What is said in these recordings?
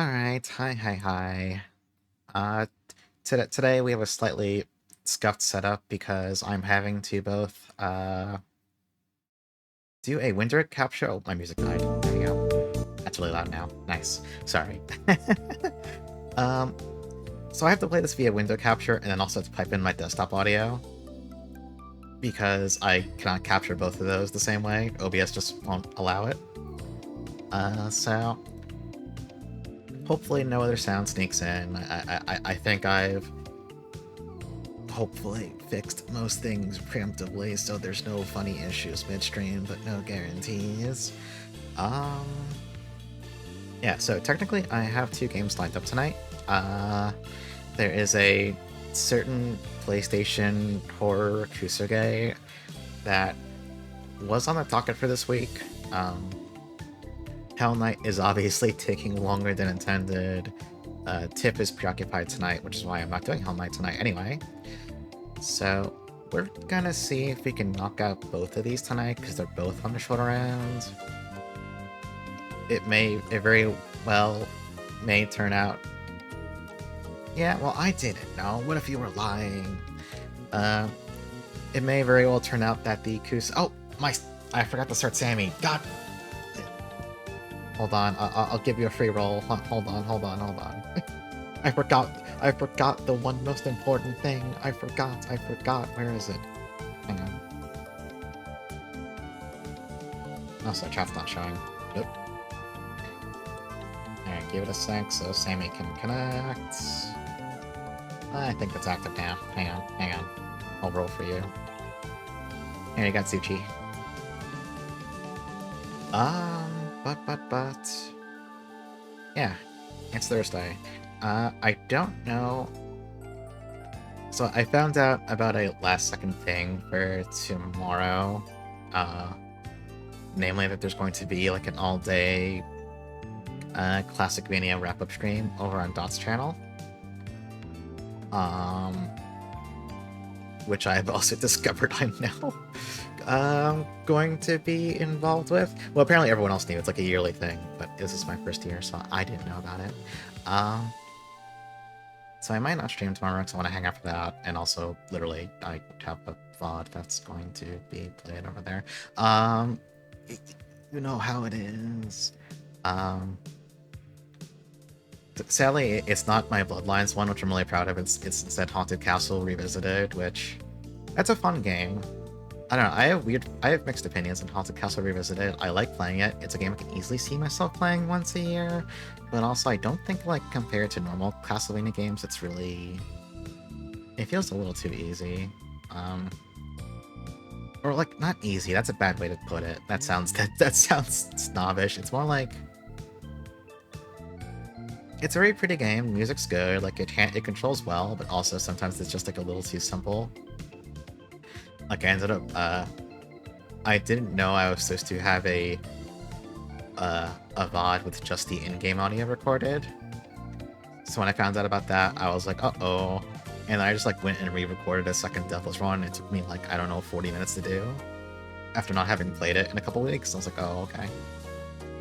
Alright, hi. Uh, today we have a slightly scuffed setup because I'm having to both, do a winter capture— oh, my music died. There you go. That's really loud now. Nice. Sorry. Um, so I have to play this via window capture and then also have to pipe in my desktop audio because I cannot capture both of those the same way. OBS just won't allow it. So hopefully no other sound sneaks in. I think I've hopefully fixed most things preemptively, so there's no funny issues midstream, but no guarantees. Um, yeah, so technically I have 2 games lined up tonight. There is a certain PlayStation horror kusuge that was on the docket for this week. Hell Knight is obviously taking longer than intended. Tip is preoccupied tonight, which is why I'm not doing Hell Knight tonight anyway. So we're gonna see if we can knock out both of these tonight, because they're both on the shorter end. It very well may turn out— yeah, well, I didn't know. What if you were lying? It may very well turn out that the oh, I forgot to start Sammy. God! Hold on, I'll give you a free roll. Hold on. I forgot the one most important thing. I forgot. Where is it? Hang on. Also, chat's not showing. Nope. Alright, give it a sec so Sammy can connect. I think that's active now. Hang on. I'll roll for you. Here, you got Zuchi. But... yeah, it's Thursday. I don't know. So I found out about a last-second thing for tomorrow. Namely that there's going to be like an all-day Classic Mania wrap-up stream over on Dot's channel. Which I've also discovered I'm now going to be involved with. Well, apparently everyone else knew. It's like a yearly thing, but this is my first year, so I didn't know about it. So I might not stream tomorrow because I want to hang out for that, and also, literally, I have a VOD that's going to be played over there. You know how it is. Sadly, it's not my Bloodlines one, which I'm really proud of. It's instead Haunted Castle Revisited, which— that's a fun game. I don't know, I have mixed opinions on Haunted Castle Revisited. I like playing it. It's a game I can easily see myself playing once a year, but also I don't think, like, compared to normal Castlevania games, it's really— it feels a little too easy. Or, like, not easy, that's a bad way to put it. That sounds snobbish. It's more like— it's a very pretty game, music's good, like, it controls well, but also sometimes it's just, like, a little too simple. Like, I ended up, I didn't know I was supposed to have a VOD with just the in-game audio recorded. So when I found out about that, I was like, uh-oh. And I just, like, went and re-recorded a second Devil's Run. It took me, like, I don't know, 40 minutes to do. After not having played it in a couple weeks, I was like, oh, okay.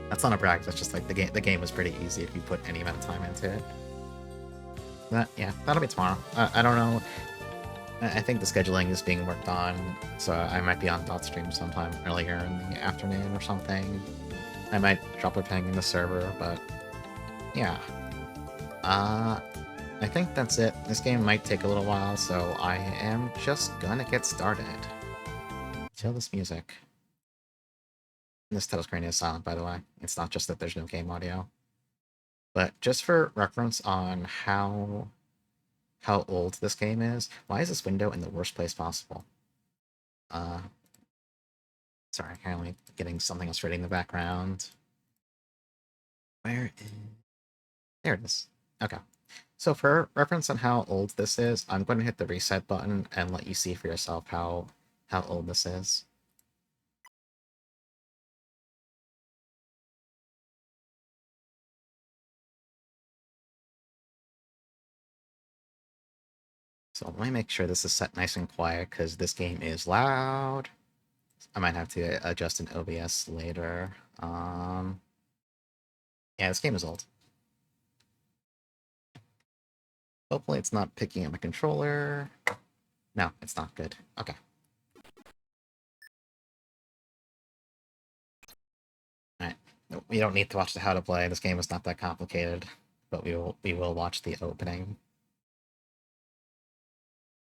That's not a brag, that's just, like, the game was pretty easy if you put any amount of time into it. Yeah, that'll be tomorrow. I don't know. I think the scheduling is being worked on, so I might be on Dot Stream sometime earlier in the afternoon or something. I might drop a ping in the server, but yeah. I think that's it. This game might take a little while, so I am just gonna get started. Kill this music. This title screen is silent, by the way. It's not just that there's no game audio. But just for reference on how old this game is, why is this window in the worst place possible? Sorry, currently getting something else ready in the background. Where is... there it is. Okay. So for reference on how old this is, I'm going to hit the reset button and let you see for yourself how old this is. So let me make sure this is set nice and quiet, because this game is loud. I might have to adjust an OBS later. Yeah, this game is old. Hopefully it's not picking up my controller. No, it's not good. Okay. Alright. We don't need to watch the how to play. This game is not that complicated, but we will watch the opening.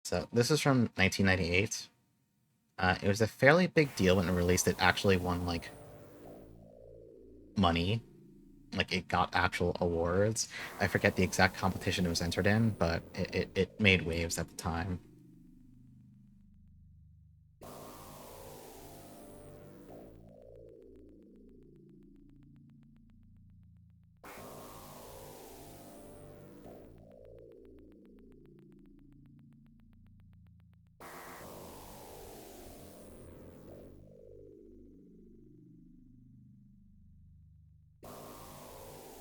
So this is from 1998. It was a fairly big deal when it released. It actually won, like, money. Like, it got actual awards. I forget the exact competition it was entered in, but it made waves at the time.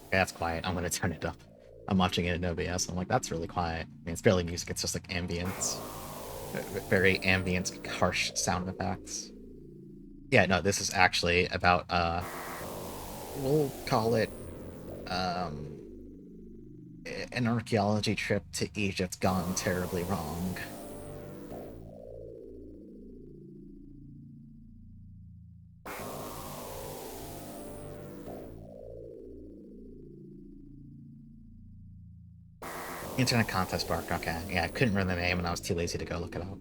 Okay, that's quiet. I'm gonna turn it up. I'm watching it in OBS. I'm like, that's really quiet. I mean, it's barely music. It's just like ambience. Very ambient, harsh sound effects. Yeah, no, this is actually about, we'll call it, an archaeology trip to Egypt gone terribly wrong. Internet contest bark, okay. Yeah, I couldn't remember the name and I was too lazy to go look it up.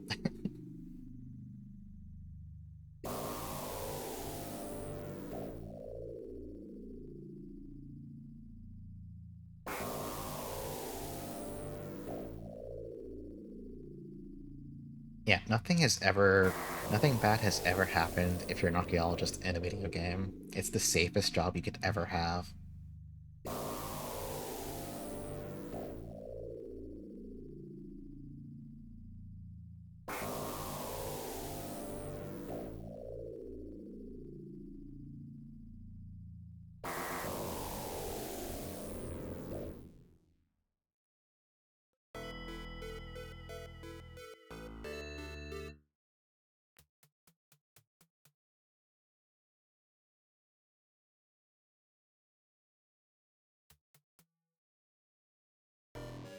Yeah, nothing bad has ever happened if you're an archaeologist in a video game. It's the safest job you could ever have.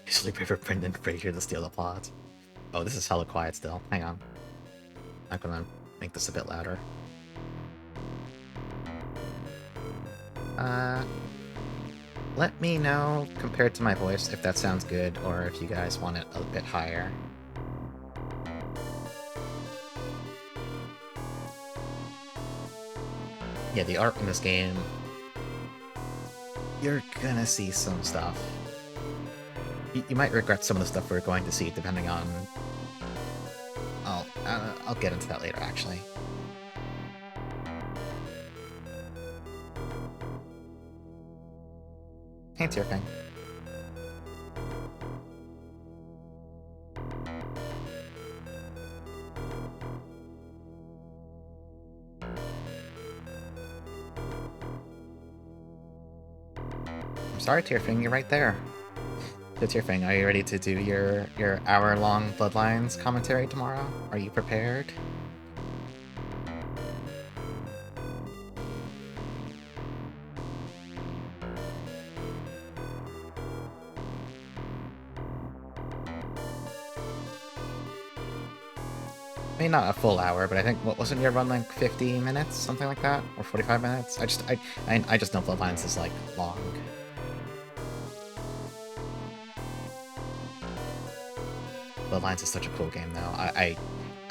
Sleep over Brendan Fraser to steal the plot. Oh, this is hella quiet still. Hang on. I'm gonna make this a bit louder. Let me know, compared to my voice, if that sounds good, or if you guys want it a bit higher. Yeah, the art in this game... You're gonna see some stuff. You might regret some of the stuff we're going to see, depending on... I'll get into that later, actually. Hey, Tierfang. I'm sorry, Tierfang, you're right there. So, Tierfang, are you ready to do your hour-long Bloodlines commentary tomorrow? Are you prepared? I mean, not a full hour, but I think, what, wasn't your run like 50 minutes? Something like that? Or 45 minutes? I just know Bloodlines is, like, long. Bloodlines is such a cool game, though. I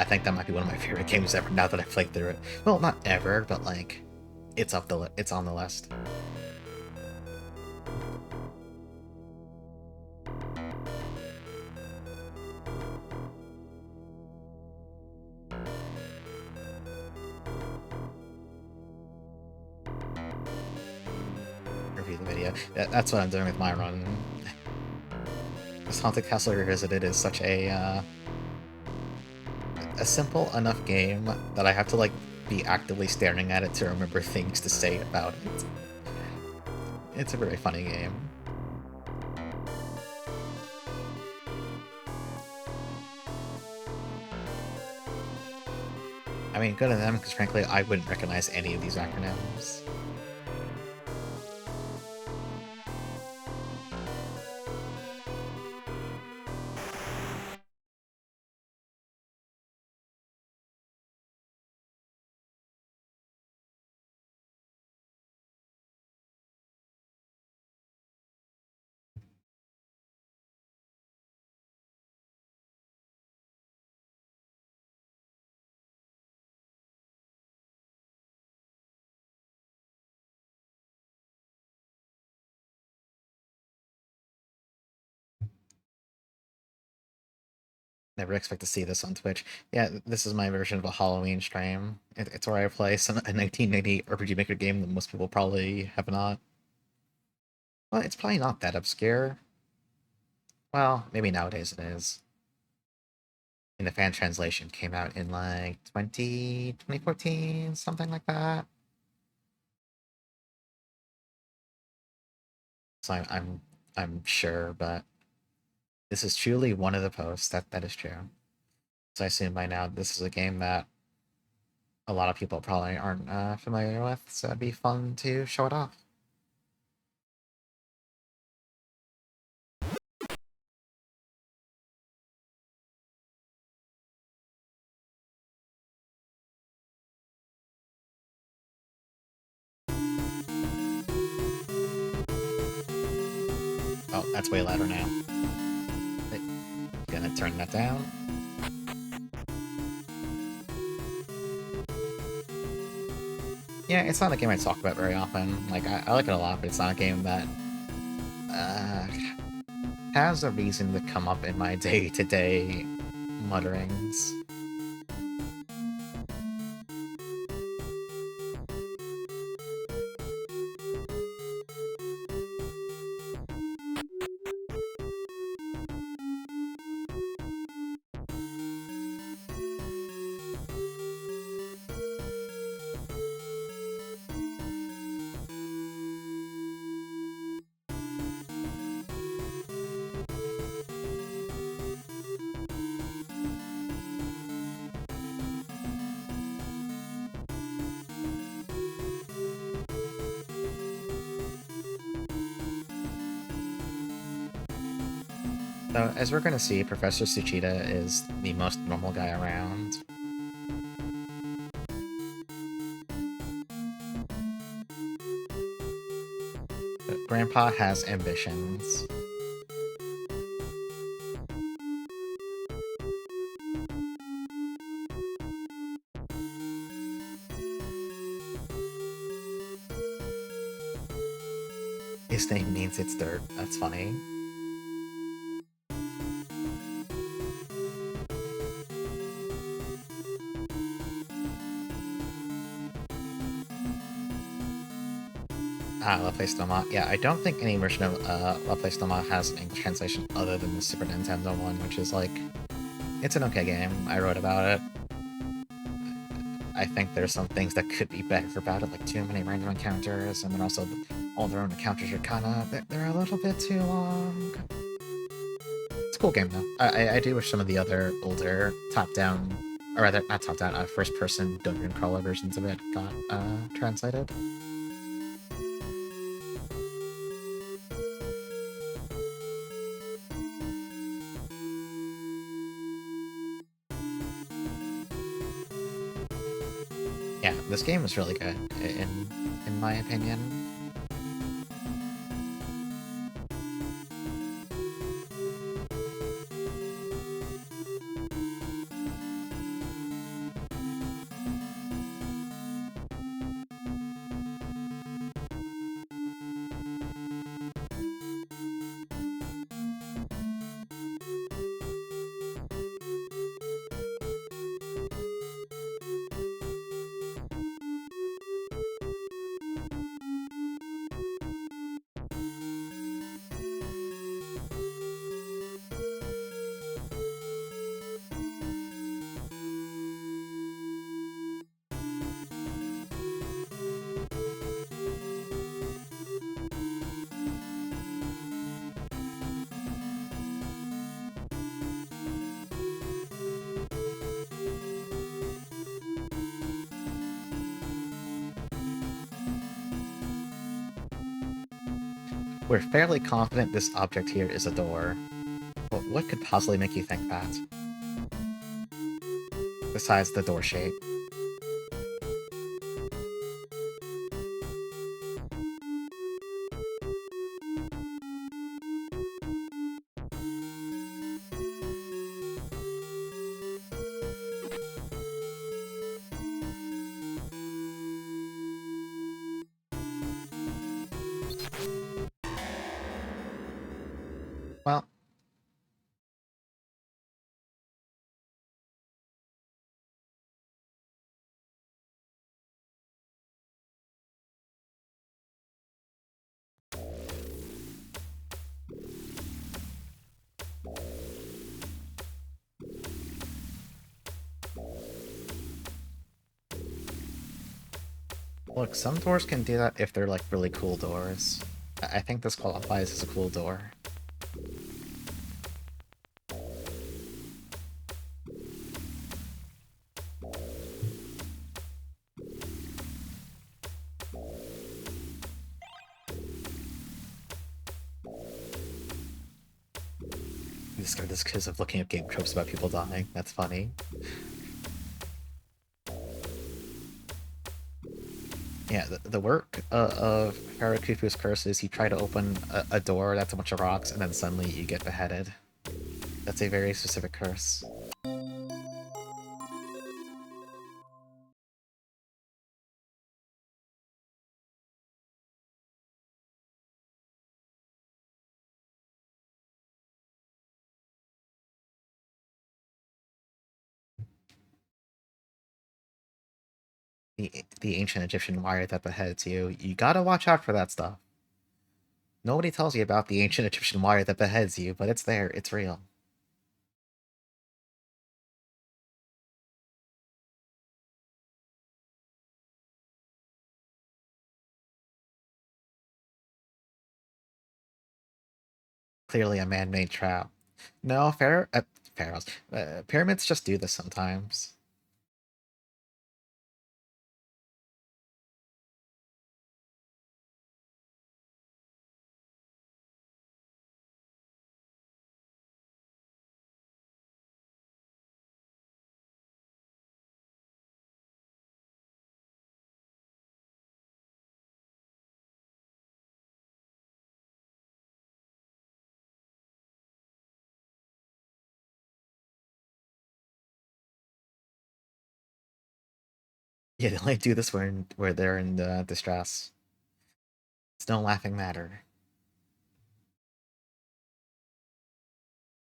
think that might be one of my favorite games ever, now that I've played through it. Well, not ever, but, like, it's on the list. Review the video. That's what I'm doing with my run. This Haunted Castle Revisited is such a simple enough game that I have to, like, be actively staring at it to remember things to say about it. It's a very funny game. I mean, good on them, because frankly, I wouldn't recognize any of these acronyms. Never expect to see this on Twitch. Yeah, this is my version of a Halloween stream. It's where I play a 1990 RPG Maker game that most people probably have not. Well, it's probably not that obscure. Well, maybe nowadays it is. And the fan translation came out in like 2014, something like that. So I'm sure, but this is truly one of the posts. That is true. So I assume by now this is a game that a lot of people probably aren't familiar with, so it'd be fun to show it off. Oh, that's way louder now. Gonna turn that down. Yeah, it's not a game I talk about very often. Like, I like it a lot, but it's not a game that uh, has a reason to come up in my day-to-day mutterings. So, as we're gonna see, Professor Tsuchida is the most normal guy around. But Grandpa has ambitions. His name means it's dirt. That's funny. Ah, Lovelace Stoma. Yeah, I don't think any version of Lovelace Stoma has an English translation other than the Super Nintendo one, which is like, it's an okay game. I wrote about it. I think there's some things that could be better about it, like too many random encounters, and then also all their own encounters are they're a little bit too long. It's a cool game though. I do wish some of the other older top-down, or rather not top-down, first-person dungeon crawler versions of it got translated. Yeah, this game is really good, in my opinion. We're fairly confident this object here is a door. But what could possibly make you think that? Besides the door shape. Well, look, some doors can do that if they're like really cool doors. I think this qualifies as a cool door. This guy this because of looking at game tropes about people dying. That's funny. Yeah, the work of Harakufu's curse is you try to open a door that's a bunch of rocks, and then suddenly you get beheaded. That's a very specific curse. The ancient Egyptian wire that beheads you. You gotta watch out for that stuff. Nobody tells you about the ancient Egyptian wire that beheads you, but it's there. It's real. Clearly a man-made trap. No, pharaohs. Pyramids just do this sometimes. Yeah, they only do this where they're in distress. It's no laughing matter.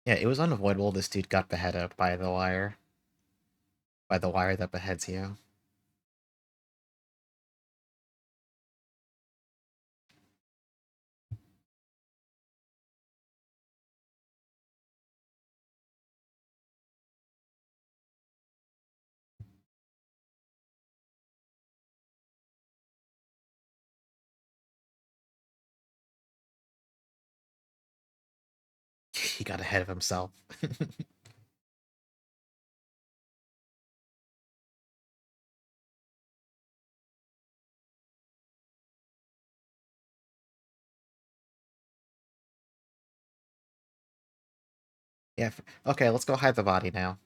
Yeah, it was unavoidable this dude got beheaded by the wire. By the wire that beheads you. He got ahead of himself. Yeah, okay, let's go hide the body now.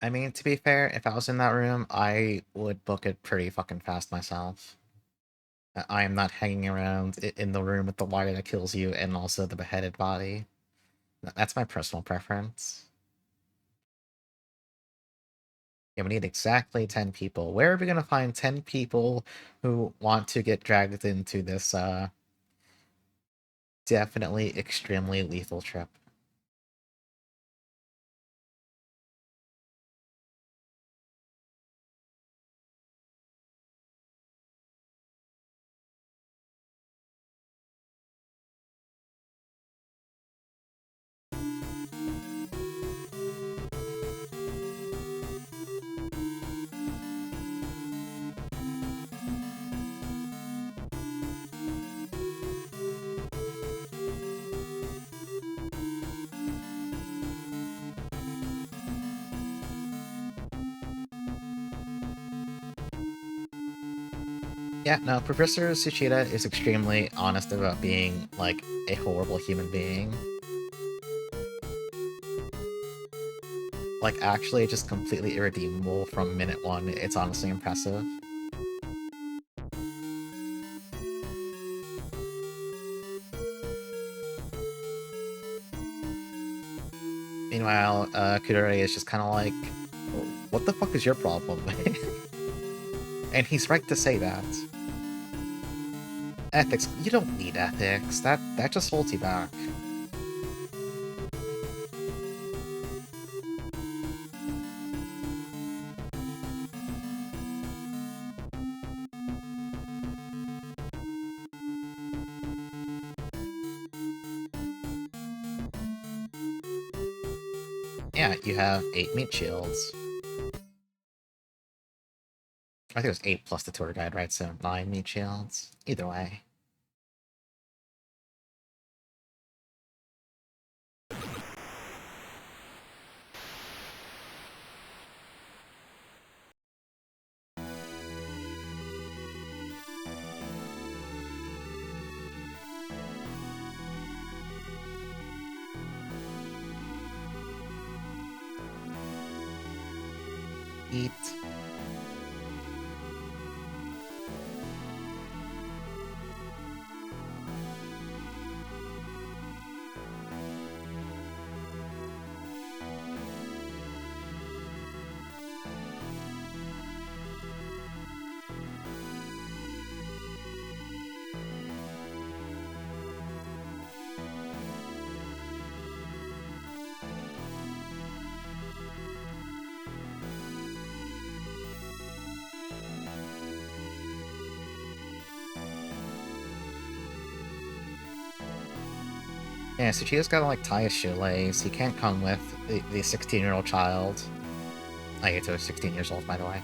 I mean, to be fair, if I was in that room, I would book it pretty fucking fast myself. I am not hanging around in the room with the wire that kills you and also the beheaded body. That's my personal preference. Yeah, we need exactly 10 people. Where are we gonna find 10 people who want to get dragged into this, definitely extremely lethal trip? Yeah, no, Professor Tsuchida is extremely honest about being, like, a horrible human being. Like, actually just completely irredeemable from minute one. It's honestly impressive. Meanwhile, Kudere is just kind of like, what the fuck is your problem? And he's right to say that. Ethics, you don't need ethics. That just holds you back. Yeah, you have 8 meat shields. I think it was 8 plus the tour guide, right? So 9 meat shields. Either way. Eat. Yeah, Tsuchida's gotta, like, tie his shoelace. He can't come with the 16-year-old child. I get to 16 years old, by the way.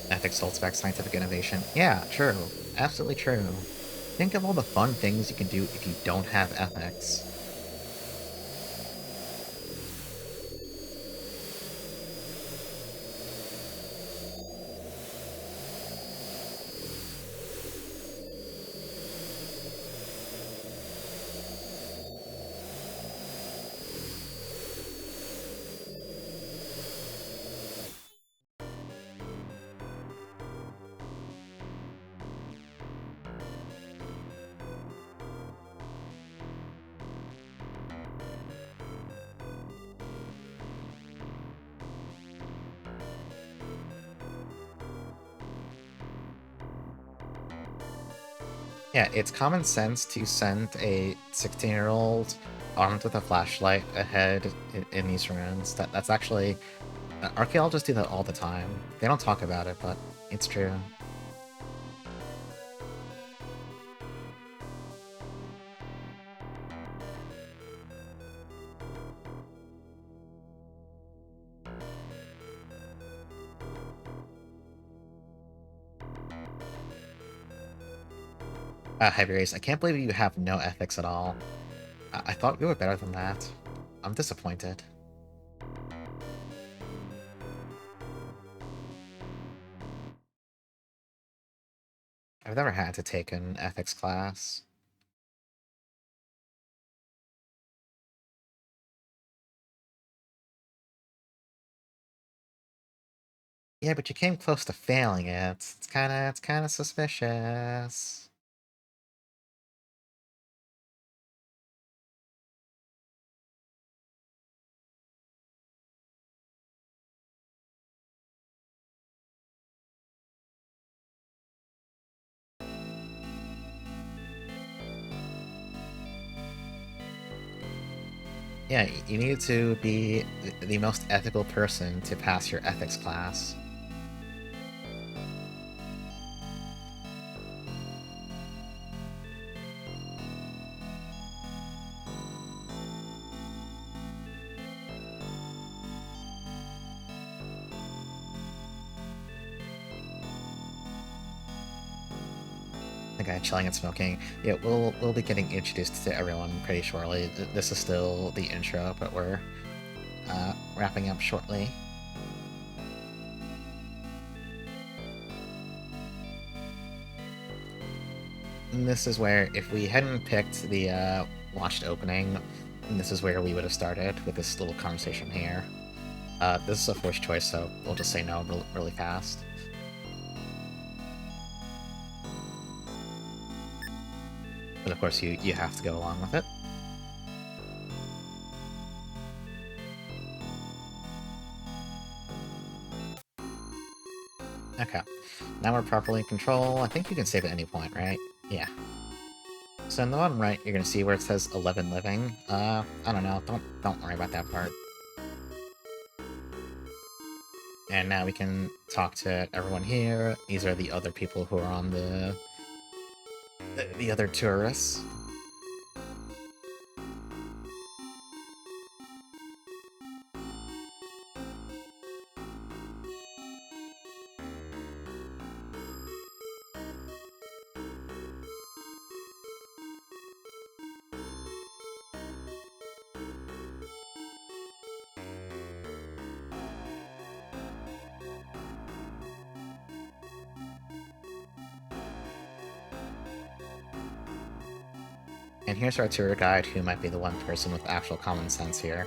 Ethics holds back scientific innovation. Yeah, true. Absolutely true. Think of all the fun things you can do if you don't have ethics. Yeah, it's common sense to send a 16-year-old armed with a flashlight ahead in these ruins. That's actually... archaeologists do that all the time. They don't talk about it, but it's true. Heavy Race, I can't believe you have no ethics at all. I thought you were better than that. I'm disappointed. I've never had to take an ethics class. Yeah, but you came close to failing it. It's kinda suspicious. Yeah, you need to be the most ethical person to pass your ethics class. The guy chilling and smoking. Yeah, we'll be getting introduced to everyone pretty shortly. This is still the intro, but we're wrapping up shortly. And this is where, if we hadn't picked the watched opening, this is where we would have started with this little conversation here. This is a forced choice, so we'll just say no really fast. But of course, you have to go along with it. Okay. Now we're properly in control. I think you can save at any point, right? Yeah. So in the bottom right, you're gonna see where it says 11 living. I don't know. Don't worry about that part. And now we can talk to everyone here. These are the other people who are on the other tourists. And here's our tour guide, who might be the one person with actual common sense here.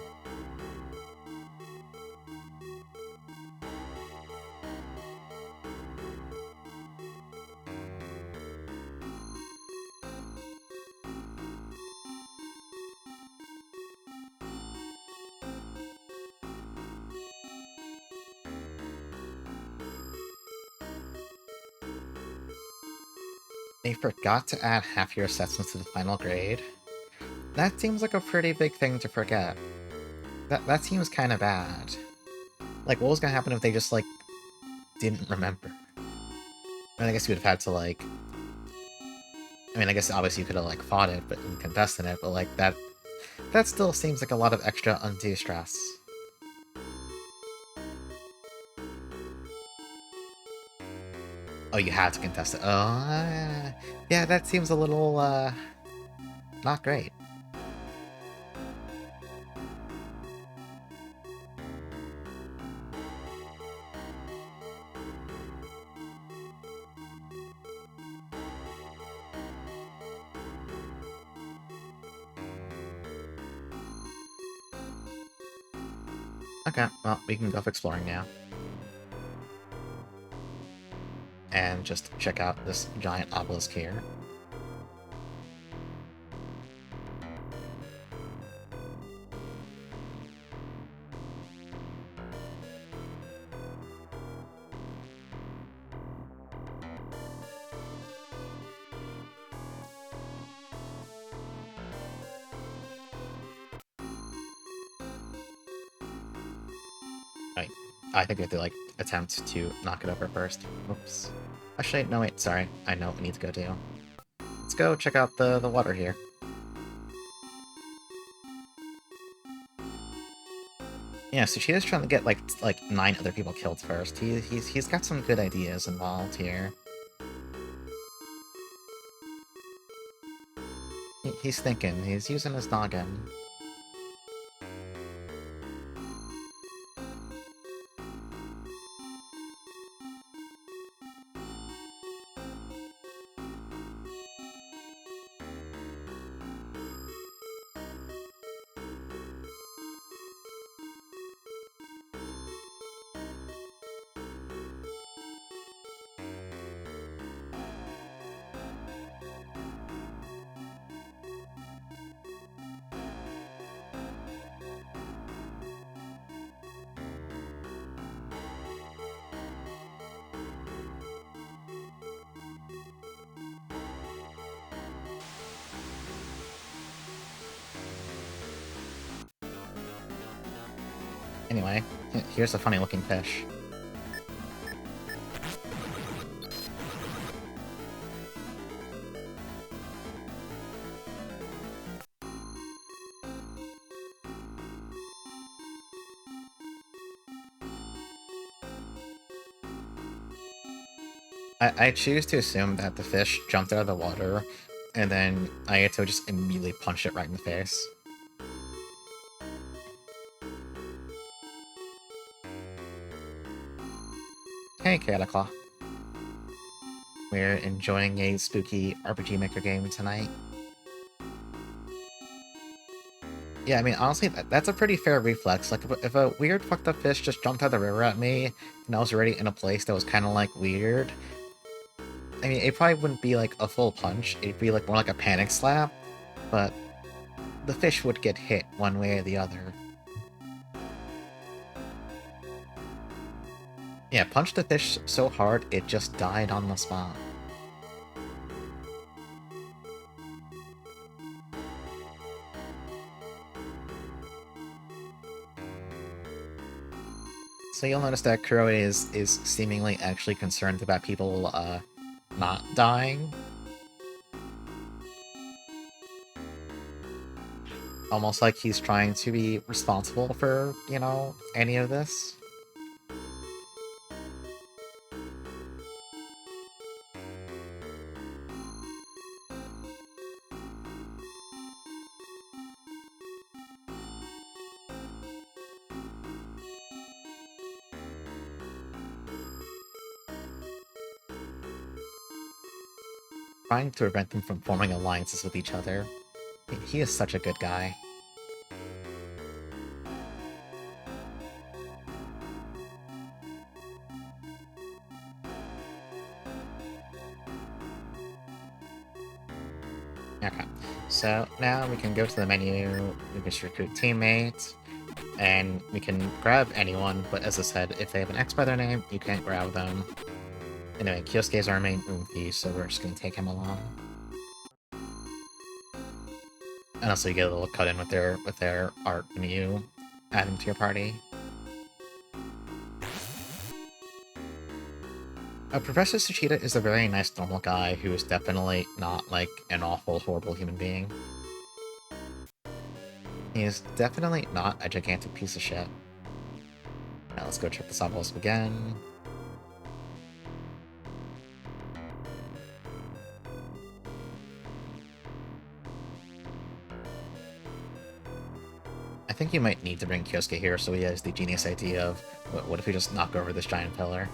They forgot to add half-year assessments to the final grade. That seems like a pretty big thing to forget. That seems kind of bad. Like, what was gonna happen if they just, like, didn't remember? I mean, I guess you would have had to, like... I mean, I guess obviously you could have, like, fought it and contested it, but, like, that still seems like a lot of extra undue stress. Oh, you had to contest it. Oh, yeah, that seems a little, not great. Okay, well, we can go exploring now. And just check out this giant obelisk here. I think we have to, like, attempt to knock it over first. Oops. Actually, no, wait, sorry. I know what we need to go do. Let's go check out the water here. Yeah, Sushida's trying to get, like 9 other people killed first. He's got some good ideas involved here. He's thinking. He's using his noggin. Anyway, here's a funny-looking fish. I choose to assume that the fish jumped out of the water, and then Ayato just immediately punched it right in the face. Hey, Chaotic Claw. We're enjoying a spooky RPG Maker game tonight. Yeah, I mean, honestly, that's a pretty fair reflex. Like, if a weird fucked up fish just jumped out of the river at me, and I was already in a place that was kind of, like, weird, I mean, it probably wouldn't be, like, a full punch. It'd be, like, more like a panic slap, but the fish would get hit one way or the other. Yeah, punch the fish so hard, it just died on the spot. So you'll notice that Kowai is seemingly actually concerned about people, not dying. Almost like he's trying to be responsible for, you know, any of this. Trying to prevent them from forming alliances with each other. He is such a good guy. Okay, so now we can go to the menu, we can recruit teammates, and we can grab anyone, but as I said, if they have an X by their name, you can't grab them. Anyway, Kyosuke is our main Oompi, so we're just gonna take him along. And also you get a little cut in with their art when you add them to your party. Professor Tsuchida is a very nice normal guy who is definitely not, like, an awful, horrible human being. He is definitely not a gigantic piece of shit. Now let's go check this obelisk again. I think you might need to bring Kyosuke here so he has the genius idea of, what if we just knock over this giant pillar?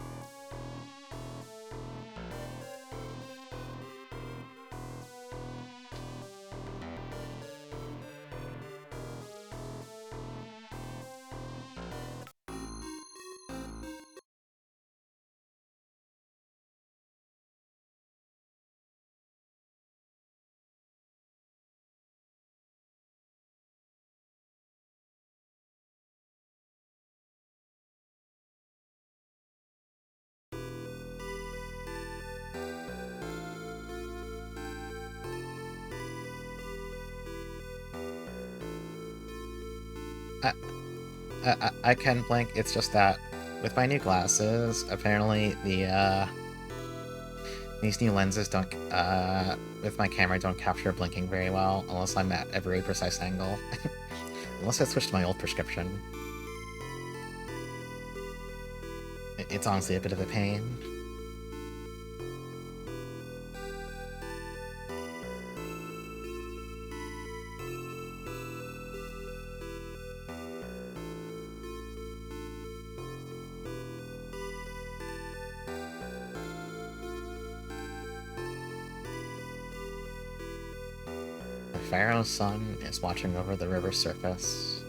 I can blink, it's just that with my new glasses, apparently these new lenses don't, with my camera don't capture blinking very well, unless I'm at a very precise angle. Unless I switch to my old prescription. It's honestly a bit of a pain. The Pharaoh's son is watching over the river's surface.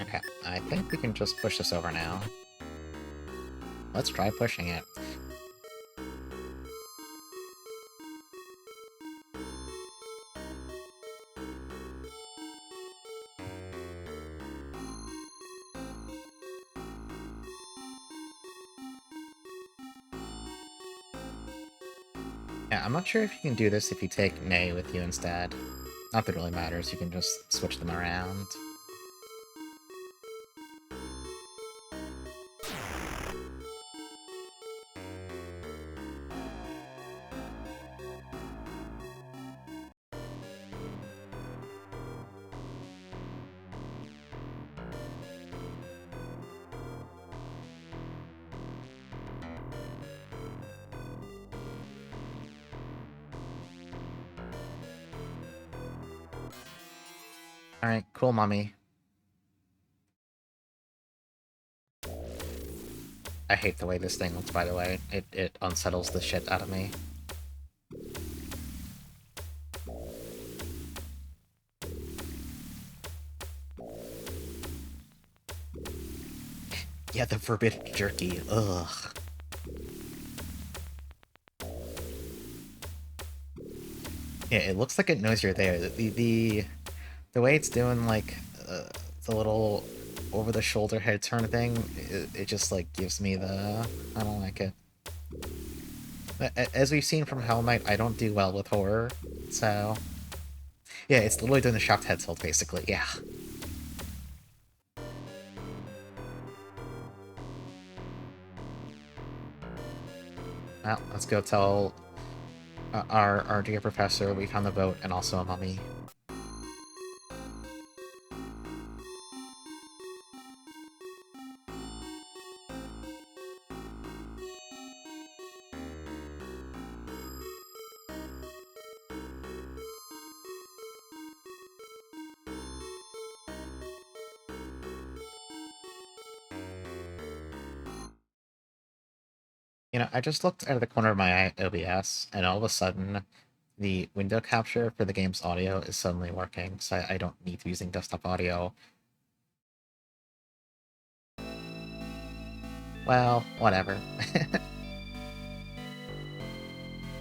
Okay, I think we can just push this over now. Let's try pushing it. Yeah, I'm not sure if you can do this if you take Nay with you instead. Not that it really matters, you can just switch them around. Alright, cool, mummy. I hate the way this thing looks, by the way. It unsettles the shit out of me. Yeah, the forbidden jerky. Ugh. Yeah, it looks like it knows you're there. The way it's doing, like, the little over-the-shoulder head turn thing, it just, like, gives me the... I don't like it. As we've seen from Hell Knight, I don't do well with horror, so... Yeah, it's literally doing the shocked head tilt, basically, yeah. Well, let's go tell our dear professor we found the boat and also a mummy. You know, I just looked out of the corner of my eye at OBS, and all of a sudden, the window capture for the game's audio is suddenly working, so I don't need to be using desktop audio. Well, whatever.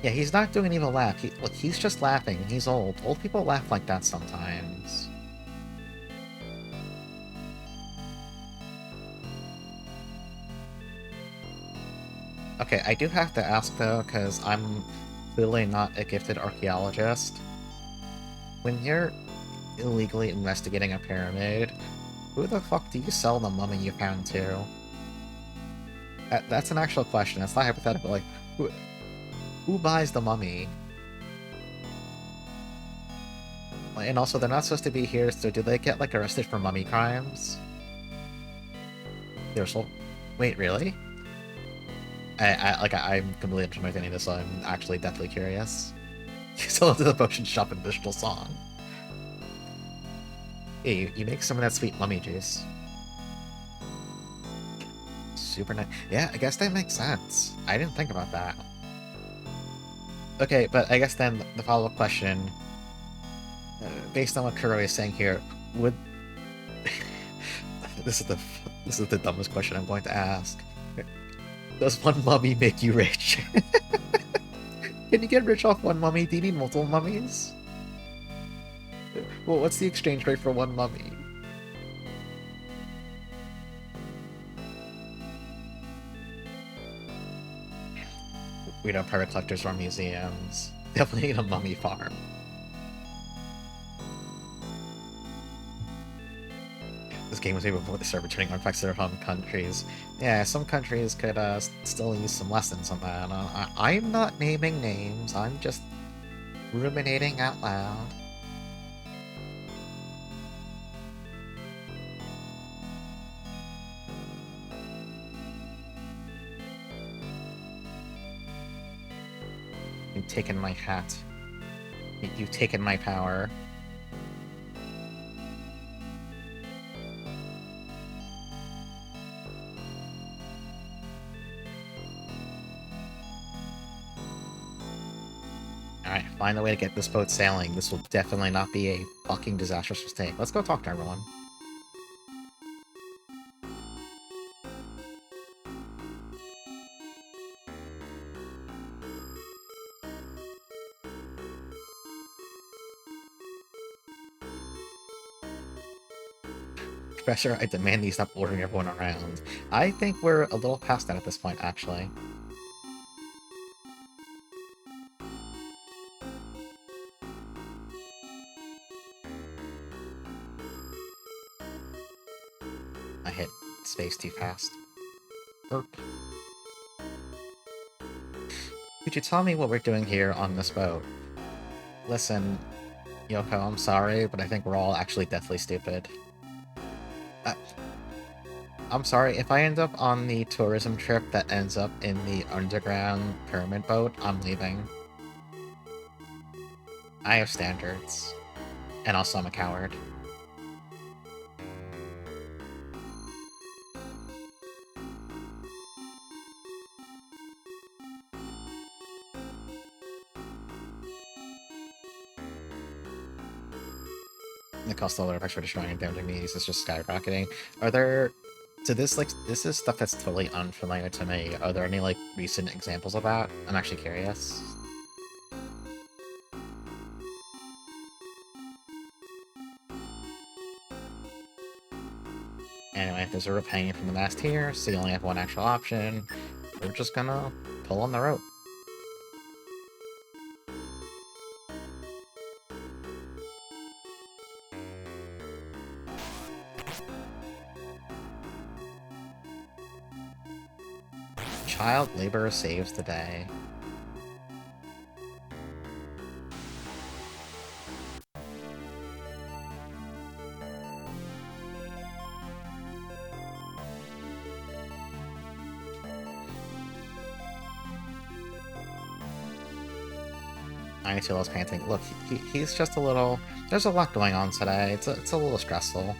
Yeah, he's not doing an evil laugh. Look, he's just laughing. He's old. Old people laugh like that sometimes. Okay, I do have to ask, though, because I'm clearly not a gifted archaeologist. When you're illegally investigating a pyramid, who the fuck do you sell the mummy you found to? That's an actual question. It's not hypothetical. Like, who buys the mummy? And also, they're not supposed to be here, so do they get, like, arrested for mummy crimes? They're so... Wait, really? I'm completely understanding this, so I'm actually deathly curious. You sell it to the potion shop in Vishal Song. Hey, you make some of that sweet mummy juice. Super nice. Yeah, I guess that makes sense. I didn't think about that. Okay, but I guess then the follow-up question, based on what Kowai is saying here, would this is the dumbest question I'm going to ask. Does one mummy make you rich? Can you get rich off one mummy? Do you need multiple mummies? Well, what's the exchange rate for one mummy? We know private collectors run museums. Definitely need a mummy farm. This game was able to start returning artifacts to their home countries. Yeah, some countries could still use some lessons on that. I'm not naming names, I'm just ruminating out loud. You've taken my hat. You've taken my power. Alright, find a way to get this boat sailing. This will definitely not be a fucking disastrous mistake. Let's go talk to everyone. Professor, I demand you stop ordering everyone around. I think we're a little past that at this point, actually. I hit space too fast. Burp. Could you tell me what we're doing here on this boat? Listen, Yoko, I'm sorry, but I think we're all actually deathly stupid. I'm sorry, if I end up on the tourism trip that ends up in the underground pyramid boat, I'm leaving. I have standards. And also I'm a coward. The cost of the effects for destroying and damaging these is just skyrocketing. Are there... So this is stuff that's totally unfamiliar to me. Are there any, like, recent examples of that? I'm actually curious. Anyway, there's a rope hanging from the mast here, so you only have one actual option. We're just gonna pull on the rope. Child labor saves the day. Anatilo's panting. Look, he's just a little... There's a lot going on today. It's a little stressful.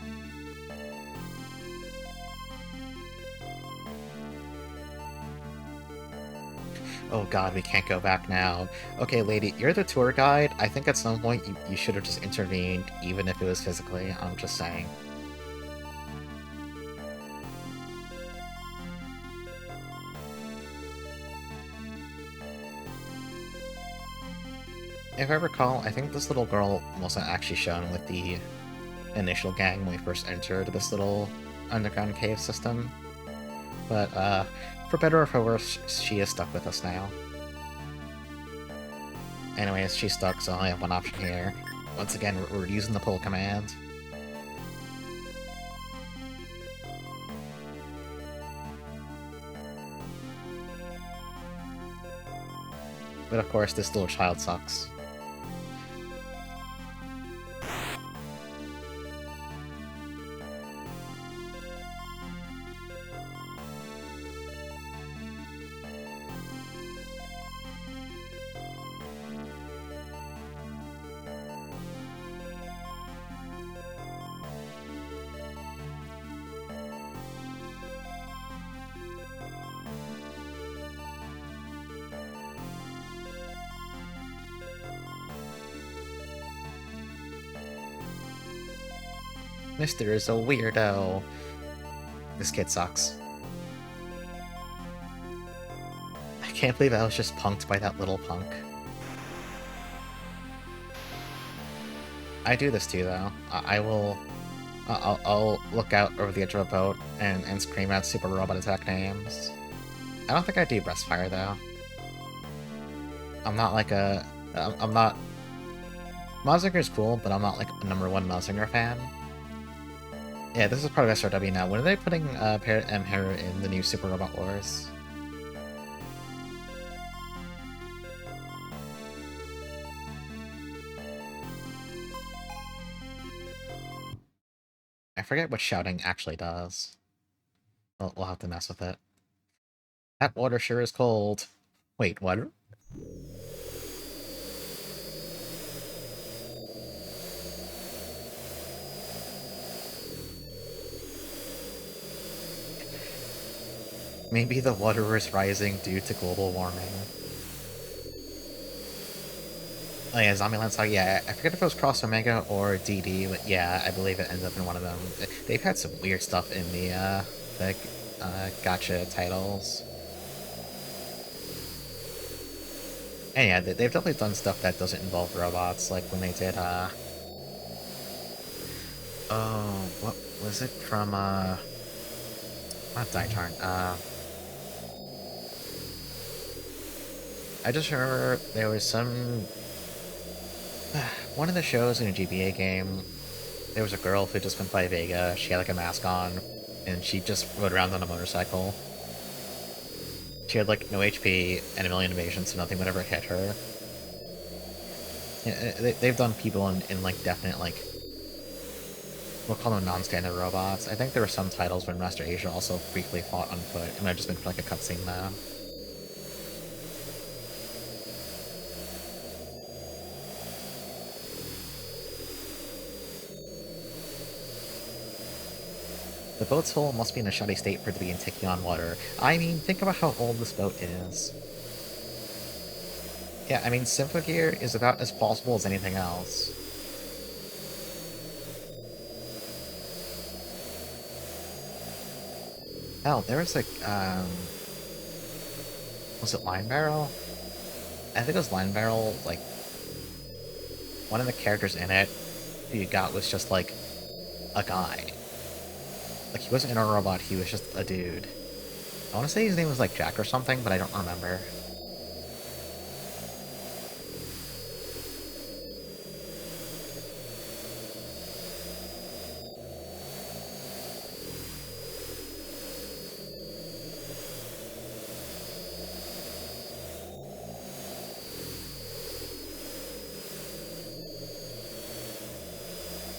Oh god, we can't go back now. Okay, lady, you're the tour guide. I think at some point you should have just intervened, even if it was physically. I'm just saying. If I recall, I think this little girl wasn't actually shown with the initial gang when we first entered this little underground cave system. But, for better or for worse, she is stuck with us now. Anyways, she's stuck, so I only have one option here. Once again, we're using the pull command. But of course, this little child sucks. Mister is a weirdo. This kid sucks. I can't believe I was just punked by that little punk. I do this too, though. I will... I'll look out over the edge of a boat and scream out super robot attack names. I don't think I do breastfire, though. I'm not like a... I'm not... Mazinger's cool, but I'm not like a #1 Mazinger fan. Yeah, this is part of SRW now. When are they putting Peret and Heru in the new Super Robot Wars? I forget what shouting actually does. We'll have to mess with it. That water sure is cold. Wait, what? Maybe the water is rising due to global warming. Oh yeah, Zombieland Saga, yeah, I forget if it was Cross Omega or DD, but yeah, I believe it ends up in one of them. They've had some weird stuff in the gacha titles. And yeah, they've definitely done stuff that doesn't involve robots, like when they did, Oh, what was it from, not Daitarn, I just remember there was some... one of the shows in a GBA game, there was a girl who just went by Vega, she had like a mask on, and she just rode around on a motorcycle. She had like no HP and a million evasions, so nothing would ever hit her. Yeah, they've done people in like definite, like, we'll call them non-standard robots. I think there were some titles when Master Asia also briefly fought on foot. It might have just been for like a cutscene though. The boat's hull must be in a shoddy state for it to be in taking on water. I mean, think about how old this boat is. Yeah, I mean, Symphogear is about as plausible as anything else. Hell, there was like, was it Line Barrel? I think it was Line Barrel, like, one of the characters in it who you got was just, like, a guy. Like, he wasn't in a robot, he was just a dude. I want to say his name was, like, Jack or something, but I don't remember.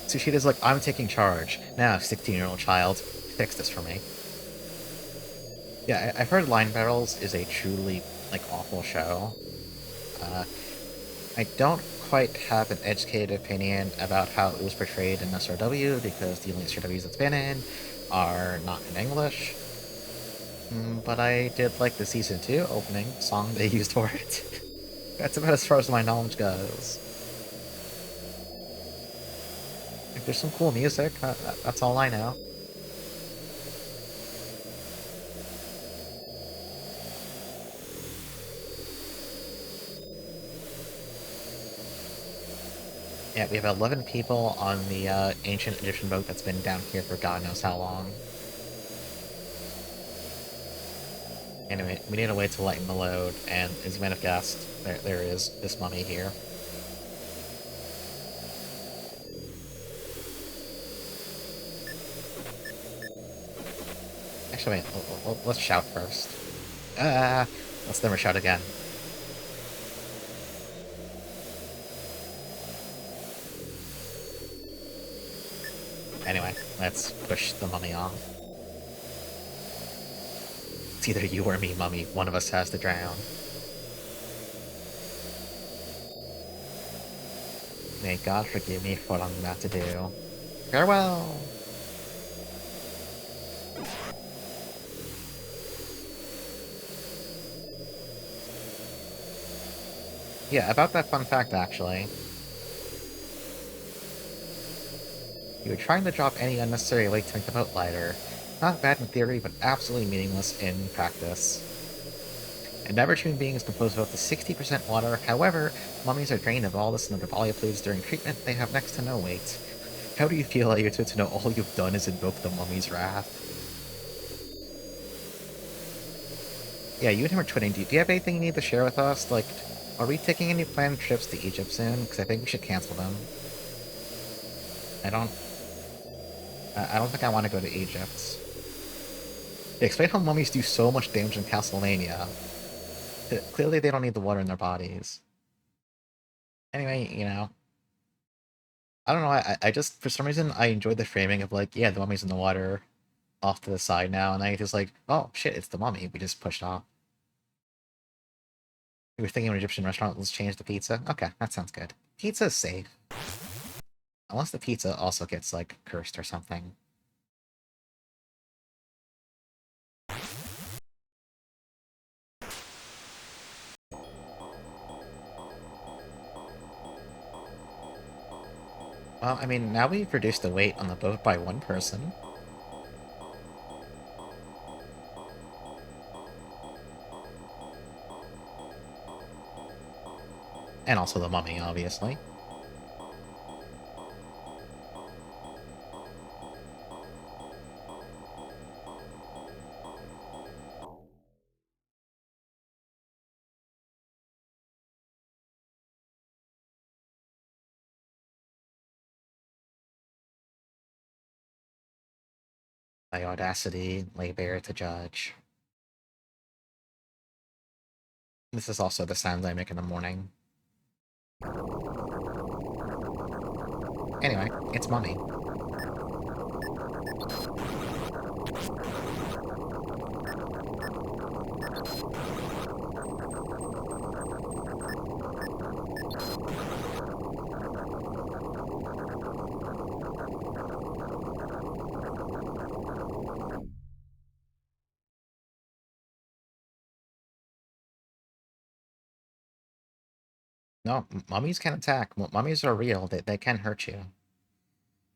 Sushida's like, I'm taking charge. Now, 16-year-old child, fix this for me. Yeah, I've heard Line Barrels is a truly, like, awful show. I don't quite have an educated opinion about how it was portrayed in SRW, because the only SRWs it's been in are not in English. But I did like the Season 2 opening song they used for it. That's about as far as my knowledge goes. If there's some cool music, that's all I know. Yeah, we have 11 people on the ancient Egyptian boat that's been down here for God knows how long. Anyway, we need a way to lighten the load, and as you might have guessed, there is this mummy here. Actually, wait, let's shout first. Let's never shout again. Anyway, let's push the mummy off. It's either you or me, mummy. One of us has to drown. May God forgive me for what I'm about to do. Farewell! Yeah, about that fun fact, actually. You were trying to drop any unnecessary weight to make the boat lighter. Not bad in theory, but absolutely meaningless in practice. An average human being is composed of up to 60% water. However, mummies are drained of all this and other body fluids during treatment. They have next to no weight. How do you feel at your to know all you've done is invoke the mummy's wrath? Yeah, you and him are twinning. Do you have anything you need to share with us? Like, are we taking any planned trips to Egypt soon? Because I think we should cancel them. I don't think I want to go to Egypt. Yeah, explain how mummies do so much damage in Castlevania. Clearly they don't need the water in their bodies. Anyway, you know. I don't know, I just, for some reason, I enjoyed the framing of like, yeah, the mummy's in the water off to the side now, and I just like, oh shit, it's the mummy, we just pushed off. We were thinking of an Egyptian restaurant, let's change the pizza. Okay, that sounds good. Pizza's safe. Unless the pizza also gets, like, cursed or something. Well, I mean, now we've reduced the weight on the boat by one person. And also the mummy, obviously. Thy audacity lay bare to judge. This is also the sound I make in the morning. Anyway, it's Mummy. No, mummies can attack. Mummies are real. They can hurt you.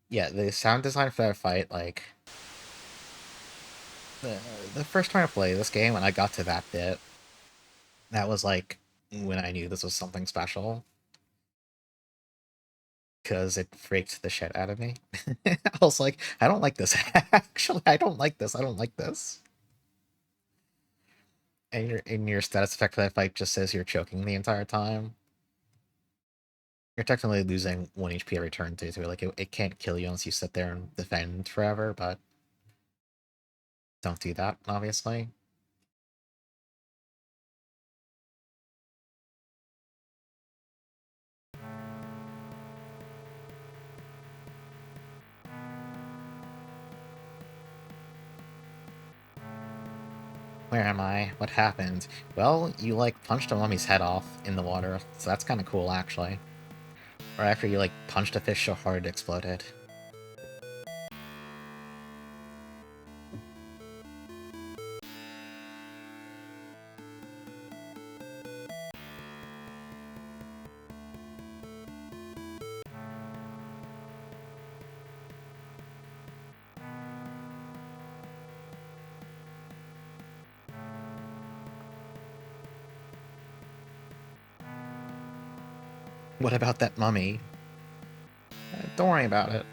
Yeah, the sound design for that fight, like... The, the first time I played this game, when I got to that bit, that was, like, when I knew this was something special. Because it freaked the shit out of me. I was like, I don't like this. Actually, I don't like this. I don't like this. And your status effect for that fight just says you're choking the entire time. You're technically losing 1 HP every turn, too. So like, it can't kill you unless you sit there and defend forever, but don't do that, obviously. Where am I? What happened? Well, you, like, punched a mummy's head off in the water, so that's kind of cool, actually. Or after you, like, punched a fish so hard it exploded. What about that mummy? Don't worry about it.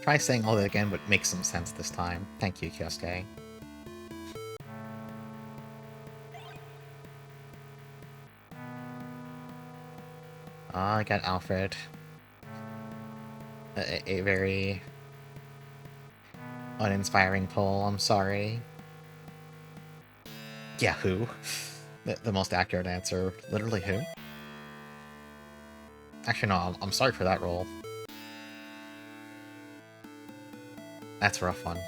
Try saying all that again, but make some sense this time. Thank you, Kyosuke. Ah, I got Alfred. A very uninspiring poll, I'm sorry. Yeah, who? The most accurate answer. Literally who? Actually, no, I'm sorry for that roll. That's a rough one.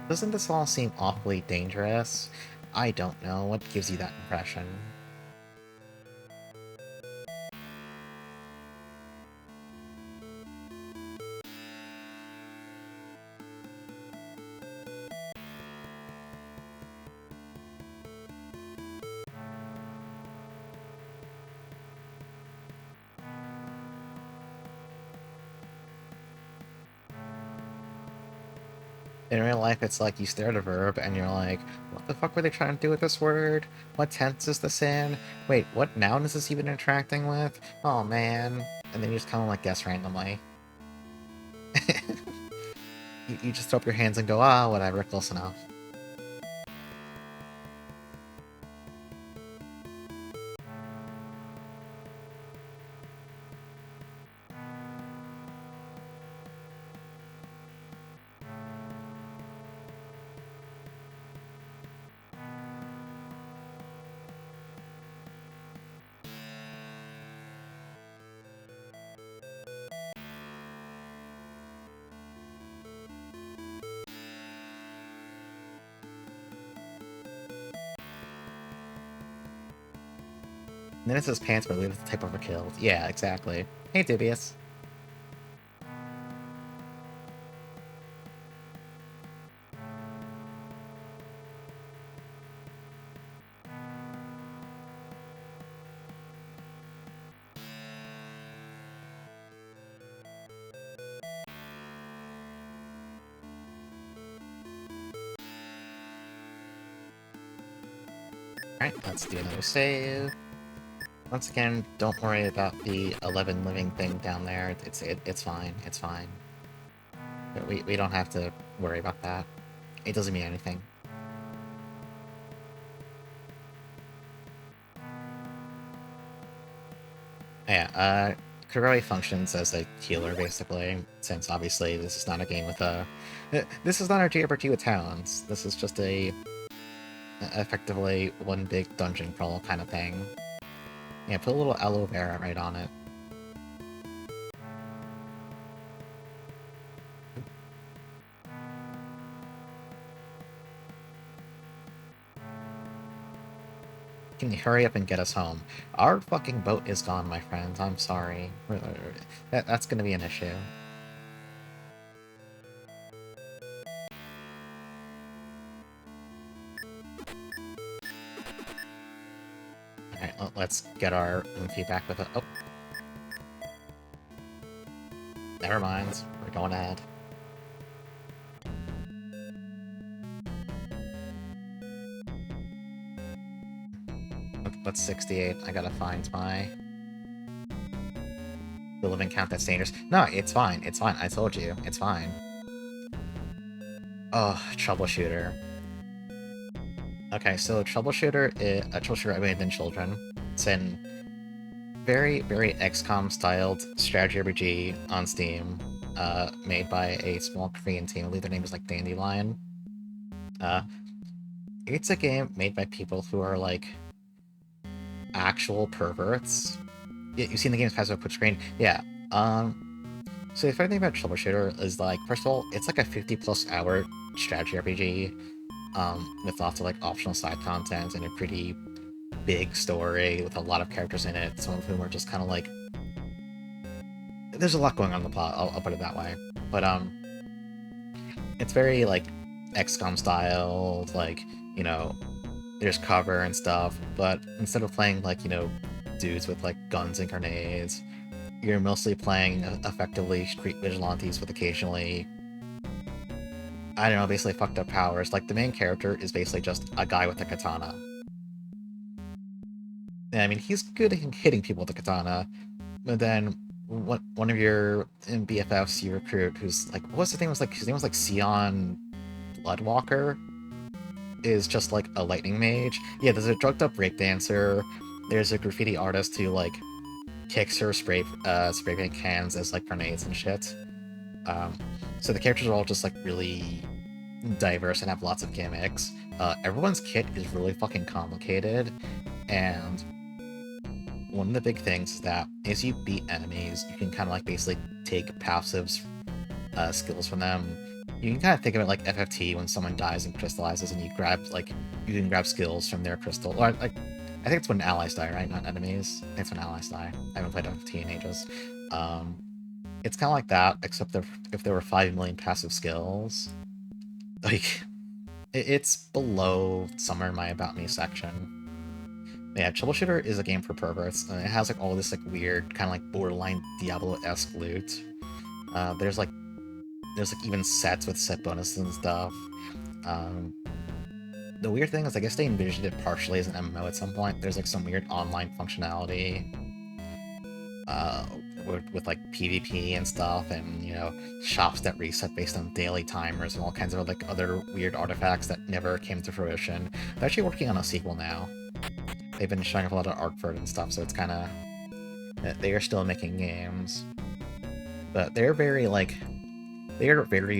Doesn't this all seem awfully dangerous? I don't know. What gives you that impression? In real life, it's like you stare at a verb and you're like, what the fuck were they trying to do with this word? What tense is this in? Wait, what noun is this even interacting with? Oh man. And then you just kind of like guess randomly. You just throw up your hands and go, ah, whatever, close enough. And then it says pants, but leave the type over killed. Yeah, exactly. Hey, dubious. Alright, let's do another save. Once again, don't worry about the 11 living thing down there. It's fine. It's fine. But we don't have to worry about that. It doesn't mean anything. Yeah, Kowai functions as a healer, basically, since obviously this is not a game with a... This is not a JRPG with towns. This is just effectively one big dungeon crawl kind of thing. Yeah, put a little aloe vera right on it. Can you hurry up and get us home? Our fucking boat is gone, my friends. I'm sorry. That's gonna be an issue. Alright, let's get our Luffy back with it. Oh. Never mind. We're going ahead. That's 68. I gotta find my... The living count that's dangerous. No, it's fine. It's fine. I told you. It's fine. Oh, troubleshooter. Okay, so troubleshooter is a troubleshooter other than children. It's in very, very XCOM-styled strategy RPG on Steam, made by a small Korean team. I believe their name is like Dandelion. It's a game made by people who are like actual perverts. You've seen the game's passive put screen? Yeah. So the funny thing about Troubleshooter is, like, first of all, it's like a 50+ hour strategy RPG, with lots of, like, optional side content and a pretty big story with a lot of characters in it, some of whom are just kind of, like... There's a lot going on in the plot, I'll put it that way. But, it's very, like, XCOM style, like, you know, there's cover and stuff, but instead of playing, like, you know, dudes with, like, guns and grenades, you're mostly playing effectively street vigilantes with occasionally, I don't know, basically fucked up powers. Like, the main character is basically just a guy with a katana. And, I mean, he's good at hitting people with a katana, but then one of your BFFs you recruit, who's like, what's the thing? Was like his name was like Sion Bloodwalker, is just like a lightning mage. Yeah, there's a drugged up breakdancer. There's a graffiti artist who like kicks her spray paint cans as like grenades and shit. So the characters are all just like really diverse and have lots of gimmicks. Everyone's kit is really fucking complicated, and one of the big things is that as you beat enemies, you can kind of like basically take passives skills from them. You can kind of think of it like FFT when someone dies and crystallizes, and you can grab skills from their crystal. Or like, I think it's when allies die, right? Not enemies. I think it's when allies die. I haven't played FFT in ages. It's kind of like that, except if there were 5 million passive skills, like it's below somewhere in my About Me section. Yeah, Troubleshooter is a game for perverts, and it has like all this like weird kind of like borderline Diablo-esque loot. There's like there's like even sets with set bonuses and stuff. The weird thing is, I guess they envisioned it partially as an MMO at some point. There's like some weird online functionality with like PvP and stuff, and you know, shops that reset based on daily timers and all kinds of like other weird artifacts that never came to fruition. They're actually working on a sequel now. They've been showing up a lot of art for it and stuff, so it's kind of they are still making games, but they're very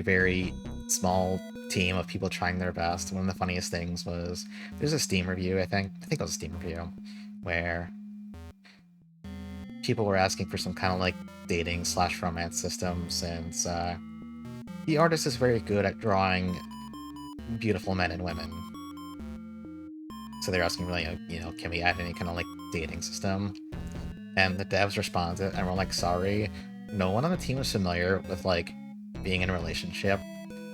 very small team of people trying their best. One of the funniest things was there's a Steam review, I think it was a Steam review, where people were asking for some kind of like dating / romance system, since the artist is very good at drawing beautiful men and women. So they're asking, really, you know, can we add any kind of like dating system? And the devs responded, and we're like, sorry, no one on the team is familiar with like being in a relationship,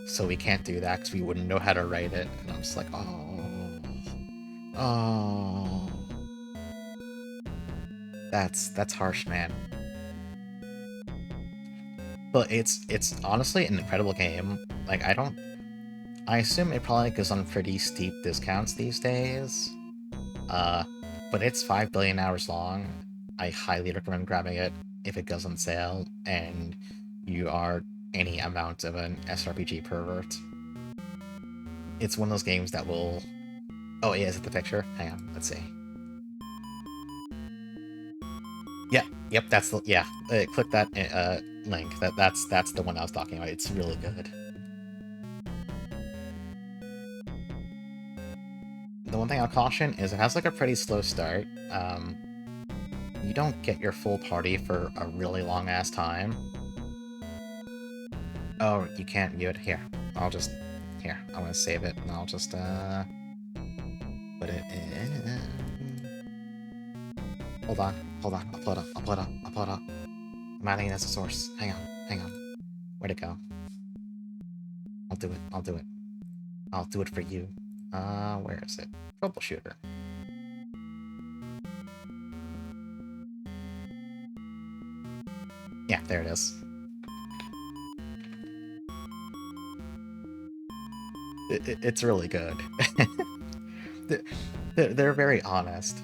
so we can't do that because we wouldn't know how to write it. And I'm just like, oh, that's harsh, man. But it's honestly an incredible game. Like, I assume it probably goes on pretty steep discounts these days. But it's 5 billion hours long. I highly recommend grabbing it if it goes on sale, and you are any amount of an SRPG pervert. It's one of those games that will... Oh, yeah, is it the picture? Hang on, let's see. Yep, that's the... Yeah, click that link. That's the one I was talking about. It's really good. The one thing I'll caution is it has like a pretty slow start. You don't get your full party for a really long-ass time. Oh, you can't view it? Here, I'm gonna save it, and I'll just, put it in... Hold on, I'll pull it up. I'm adding it as a source. Hang on. Where'd it go? I'll do it. I'll do it for you. Where is it? Troubleshooter. Yeah, there it is. It's really good. They're very honest.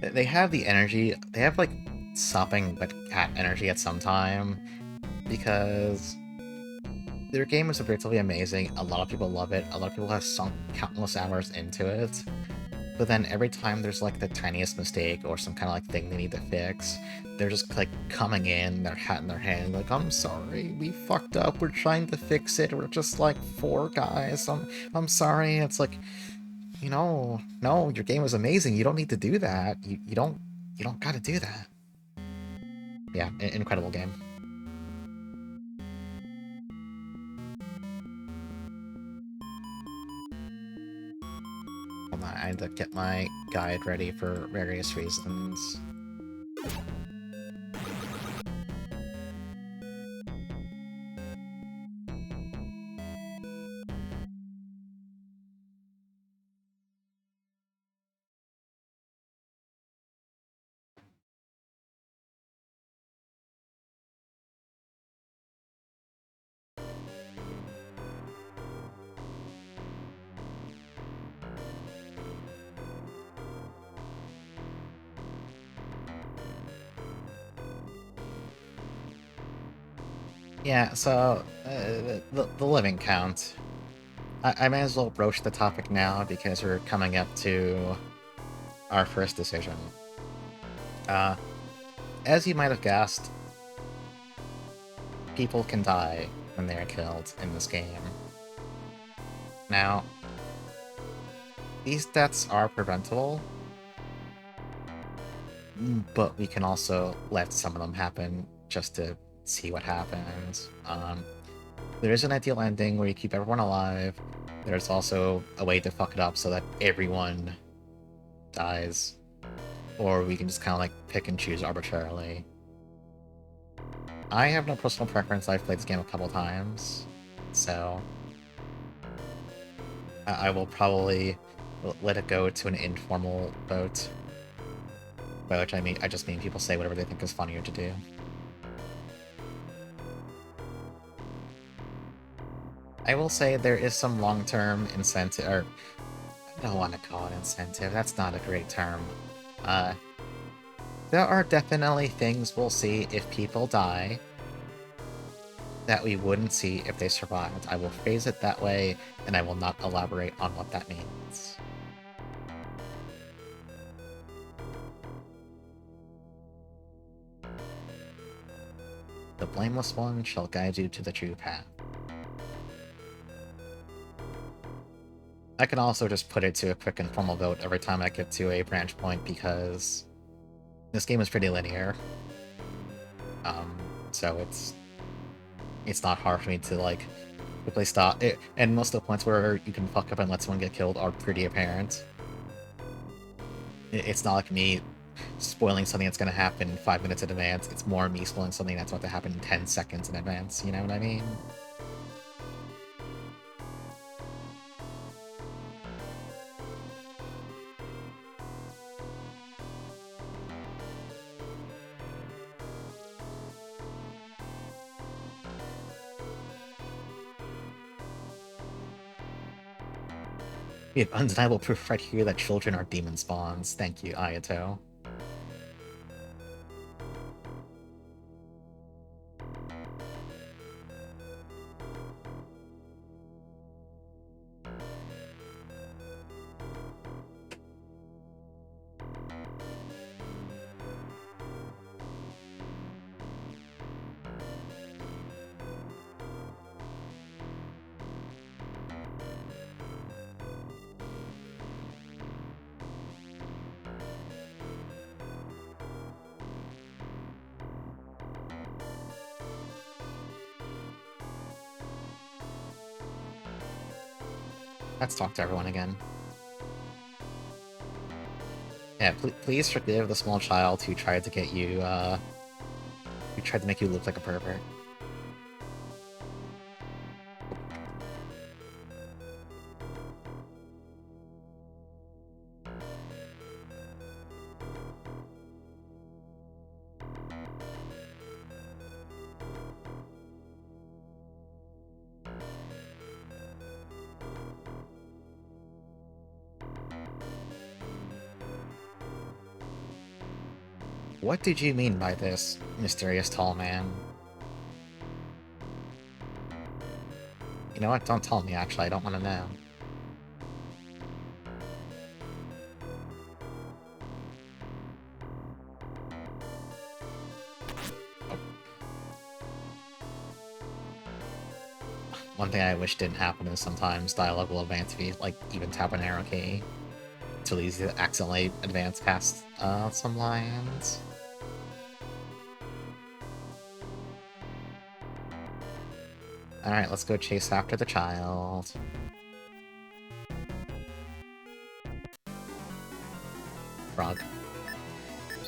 They have the energy. They have like sopping but cat energy at some time, because their game is objectively amazing. A lot of people love it. A lot of people have sunk countless hours into it. But then every time there's like the tiniest mistake or some kind of like thing they need to fix, they're just like coming in, their hat in their hand, like, I'm sorry, we fucked up, we're trying to fix it, we're just like 4 guys, I'm sorry. It's like, you know, no, your game was amazing, you don't need to do that. You don't gotta do that. Yeah, incredible game. Hold on, I had to get my guide ready for various reasons. Yeah, so, the living count. I may as well broach the topic now, because we're coming up to our first decision. As you might have guessed, people can die when they are killed in this game. Now, these deaths are preventable, but we can also let some of them happen just to see what happens. There is an ideal ending where you keep everyone alive. There's also a way to fuck it up so that everyone dies. Or we can just kind of like pick and choose arbitrarily. I have no personal preference. I've played this game a couple times, so I will probably let it go to an informal vote. By which I just mean people say whatever they think is funnier to do. I will say there is some long-term incentive, or I don't want to call it incentive, that's not a great term. Uh, there are definitely things we'll see if people die that we wouldn't see if they survived. I will phrase it that way, and I will not elaborate on what that means. The blameless one shall guide you to the true path. I can also just put it to a quick informal vote every time I get to a branch point because this game is pretty linear. So it's not hard for me to, like, quickly stop it, and most of the points where you can fuck up and let someone get killed are pretty apparent. It's not like me spoiling something that's gonna happen 5 minutes in advance, it's more me spoiling something that's about to happen 10 seconds in advance, you know what I mean? We have undeniable proof right here that children are demon spawns. Thank you, Ayato. Let's talk to everyone again. Yeah, please forgive the small child who tried to get you, who tried to make you look like a pervert. What did you mean by this, mysterious tall man? You know what? Don't tell me, actually. I don't want to know. Oh. One thing I wish didn't happen is sometimes dialogue will advance if you, like, even tap an arrow key. Too easy to accidentally advance past, some lines. Alright, let's go chase after the child. Frog.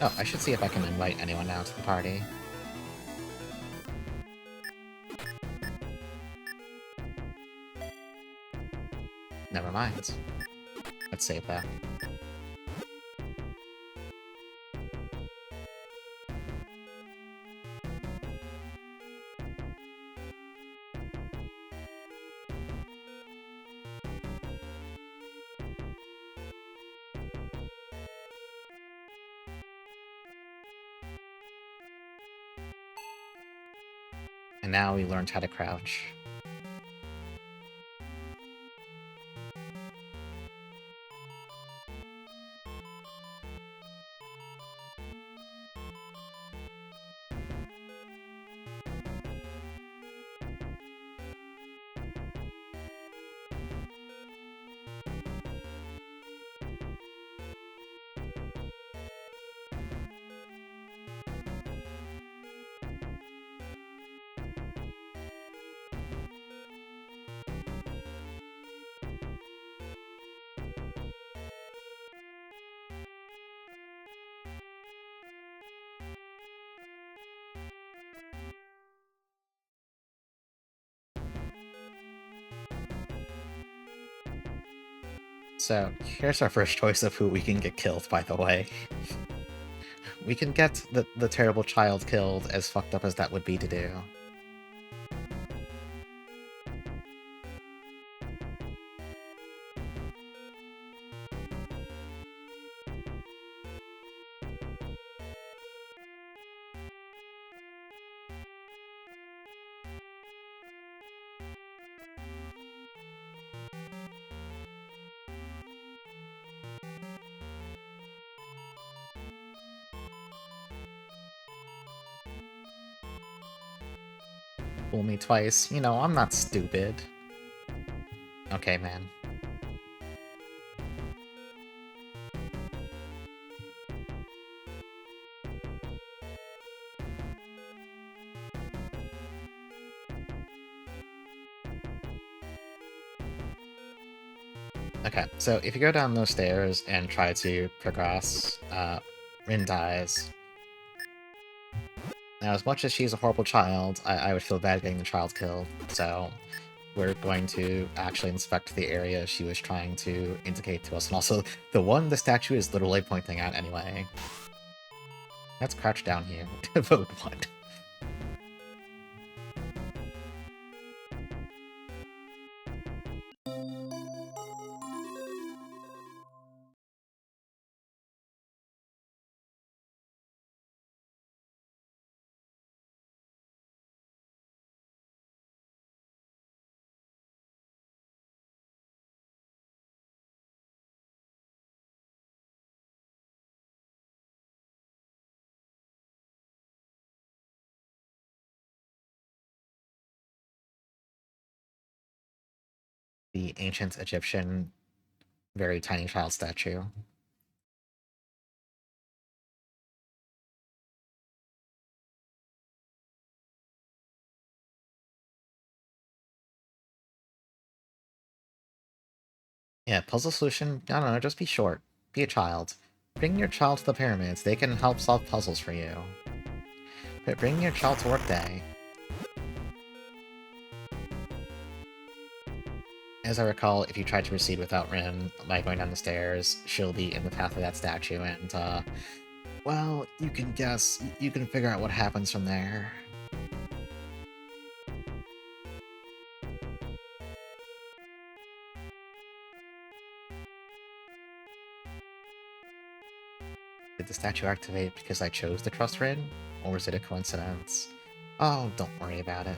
Oh, I should see if I can invite anyone now to the party. Never mind. Let's save that. And now we learned how to crouch. So, here's our first choice of who we can get killed, by the way. We can get the terrible child killed, as fucked up as that would be to do. fool me twice. You know, I'm not stupid. Okay, man. Okay, so if you go down those stairs and try to progress, Rin dies. Now, as much as she's a horrible child, I would feel bad getting the child killed, so we're going to actually inspect the area she was trying to indicate to us, and also the one the statue is literally pointing at anyway. Let's crouch down here. Vote 1. The ancient Egyptian, very tiny child statue. Yeah, puzzle solution, I don't know, just be short. Be a child. Bring your child to the pyramids, they can help solve puzzles for you. But bring your child to work day. As I recall, if you try to proceed without Rin by going down the stairs, she'll be in the path of that statue, and, well, you can guess, you can figure out what happens from there. Did the statue activate because I chose to trust Rin? Or was it a coincidence? Oh, don't worry about it.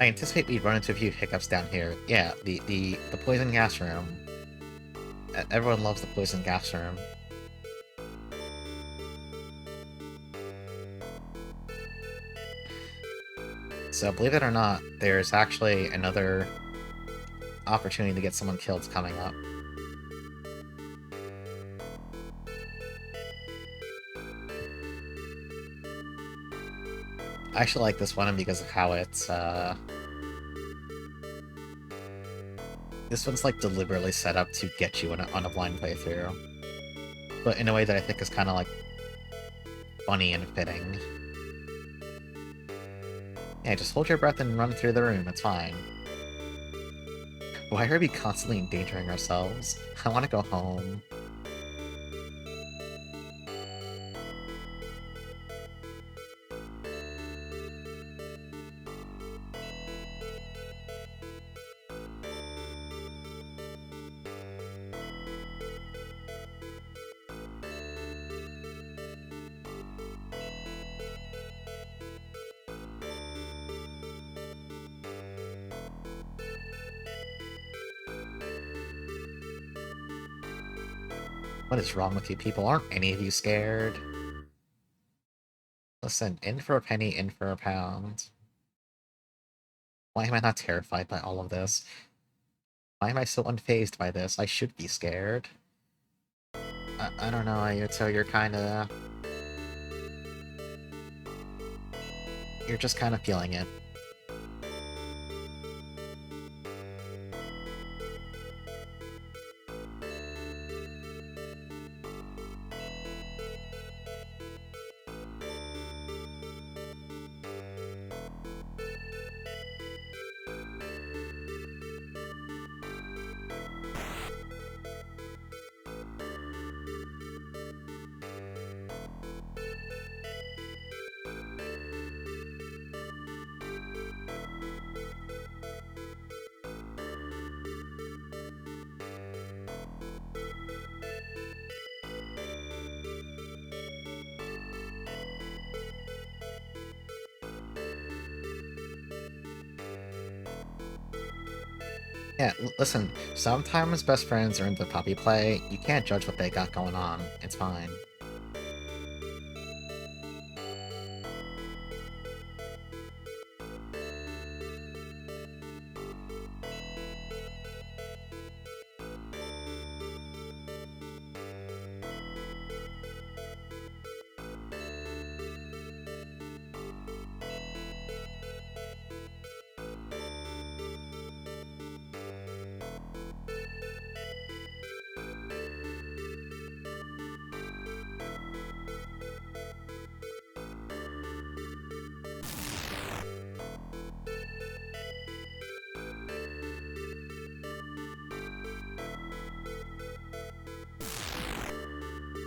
I anticipate we'd run into a few hiccups down here. Yeah, the poison gas room. Everyone loves the poison gas room. So, believe it or not, there's actually another opportunity to get someone killed coming up. I actually like this one because of how it's, this one's, like, deliberately set up to get you on a blind playthrough. But in a way that I think is kind of, like, funny and fitting. Yeah, just hold your breath and run through the room, it's fine. Why are we constantly endangering ourselves? I want to go home. What is wrong with you people? Aren't any of you scared? Listen, in for a penny, in for a pound. Why am I not terrified by all of this? Why am I so unfazed by this? I should be scared. I don't know, Ayuto, you're kinda... You're just kind of feeling it. Yeah, listen, sometimes best friends are into puppy play. You can't judge what they got going on. It's fine.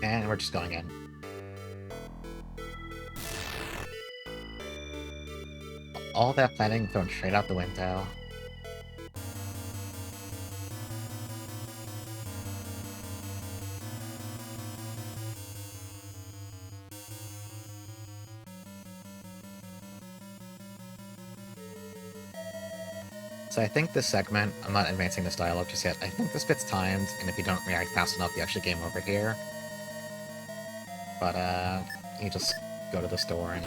And we're just going in. All that planning thrown straight out the window. So I think this segment, I'm not advancing this dialogue just yet, I think this bit's timed, and if you don't react fast enough, you actually game over here. But, you just go to the store and...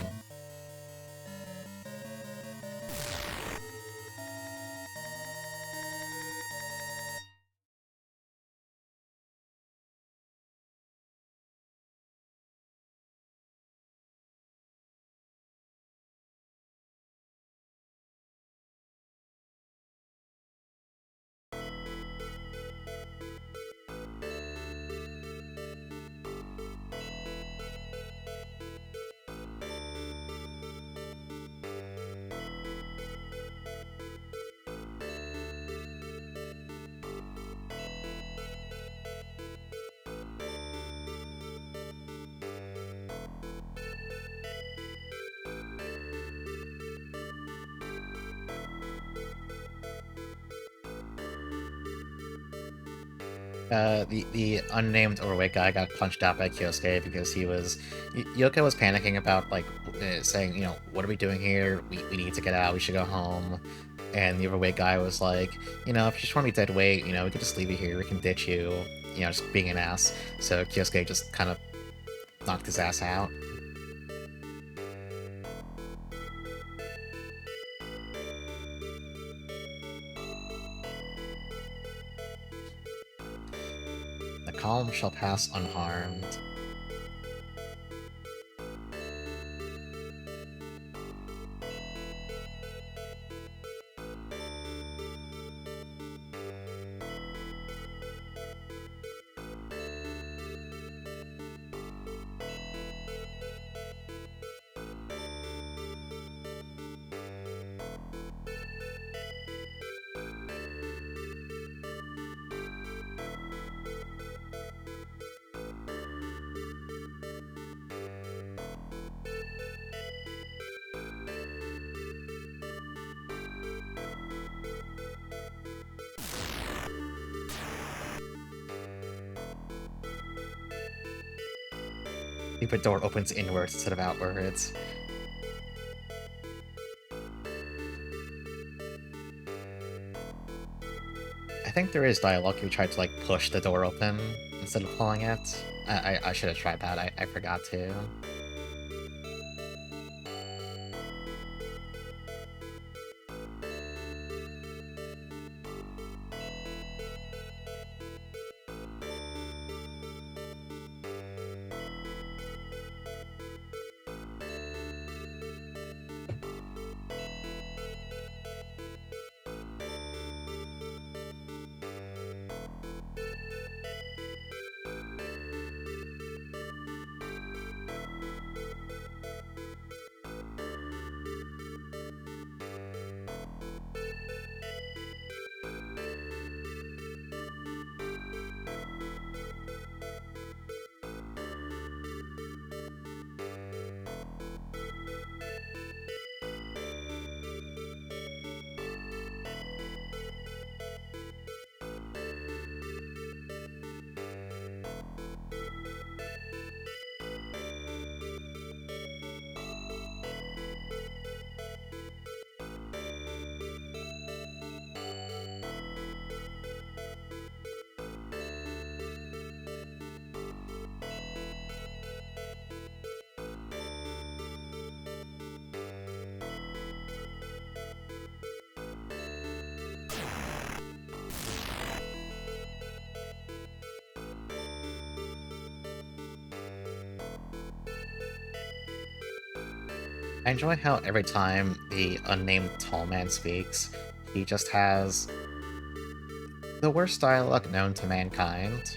the unnamed overweight guy got punched out by Kyosuke because he was... Yoko was panicking about, like, saying, you know, what are we doing here? We need to get out, we should go home. And the overweight guy was like, you know, if you just want to be dead weight, you know, we can just leave you here, we can ditch you, you know, just being an ass. So Kyosuke just kind of knocked his ass out. The calm shall pass unharmed. The door opens inwards instead of outwards. I think there is dialogue if you tried to, like, push the door open instead of pulling it. I should have tried that, I forgot to. I enjoy how every time the unnamed tall man speaks, he just has the worst dialogue known to mankind.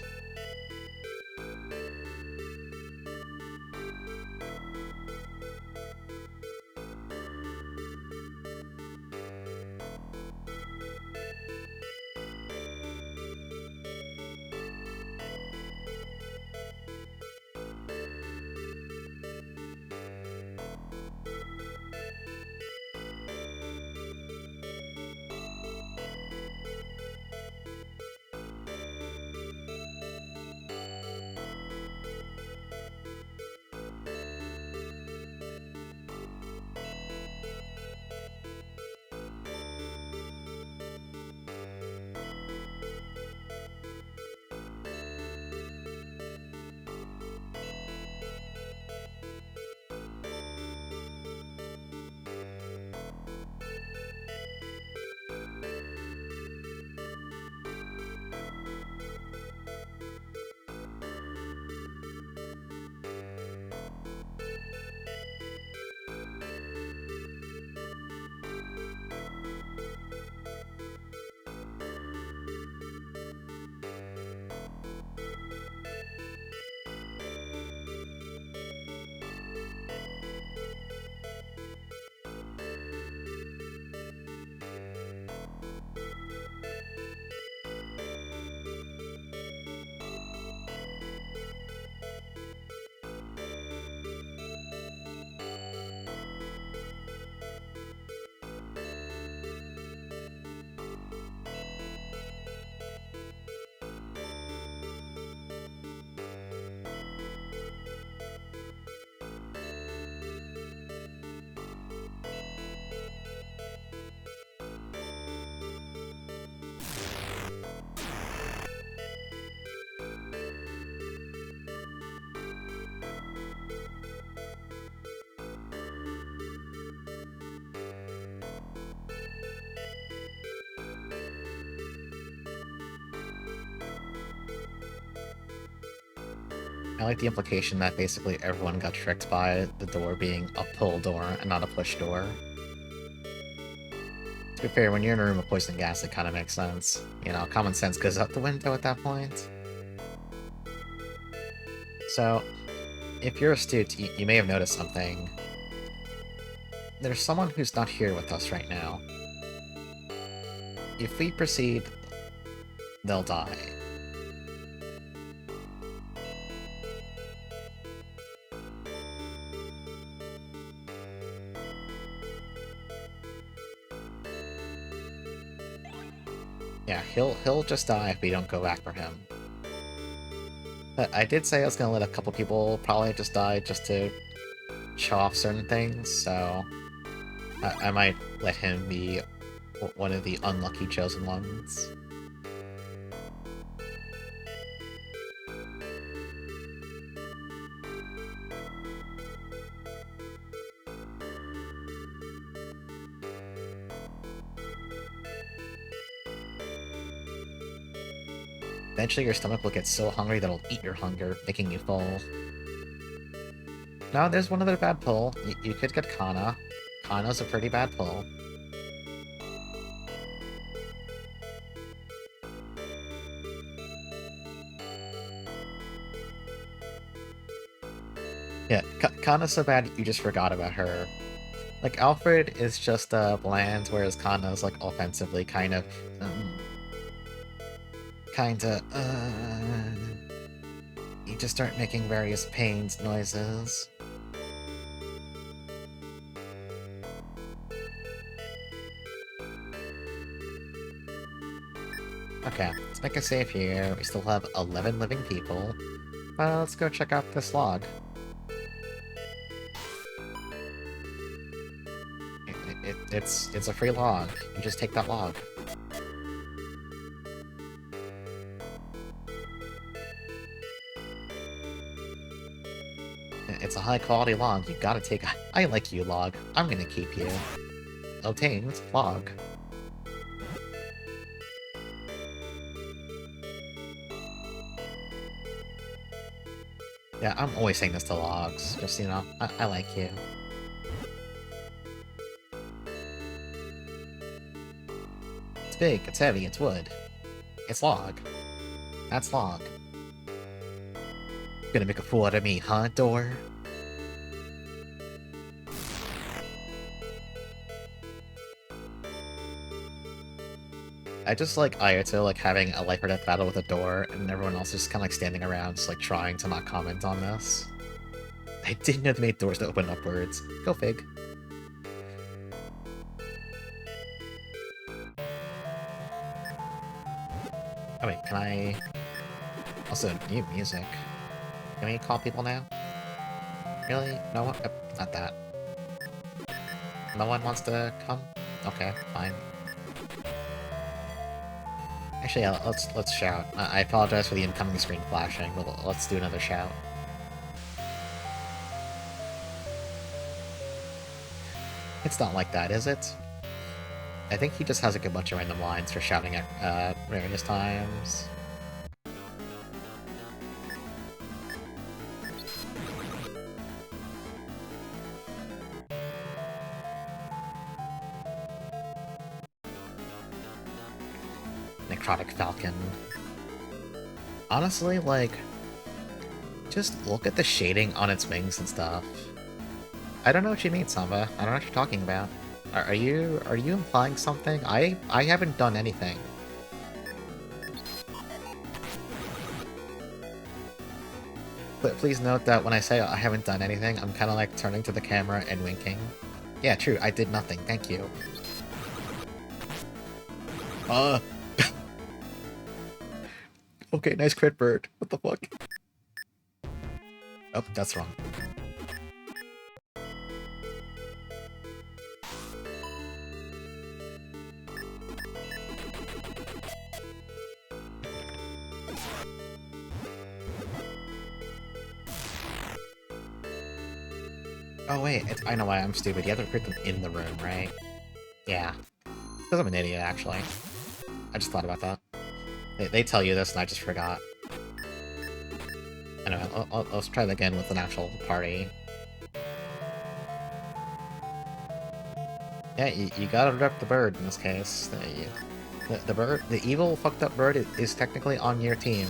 I like the implication that basically everyone got tricked by the door being a pull door and not a push door. To be fair, when you're in a room of poison gas, it kind of makes sense. You know, common sense goes out the window at that point. So, if you're astute, you may have noticed something. There's someone who's not here with us right now. If we proceed, they'll die. Yeah, he'll just die if we don't go after him. But I did say I was gonna let a couple people probably just die just to show off certain things, so I might let him be one of the unlucky chosen ones. Eventually your stomach will get so hungry that it'll eat your hunger, making you full. No, there's one other bad pull. You could get Kana. Kana's a pretty bad pull. Yeah, Kana's so bad you just forgot about her. Like, Alfred is just bland, whereas Kana's, like, offensively kind of... You just start making various pains noises. Okay, let's make a save here. We still have 11 living people. Let's go check out this log. It's a free log. You just take that log. It's a high-quality log. You gotta take... I like you, log. I'm gonna keep you. Obtained log. Yeah, I'm always saying this to logs. Just, you know, I like you. big, it's heavy, it's wood. It's log. That's log. Gonna make a fool out of me, huh, door? I just like Ayato like having a life or death battle with a door, and everyone else is just kind of like standing around, just like trying to not comment on this. I didn't know they made doors that open upwards. Go fig. Oh wait, can I... Also, new music. Can we call people now? Really? No one? Not that. No one wants to come? Okay, fine. Actually, yeah, let's shout. I apologize for the incoming screen flashing, but let's do another shout. It's not like that, is it? I think he just has like a bunch of random lines for shouting at various times. Necrotic Falcon. Honestly, like, just look at the shading on its wings and stuff. I don't know what you mean, Samba. I don't know what you're talking about. Are you implying something? I haven't done anything. But please note that when I say I haven't done anything, I'm kind of like turning to the camera and winking. Yeah, true, I did nothing, thank you. Okay, nice crit bird. What the fuck? Oh, that's wrong. Oh wait, I know why I'm stupid. You have to recruit them in the room, right? Yeah. Because I'm an idiot, actually. I just thought about that. They tell you this and I just forgot. Anyway, let's try that again with an actual party. Yeah, you gotta rep the bird in this case. The bird, the evil fucked up bird is technically on your team.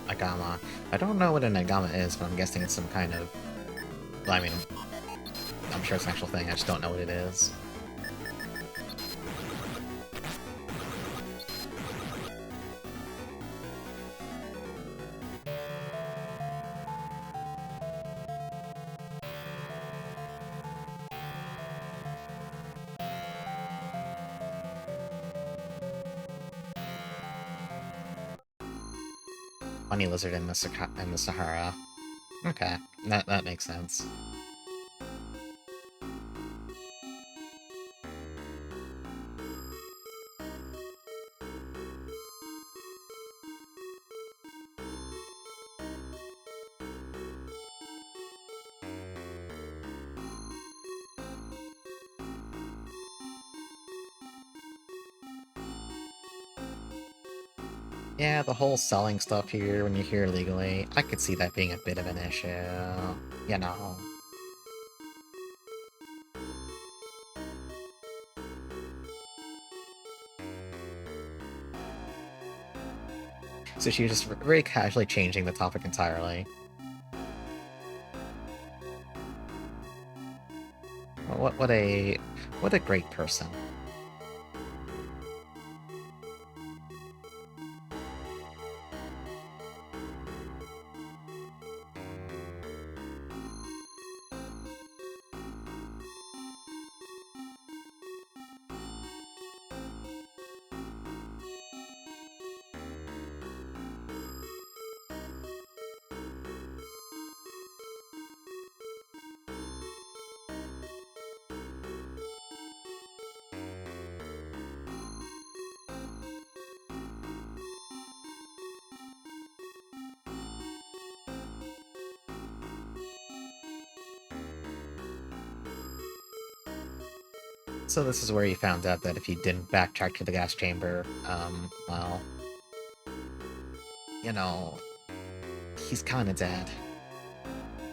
Agama. I don't know what an agama is, but I'm guessing it's some kind of... Well, I mean, I'm sure it's an actual thing, I just don't know what it is. Honey lizard in the Sahara. Okay, that makes sense. Yeah, the whole selling stuff here when you're here illegally, I could see that being a bit of an issue. You know. So she was just very casually changing the topic entirely. What a great person. So this is where he found out that if he didn't backtrack to the gas chamber, well, you know, he's kinda dead.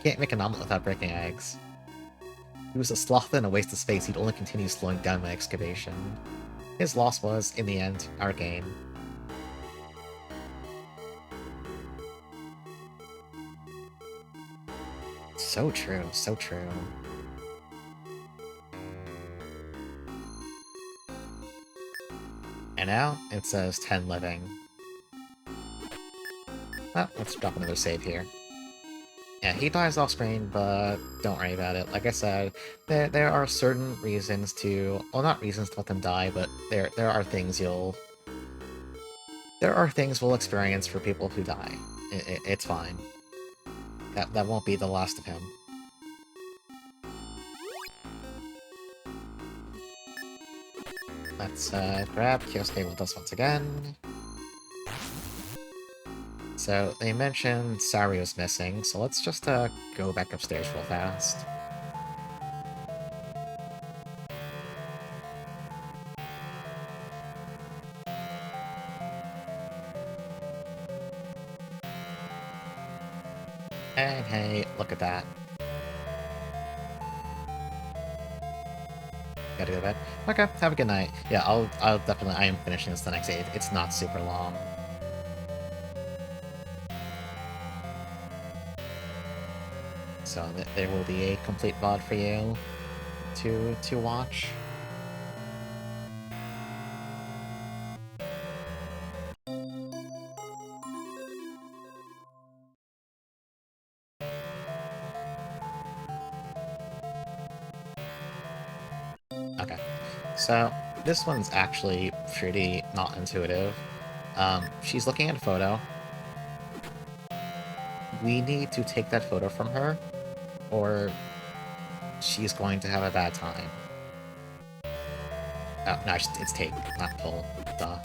Can't make an omelet without breaking eggs. He was a sloth and a waste of space, he'd only continue slowing down my excavation. His loss was, in the end, our gain. So true, so true. And now, it says 10 living. Well, let's drop another save here. Yeah, he dies off screen, but don't worry about it. Like I said, there are certain reasons to... Well, not reasons to let them die, but there are things you'll... There are things we'll experience for people who die. It's fine. That won't be the last of him. Let's grab Kyosuke with us once again. So, they mentioned Sario's missing, so let's just go back upstairs real fast. And hey, look at that. Gotta go to bed. Okay, have a good night. Yeah, I'll definitely... I am finishing this the next day. It's not super long. So there will be a complete VOD for you to watch. Okay, so this one's actually pretty not intuitive. She's looking at a photo. We need to take that photo from her, or she's going to have a bad time. Oh, no, it's take, not pull. Duh.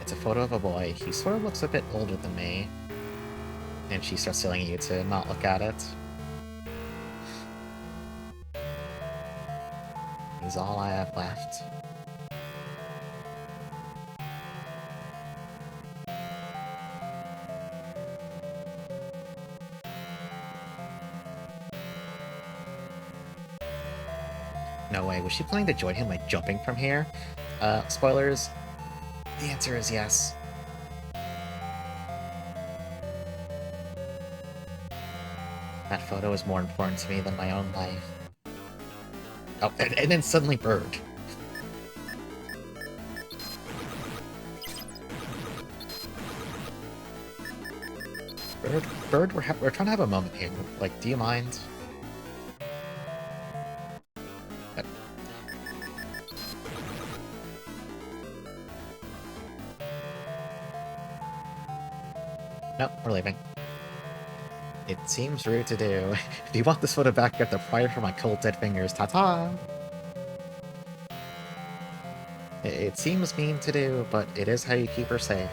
It's a photo of a boy. He sort of looks a bit older than me. And she starts telling you to not look at it. He's all I have left. No way, was she planning to join him by jumping from here? Spoilers, the answer is yes. That photo is more important to me than my own life. Oh, and then suddenly Bird. Bird, we're trying to have a moment here. Like, do you mind? Nope, we're leaving. It seems rude to do. If you want this photo back, you have to pry it from my cold dead fingers. Ta-ta! It seems mean to do, but it is how you keep her safe.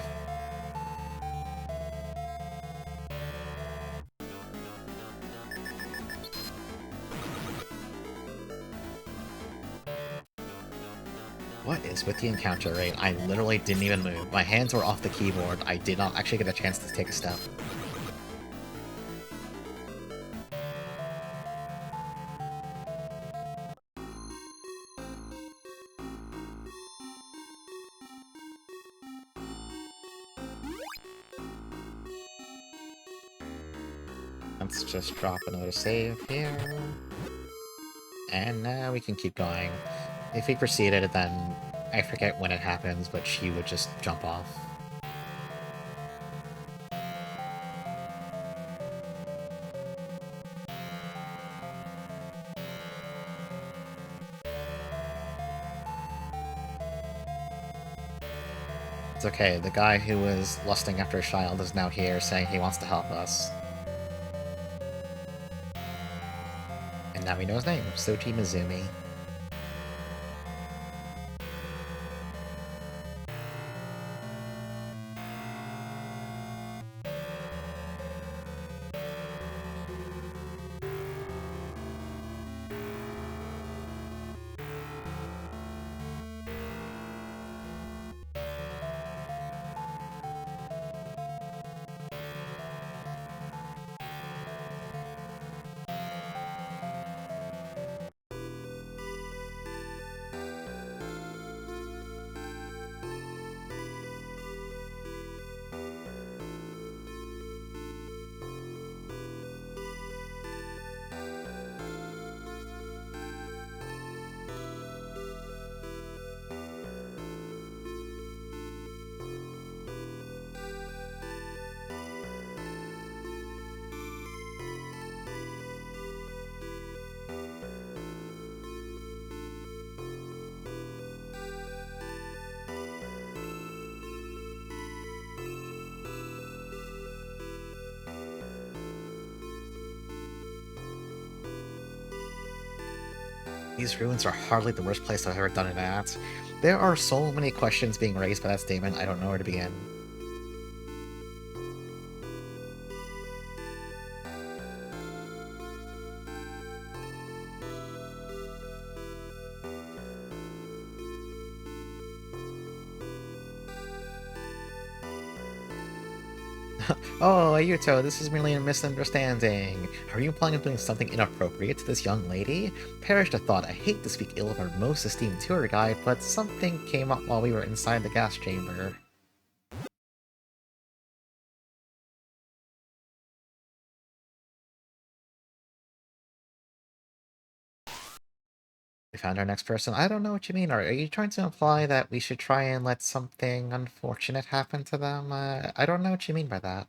What is with the encounter rate? I literally didn't even move. My hands were off the keyboard. I did not actually get a chance to take a step. Let's just drop another save here. And now we can keep going. If we proceeded, then I forget when it happens, but she would just jump off. It's okay, the guy who was lusting after a child is now here saying he wants to help us. Now we know his name, Sochi Mizumi. These ruins are hardly the worst place I've ever done it at. There are so many questions being raised by that statement, I don't know where to begin. Oh, Ayuto, this is merely a misunderstanding. Are you planning on doing something inappropriate to this young lady? Perish the thought, I hate to speak ill of our most esteemed tour guide, but something came up while we were inside the gas chamber. We found our next person. I don't know what you mean. Are you trying to imply that we should try and let something unfortunate happen to them? I don't know what you mean by that.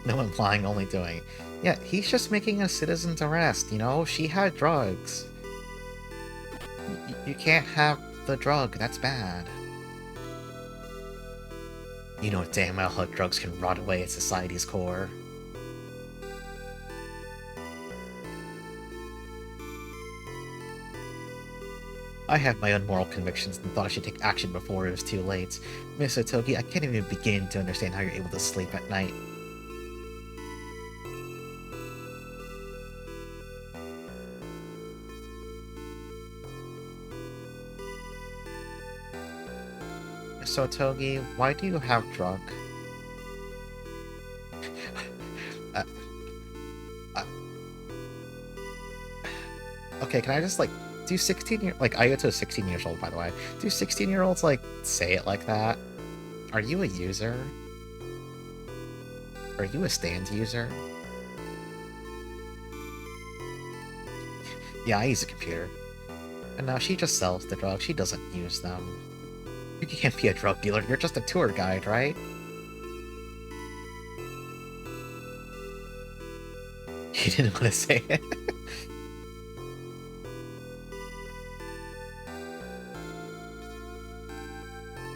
No implying, only doing. Yeah, he's just making a citizen's arrest, you know? She had drugs. You can't have the drug, that's bad. You know damn well how drugs can rot away at society's core. I have my own moral convictions and thought I should take action before it was too late. Miss Otogi, I can't even begin to understand how you're able to sleep at night. Miss Otogi, why do you have drug? uh, uh, okay, can I just, like, do 16-year... Ayato is 16 years old, by the way. Do 16-year-olds, like, say it like that? Are you a user? Are you a stand user? Yeah, I use a computer. And now she just sells the drugs, she doesn't use them. You can't be a drug dealer, you're just a tour guide, right? He didn't want to say it.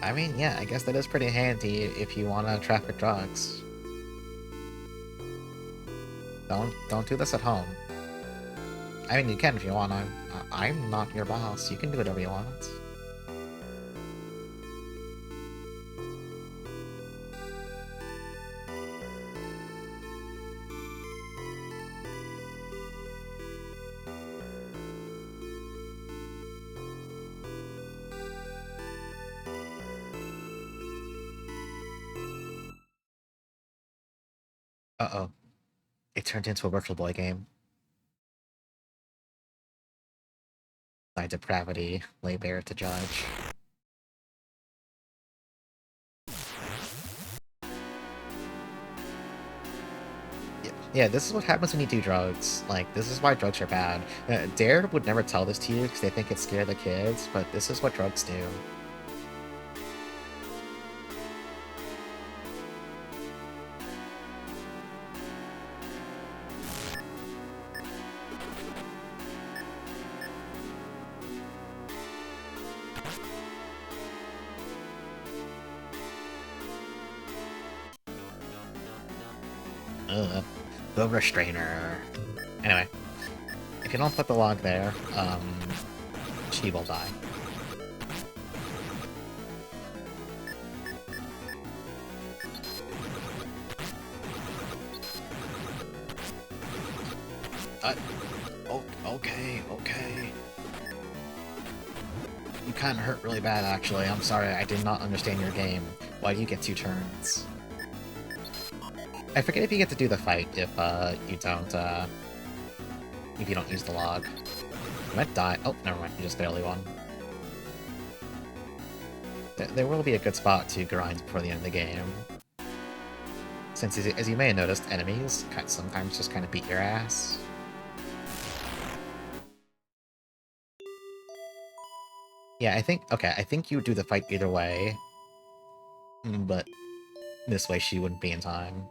I mean, yeah, I guess that is pretty handy if you want to traffic drugs. Don't do this at home. I mean, you can if you want. I'm not your boss. You can do whatever you want. Uh-oh. It turned into a Virtual Boy game. My depravity lay bare to judge. Yeah, this is what happens when you do drugs. Like, this is why drugs are bad. Dare would never tell this to you because they think it scare the kids, but this is what drugs do. Ugh. The restrainer. Anyway, if you don't put the log there, she will die. Okay. You kinda hurt really bad, actually. I'm sorry, I did not understand your game. Why do you get 2 turns? I forget if you get to do the fight if you don't use the log. You might die. Oh, never mind, you just barely won. There will be a good spot to grind before the end of the game. Since, as you may have noticed, enemies sometimes just kind of beat your ass. Yeah, I think you do the fight either way. But this way she wouldn't be in time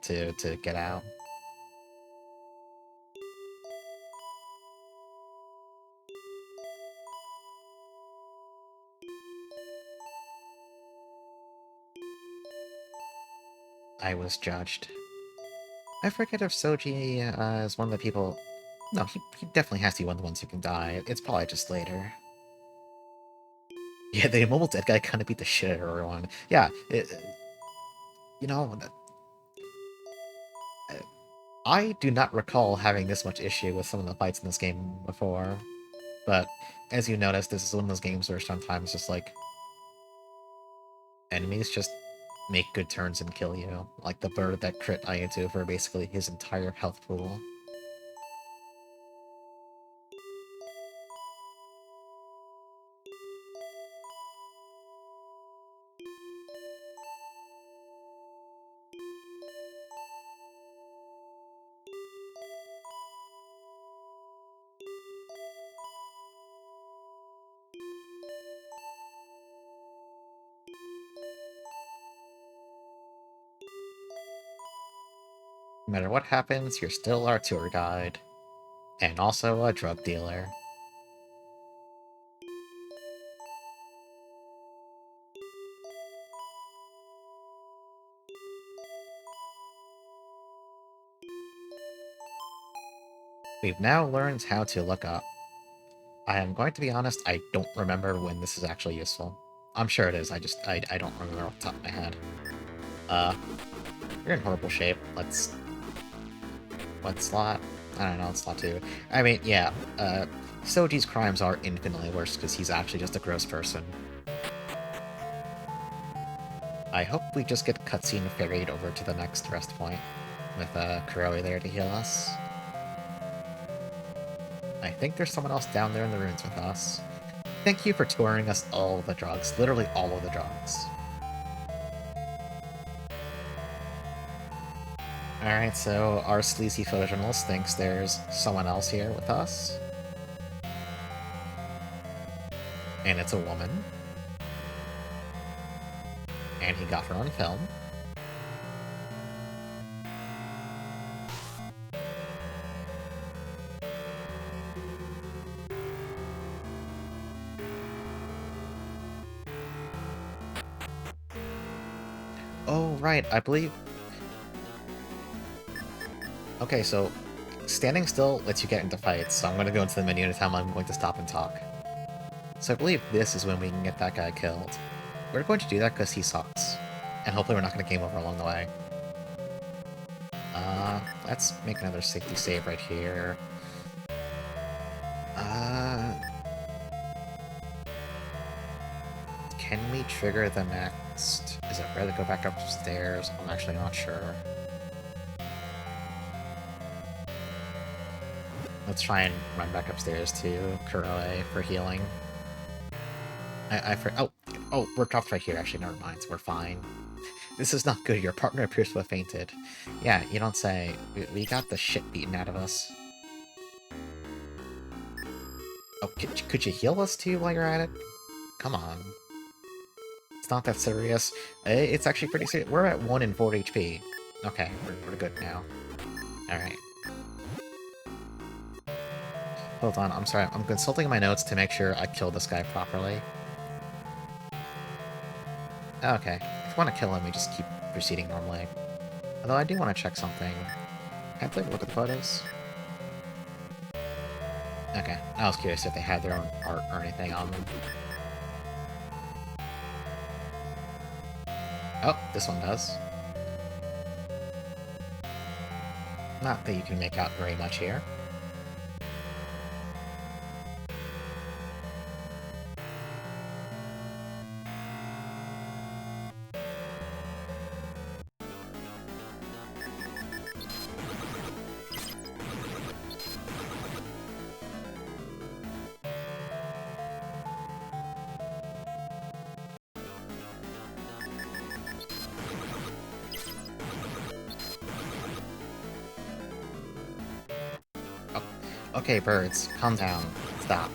to get out. I was judged. I forget if Soji is one of the people... No, he definitely has to be one of the ones who can die. It's probably just later. Yeah, the immobile dead guy kind of beat the shit out of everyone. Yeah, you know, I do not recall having this much issue with some of the fights in this game before. But, as you notice, this is one of those games where sometimes just, like, enemies just make good turns and kill you. Like the bird that crit Ayatu for basically his entire health pool. No matter what happens, you're still our tour guide. And also a drug dealer. We've now learned how to look up. I am going to be honest, I don't remember when this is actually useful. I'm sure it is, I don't remember off the top of my head. You're in horrible shape. What slot? I don't know, it's slot 2. I mean, yeah, Soji's crimes are infinitely worse because he's actually just a gross person. I hope we just get cutscene ferried over to the next rest point, with Kowai there to heal us. I think there's someone else down there in the ruins with us. Thank you for touring us all of the drugs, literally all of the drugs. Alright, so our sleazy photojournalist thinks there's someone else here with us. And it's a woman. And he got her on film. Oh, right, I believe... Okay, so standing still lets you get into fights, so I'm going to go into the menu anytime I'm going to stop and talk. So I believe this is when we can get that guy killed. We're going to do that because he sucks. And hopefully we're not going to game over along the way. Let's make another safety save right here. Can we trigger the next? Is it better to go back upstairs? I'm actually not sure. Let's try and run back upstairs to Kowai for healing. Oh, we're dropped right here. Actually, never mind. We're fine. This is not good. Your partner appears to have fainted. Yeah, you don't say. We got the shit beaten out of us. Oh, could you heal us too while you're at it? Come on. It's not that serious. It's actually pretty serious. We're at 1 in 4 HP. Okay, we're good now. Alright. Hold on, I'm sorry. I'm consulting my notes to make sure I killed this guy properly. Okay. If you want to kill him, we just keep proceeding normally. Although I do want to check something. Can I take a look at the photos? Okay, I was curious if they had their own art or anything on them. Oh, this one does. Not that you can make out very much here. Oh, okay, birds, calm down. Stop.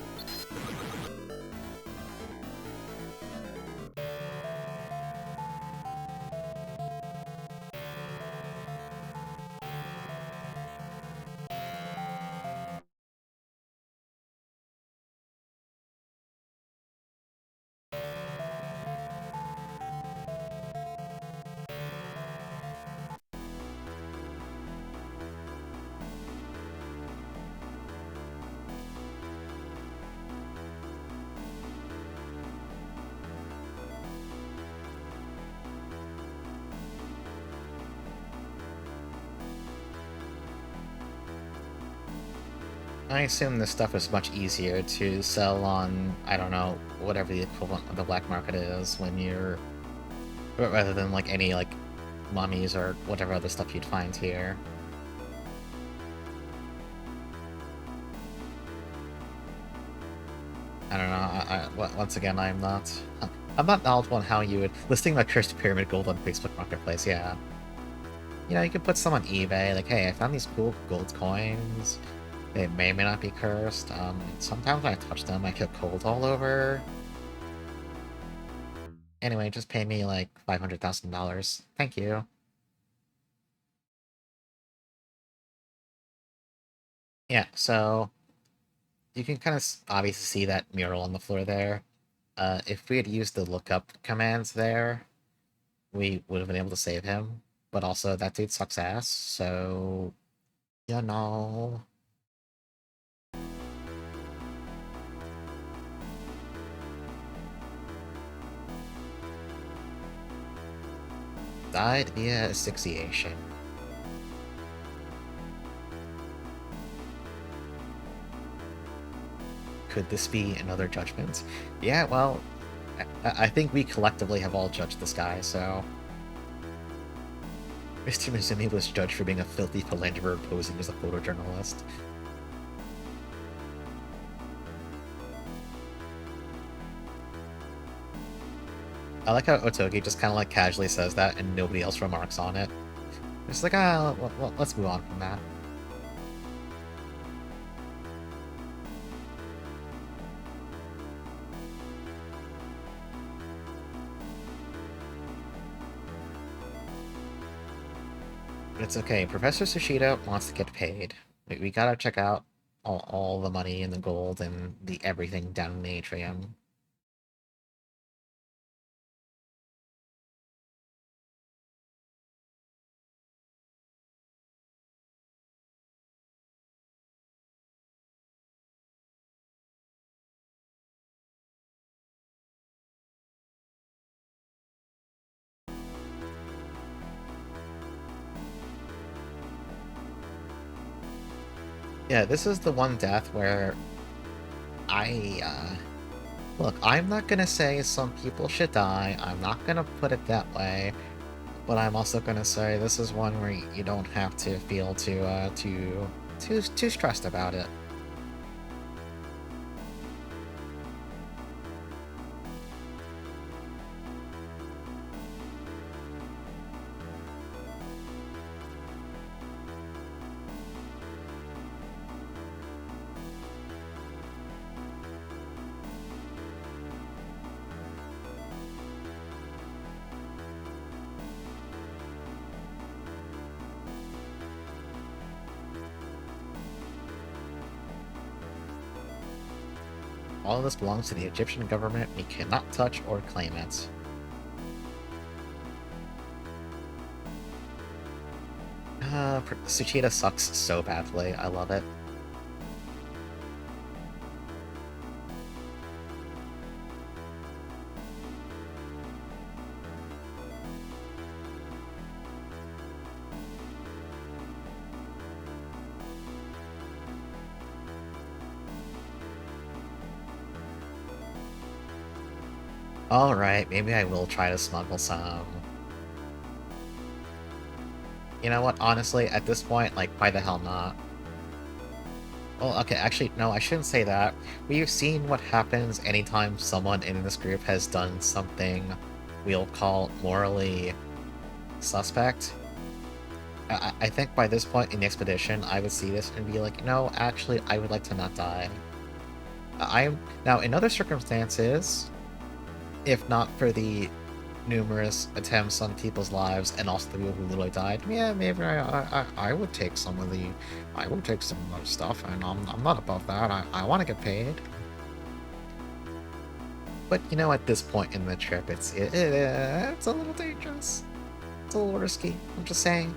I assume this stuff is much easier to sell on, I don't know, whatever the equivalent of the black market is when you're... rather than, like, any, like, mummies or whatever other stuff you'd find here. I don't know, once again, I'm not knowledgeable on how you would... Listing my Cursed Pyramid Gold on Facebook Marketplace, yeah. You know, you could put some on eBay, like, hey, I found these cool gold coins. They may or may not be cursed. Sometimes when I touch them, I feel cold all over. Anyway, just pay me, like, $500,000. Thank you. Yeah, so... You can kind of obviously see that mural on the floor there. If we had used the lookup commands there, we would have been able to save him. But also, that dude sucks ass, so... You know... Died via asphyxiation. Could this be another judgment? Yeah, well, I think we collectively have all judged this guy, so... Mr. Mizumi was judged for being a filthy philanderer posing as a photojournalist. I like how Otogi just kind of like casually says that and nobody else remarks on it. It's like, let's move on from that. But it's okay, Professor Sushida wants to get paid. We gotta check out all the money and the gold and the everything down in the atrium. Yeah, this is the one death where Look, I'm not gonna say some people should die, I'm not gonna put it that way, but I'm also gonna say this is one where you don't have to feel too stressed about it. All of this belongs to the Egyptian government, we cannot touch or claim it. Suchida sucks so badly. I love it. Alright, maybe I will try to smuggle some. You know what, honestly, at this point, like, why the hell not? Well, okay, actually, no, I shouldn't say that. We've seen what happens anytime someone in this group has done something we'll call morally suspect. I think by this point in the expedition, I would see this and be like, no, actually, I would like to not die. Now, in other circumstances, if not for the numerous attempts on people's lives and also the people who literally died, yeah, maybe I would take some of the, I would take some of the stuff, and I'm not above that. I want to get paid. But, you know, at this point in the trip, it's a little dangerous. It's a little risky, I'm just saying.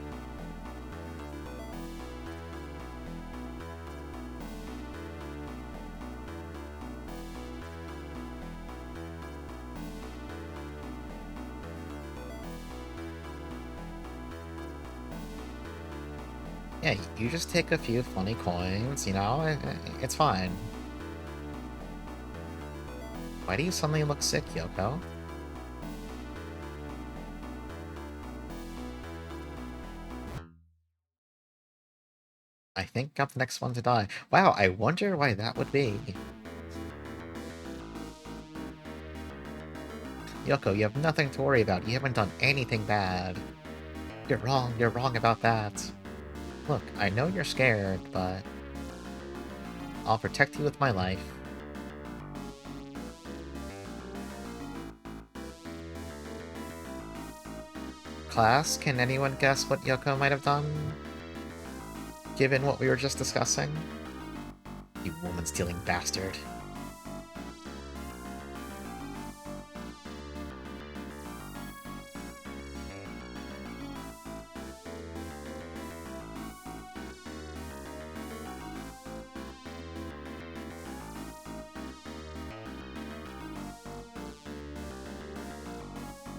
Yeah, you just take a few funny coins, you know? It's fine. Why do you suddenly look sick, Yoko? I think I'm the next one to die. Wow, I wonder why that would be. Yoko, you have nothing to worry about. You haven't done anything bad. You're wrong about that. Look, I know you're scared, but I'll protect you with my life. Class, can anyone guess what Yoko might have done? Given what we were just discussing? You woman-stealing bastard.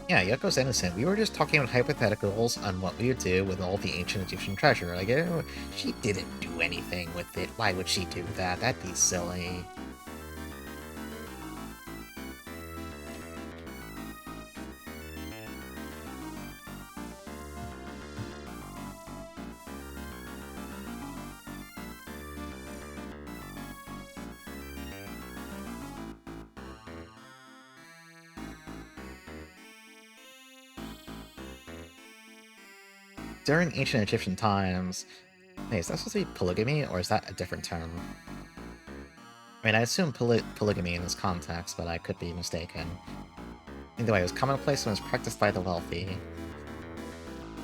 Yeah, Yoko's innocent. We were just talking about hypotheticals on what we would do with all the ancient Egyptian treasure. Like, she didn't do anything with it. Why would she do that? That'd be silly. During ancient Egyptian times... Hey, is that supposed to be polygamy, or is that a different term? I mean, I assume polygamy in this context, but I could be mistaken. Either way, it was commonplace and was practiced by the wealthy.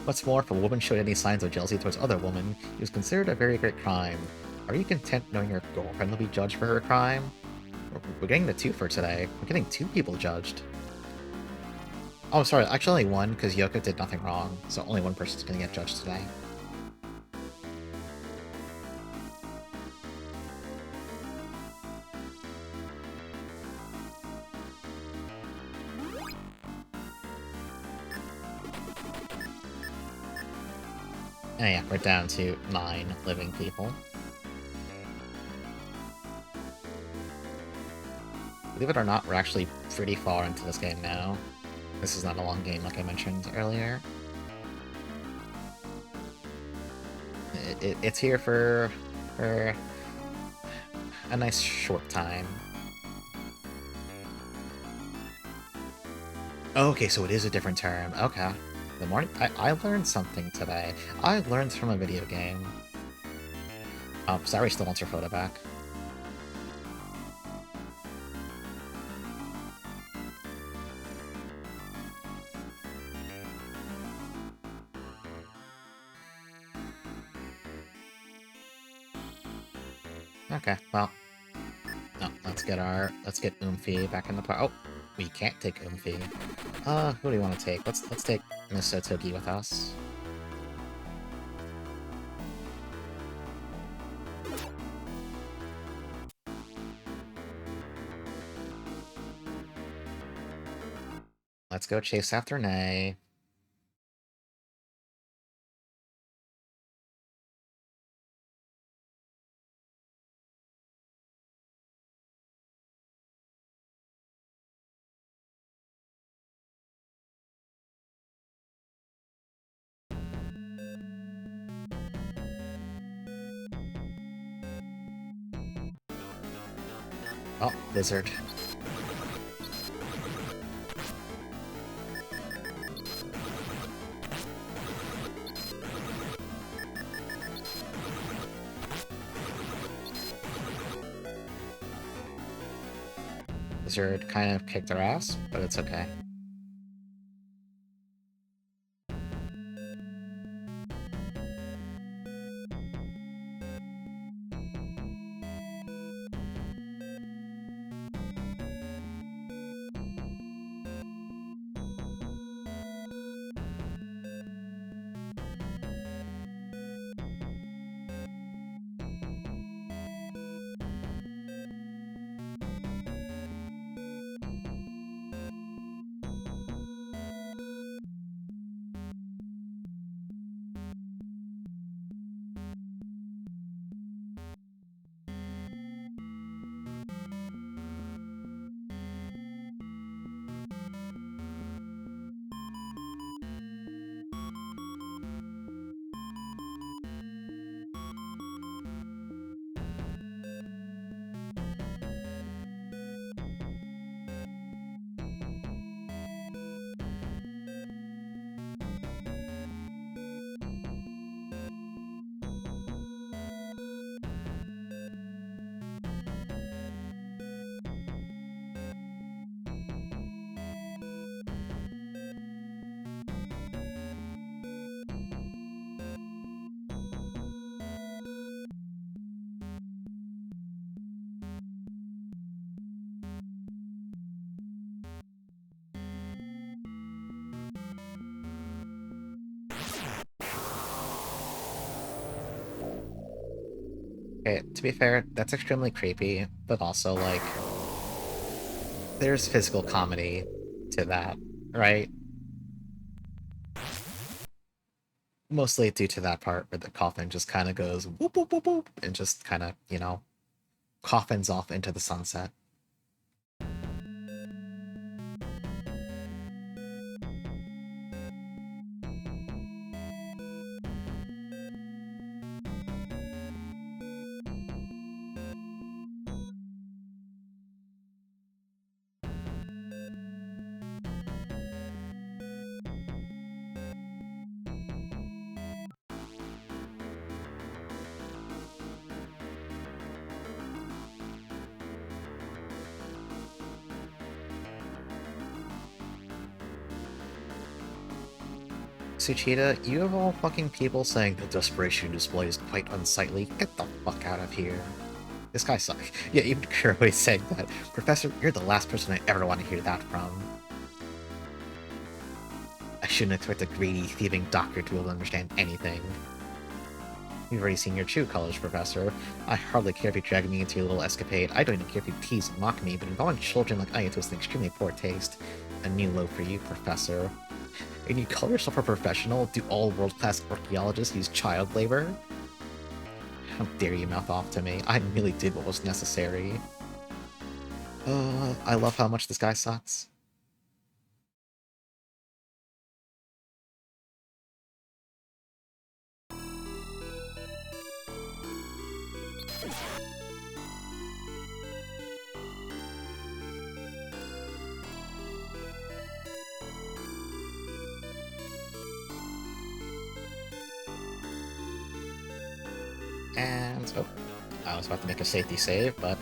What's more, if a woman showed any signs of jealousy towards other women, it was considered a very great crime. Are you content knowing your girlfriend will be judged for her crime? We're getting the two for today. We're getting two people judged. Oh, sorry, actually only one, because Yoko did nothing wrong, so only one person's gonna get judged today. Oh yeah, we're down to 9 living people. Believe it or not, we're actually pretty far into this game now. This is not a long game like I mentioned earlier. It's here for a nice short time. Okay, so it is a different term. Okay. The morning I learned something today. I learned from a video game. Oh, sorry, still wants her photo back. Okay, well. No, let's get Oomphy back in the park. Oh, we can't take Oomphy. Who do we want to take? Let's take Miss Sotogi with us. Let's go chase after Nay. Oh, lizard. Lizard kind of kicked our ass, but it's okay. Okay, to be fair, that's extremely creepy, but also, like, there's physical comedy to that, right? Mostly due to that part where the coffin just kind of goes whoop whoop whoop whoop and just kind of, you know, coffins off into the sunset. Suchida, you of all fucking people saying the desperation display is quite unsightly, get the fuck out of here. This guy sucks. Yeah, even Kowai saying that. Professor, you're the last person I ever want to hear that from. I shouldn't expect a greedy, thieving doctor to be able to understand anything. We've already seen your true colors, Professor. I hardly care if you drag me into your little escapade. I don't even care if you tease and mock me, but involving children like Ayato is an extremely poor taste. A new low for you, Professor. And you call yourself a professional? Do all world-class archaeologists use child labor? How dare you mouth off to me? I merely did what was necessary. I love how much this guy sucks. And, oh, I was about to make a safety save, but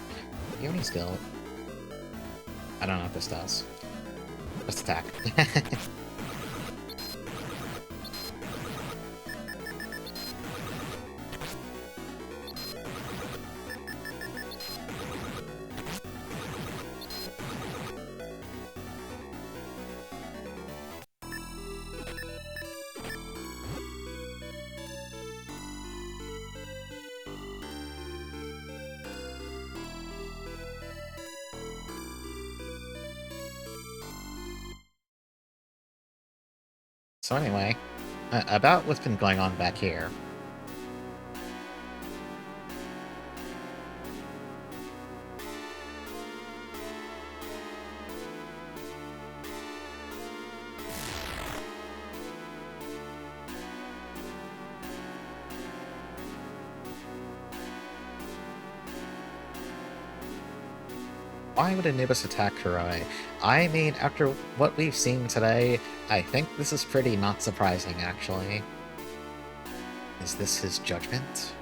the only skill. I don't know what this does. Just attack. So anyway, about what's been going on back here. Why would Anubis attack Kowai? I mean, after what we've seen today, I think this is pretty not surprising, actually. Is this his judgment?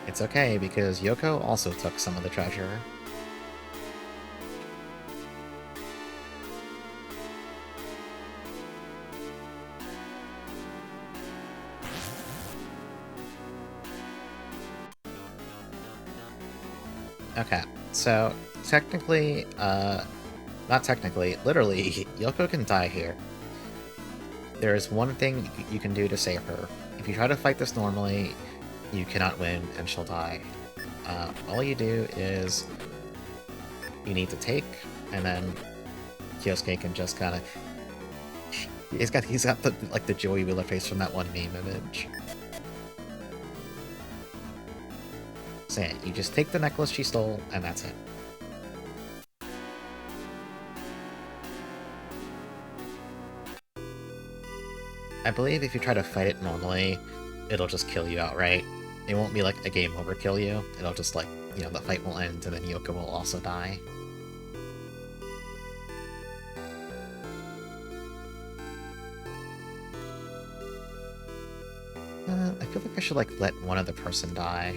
It's okay, because Yoko also took some of the treasure. Okay, so technically, not technically, literally, Yoko can die here. There is one thing you can do to save her. If you try to fight this normally, you cannot win and she'll die. All you do is you need to take, and then Kyosuke can just kind of... He's got the, like, the Joey Wheeler face from that one meme image. So yeah, you just take the necklace she stole, and that's it. I believe if you try to fight it normally, it'll just kill you outright. It won't be like a game over kill you. It'll just, like, you know, the fight will end and then Yoko will also die. I feel like I should, like, let one other person die.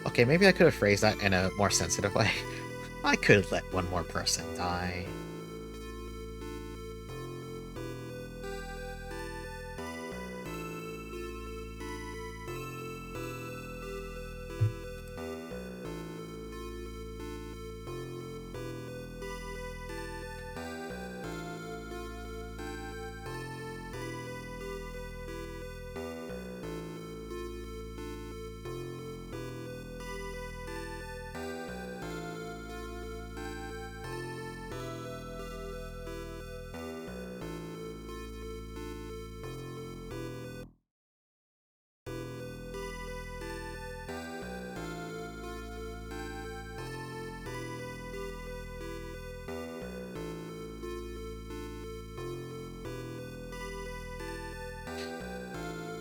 Okay, maybe I could have phrased that in a more sensitive way. I could let one more person die.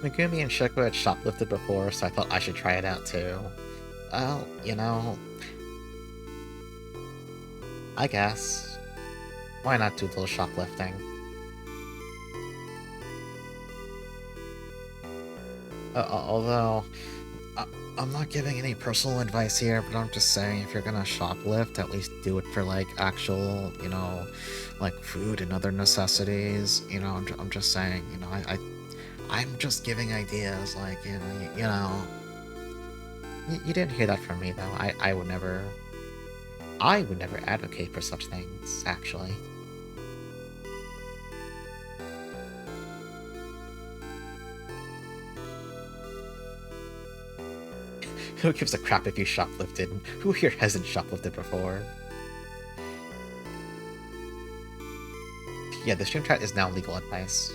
Megumi and Shoko had shoplifted before, so I thought I should try it out too. Well, you know... I guess. Why not do a little shoplifting? Although... I'm not giving any personal advice here, but I'm just saying if you're gonna shoplift, at least do it for, like, actual, you know, like, food and other necessities. You know, I'm just saying, you know, I'm just giving ideas, like, you know... You didn't hear that from me, though. I would never... I would never advocate for such things, actually. Who gives a crap if you shoplifted? Who here hasn't shoplifted before? Yeah, the stream chat is now legal advice.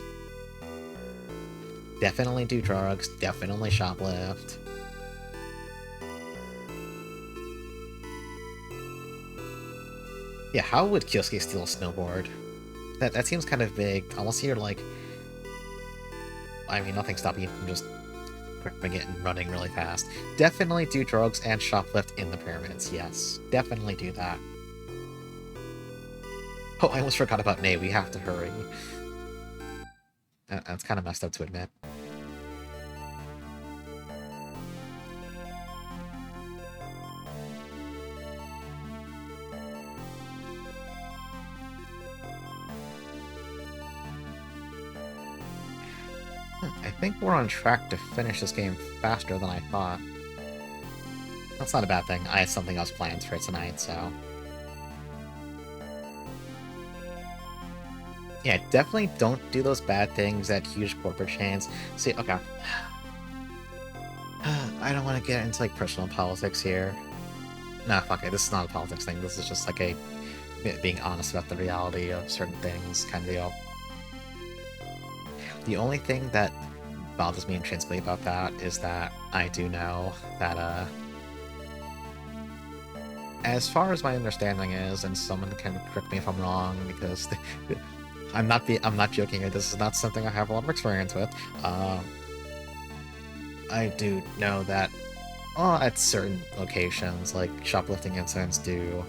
Definitely do drugs, definitely shoplift. Yeah, how would Kyosuke steal a snowboard? That seems kind of big, unless you're like... I mean, nothing stopping you from just gripping it and running really fast. Definitely do drugs and shoplift in the pyramids, yes. Definitely do that. Oh, I almost forgot about Nay, we have to hurry. That's kind of messed up to admit. think we're on track to finish this game faster than I thought. That's not a bad thing. I had something else planned for tonight, so... Yeah, definitely don't do those bad things at huge corporate chains. See, okay. I don't want to get into, like, personal politics here. Nah, fuck it. This is not a politics thing. This is just, like, a being honest about the reality of certain things kind of deal. The only thing that bothers me intrinsically about that is that I do know that, as far as my understanding is, and someone can correct me if I'm wrong, because I'm not joking here, this is not something I have a lot of experience with, I do know that at certain locations, like shoplifting incidents the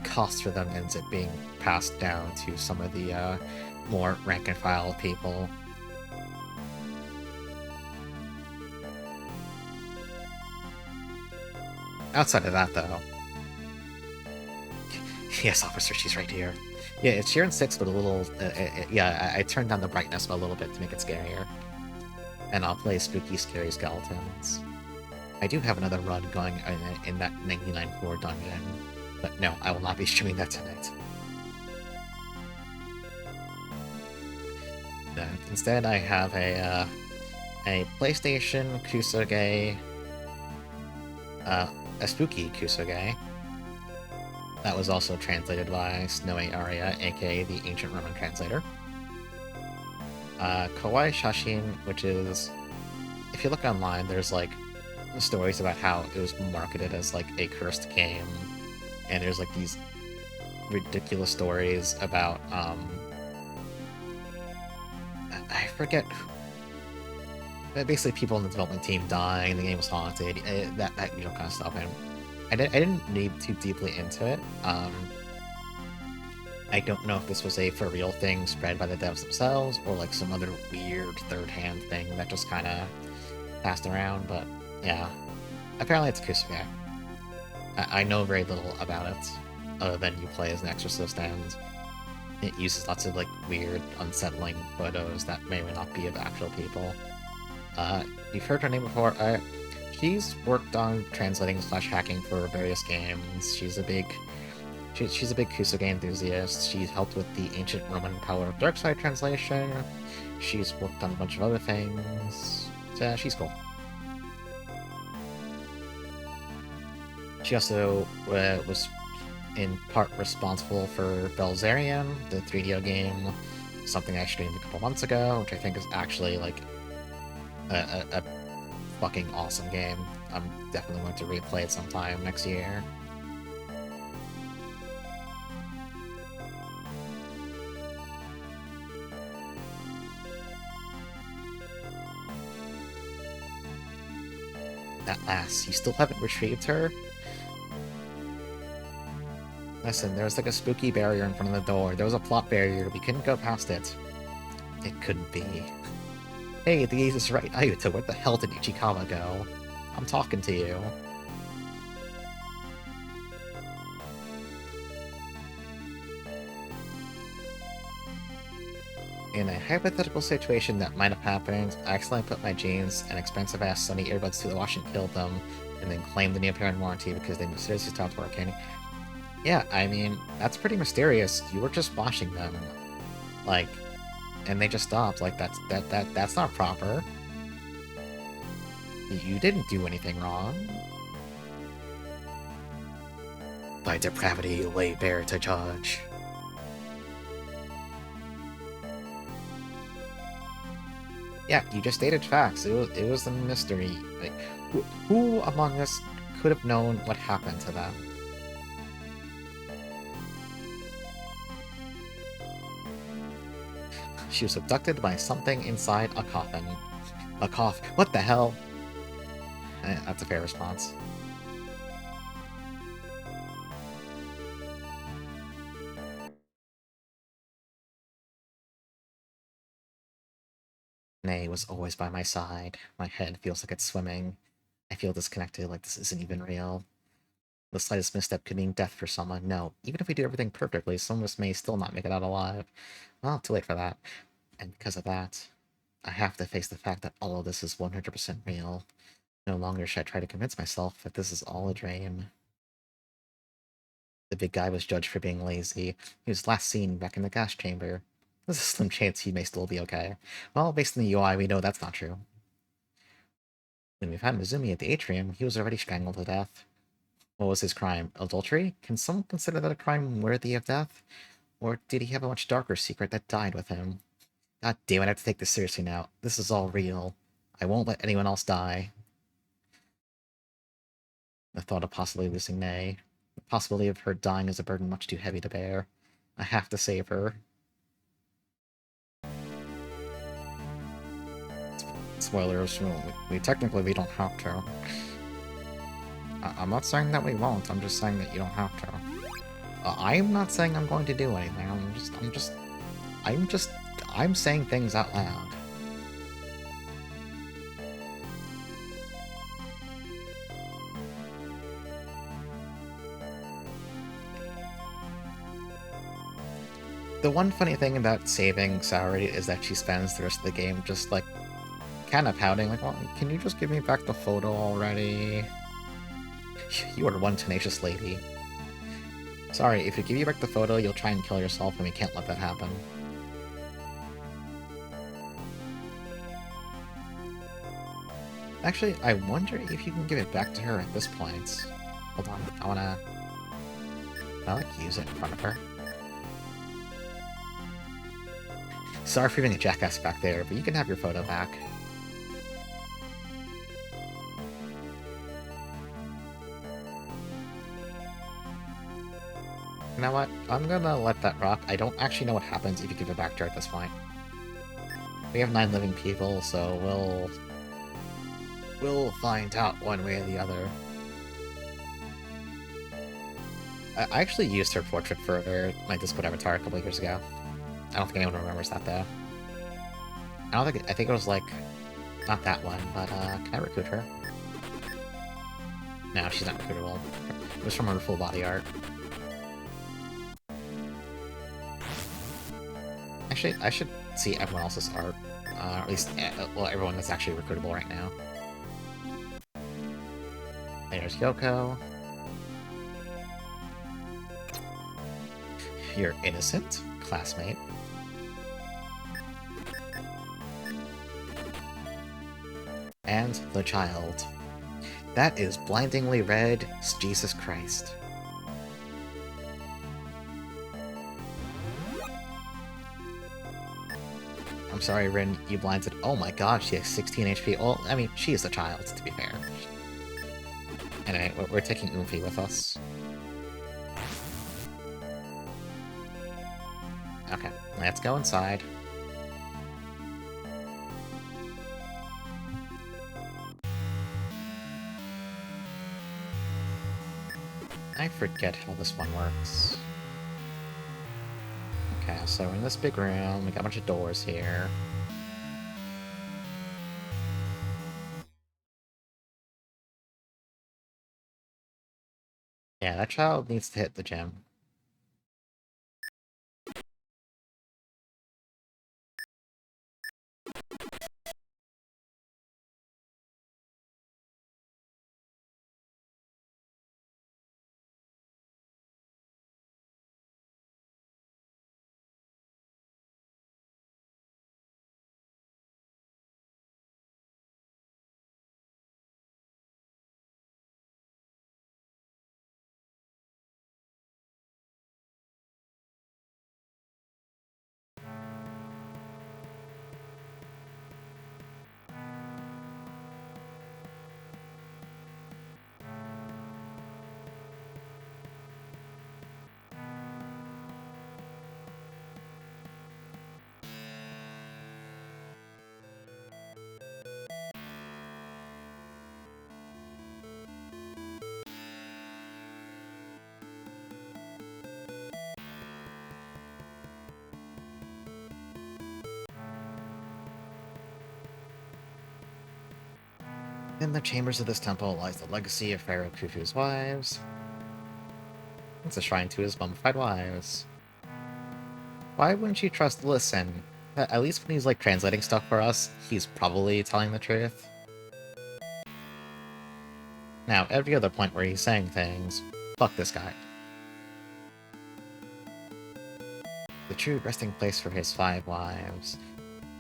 cost for them ends up being passed down to some of the more rank-and-file people. Outside of that, though... Yes, officer, she's right here. Yeah, it's here in 6, but a little... yeah, I turned down the brightness a little bit to make it scarier. And I'll play spooky, scary skeletons. I do have another run going in that 99 floor dungeon, but no, I will not be streaming that tonight. Instead, I have a PlayStation Kusoge, a spooky Kusoge. That was also translated by Snowy Aria, aka the Ancient Roman Translator. Kowai Shashin, which is... If you look online, there's, like, stories about how it was marketed as, like, a cursed game. And there's, like, these ridiculous stories about, I forget... Basically, people in the development team dying, the game was haunted, that usual kind of stuff. And I didn't read too deeply into it. I don't know if this was a for-real thing spread by the devs themselves, or like some other weird third-hand thing that just kind of passed around, but yeah. Apparently it's Kusuke. I know very little about it, other than you play as an exorcist, and it uses lots of like weird, unsettling photos that may or may not be of actual people. You've heard her name before. She's worked on translating / hacking for various games. She's a big Kusoge enthusiast. She's helped with the Ancient Roman Power of Darkside translation. She's worked on a bunch of other things. So, she's cool. She also was in part responsible for Belzerian, the 3DO game, something I streamed a couple months ago, which I think is actually like a fucking awesome game. I'm definitely going to replay it sometime next year. At last, you still haven't retrieved her? Listen, there's like a spooky barrier in front of the door. There was a plot barrier, we couldn't go past it. It couldn't be. Hey, the ace is right, Ayuta, where the hell did Ichikawa go? I'm talking to you. In a hypothetical situation that might have happened, I accidentally put my jeans and expensive-ass Sony earbuds through the wash and killed them, and then claimed the Neoparent warranty because they mysteriously stopped working. Yeah, I mean, that's pretty mysterious. You were just washing them. Like, and they just stopped. Like, that's not proper. You didn't do anything wrong. By depravity, you lay bare to judge. Yeah, you just stated facts. It was a mystery. Like, who among us could have known what happened to them? She was abducted by something inside a coffin. A cough. What the hell? That's a fair response. Nay was always by my side. My head feels like it's swimming. I feel disconnected, like this isn't even real. The slightest misstep could mean death for someone. No, even if we do everything perfectly, some of us may still not make it out alive. Well, too late for that. And because of that, I have to face the fact that all of this is 100% real. No longer should I try to convince myself that this is all a dream. The big guy was judged for being lazy. He was last seen back in the gas chamber. There's a slim chance he may still be okay. Well, based on the UI, we know that's not true. When we found Mizumi at the atrium, he was already strangled to death. What was his crime? Adultery? Can someone consider that a crime worthy of death? Or did he have a much darker secret that died with him? God damn it, I have to take this seriously now. This is all real. I won't let anyone else die. The thought of possibly losing May. The possibility of her dying is a burden much too heavy to bear. I have to save her. Spoilers, we technically don't have to. I'm not saying that we won't, I'm just saying that you don't have to. I'm not saying I'm going to do anything, I'm saying things out loud. The one funny thing about saving Saori is that she spends the rest of the game just, like, kind of pouting, like, well, can you just give me back the photo already? You are one tenacious lady. Sorry, if we give you back the photo, you'll try and kill yourself, and we can't let that happen. Actually, I wonder if you can give it back to her at this point. Hold on, I wanna like, use it in front of her. Sorry for being a jackass back there, but you can have your photo back. You know what? I'm gonna let that rock. I don't actually know what happens if you give it back to her at this point. We have 9 living people, so we'll find out one way or the other. I actually used her portrait for my Discord avatar a couple of years ago. I don't think anyone remembers that, though. I think it was, like, not that one, but, can I recruit her? No, she's not recruitable. It was from her full body art. Actually, I should see everyone else's art. Or at least, well, everyone that's actually recruitable right now. There's Yoko. You're innocent, classmate. And the child. That is blindingly red, Jesus Christ. I'm sorry, Rin, you blinded. Oh my god, she has 16 HP. Well, I mean, she is a child, to be fair. Anyway, we're taking Oomphy with us. Okay, let's go inside. I forget how this one works. Okay, so we're in this big room, we got a bunch of doors here. Yeah, that child needs to hit the gym. In the chambers of this temple lies the legacy of Pharaoh Khufu's wives. It's a shrine to his mummified wives. Why wouldn't you trust Listen? At least when he's, like, translating stuff for us, he's probably telling the truth. Now, every other point where he's saying things, fuck this guy. The true resting place for his 5 wives.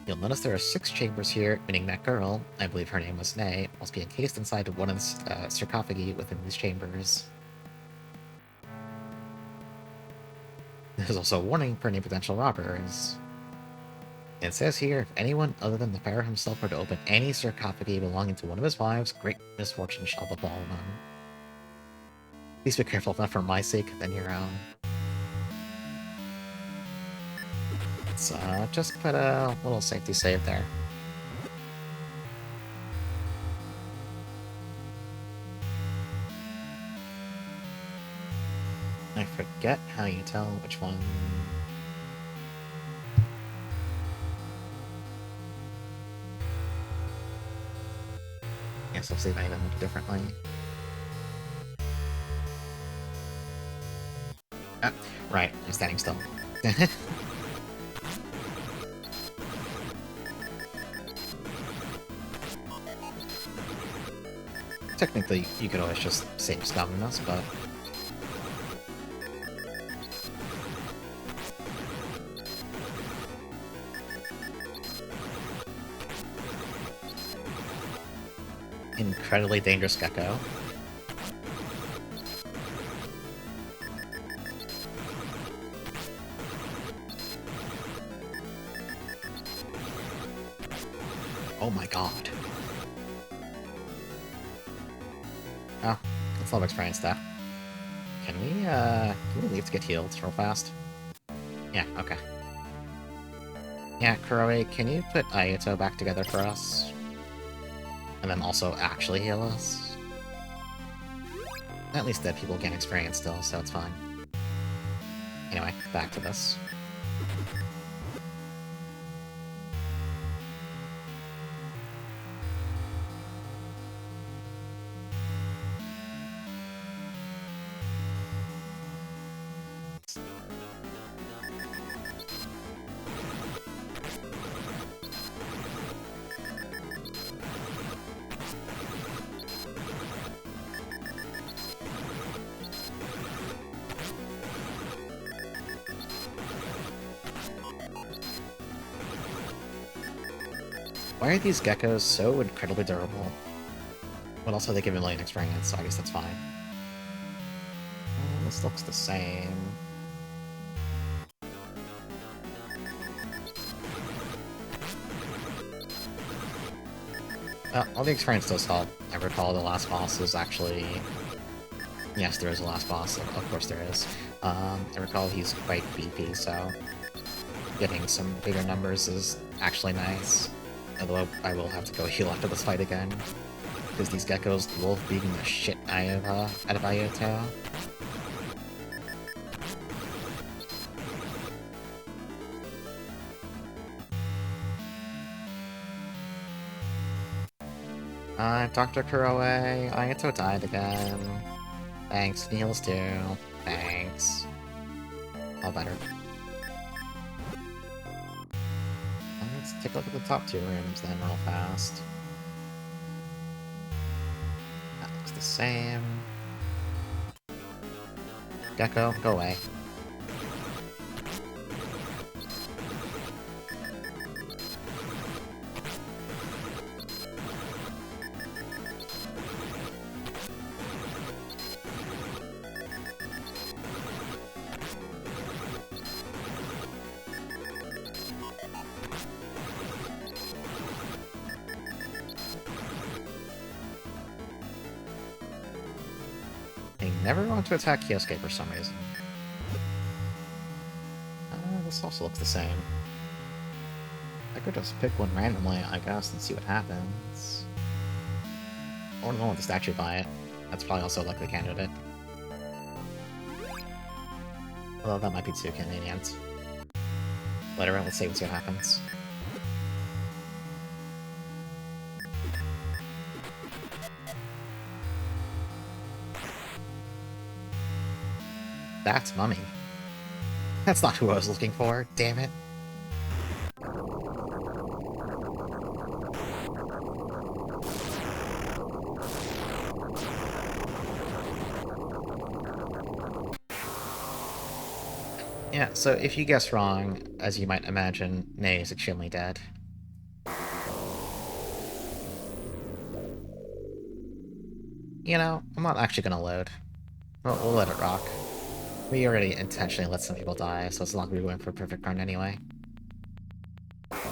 You'll notice there are 6 chambers here, meaning that girl, I believe her name was Nay, must be encased inside one of the sarcophagi within these chambers. There's also a warning for any potential robbers. It says here, if anyone other than the pharaoh himself were to open any sarcophagi belonging to one of his wives, great misfortune shall befall them. Please be careful, if not for my sake, then your own. Let's just put a little safety save there. I forget how you tell which one. Guess I'll save item differently. Ah, right, I'm standing still. Technically, you could always just save stubbornness, but... Incredibly dangerous gecko. Oh my god. Oh, that's a lot of experience stuff. Can we leave to get healed real fast? Yeah, okay. Yeah, Kowai, can you put Ayato back together for us? And then also actually heal us? At least dead people gain experience still, so it's fine. Anyway, back to this. Why are these geckos so incredibly durable? But also they give a million experience, so I guess that's fine. This looks the same. All the experience does help. I recall the last boss is actually... Yes, there is a last boss, of course there is. I recall he's quite beefy, so... Getting some bigger numbers is actually nice. Although I will have to go heal after this fight again. Because these geckos love beating the shit out of Ayato. Dr. Kowai, Ayato died again. Thanks, heals too. Thanks. All better. Let's take a look at the top 2 rooms then real fast. That looks the same. Gecko, go away. Never want to attack Kyosuke for some reason. This also looks the same. I could just pick one randomly, I guess, and see what happens. Or no, with the statue by it. That's probably also a likely candidate. Although that might be too convenient. Whatever, let's see what happens. That's Mummy. That's not who I was looking for, damn it. Yeah, so if you guess wrong, as you might imagine, Nay is extremely dead. You know, I'm not actually gonna load. We'll let it rock. We already intentionally let some people die, so it's not like we're going for a perfect run anyway. Let's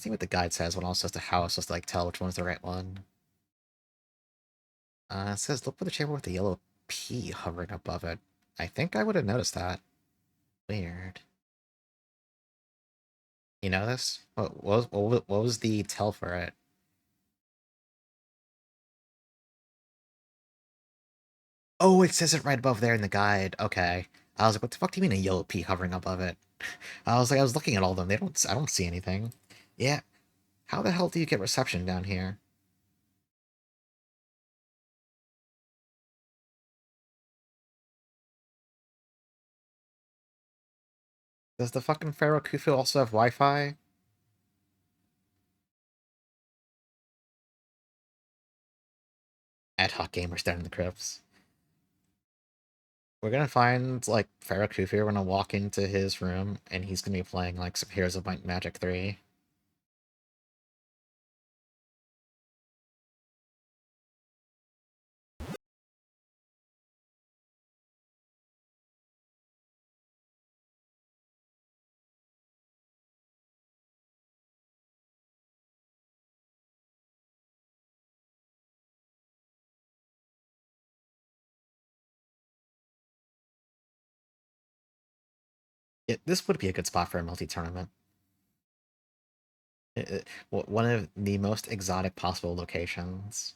see what the guide says when I was supposed to how I was supposed to like tell which one's the right one. It says look for the chamber with the yellow P hovering above it. I think I would have noticed that. Weird. You know this? What was the tell for it? Oh, it says it right above there in the guide. Okay. I was like, what the fuck do you mean a yellow P hovering above it? I was like, I was looking at all of them. I don't see anything. Yeah. How the hell do you get reception down here? Does the fucking Pharaoh Khufu also have Wi-Fi? Ad hoc gamers down in the crypts. We're gonna find, like, Pharaoh Khufu, we're gonna walk into his room, and he's gonna be playing, like, some Heroes of Might and Magic 3. This would be a good spot for a multi-tournament. One of the most exotic possible locations.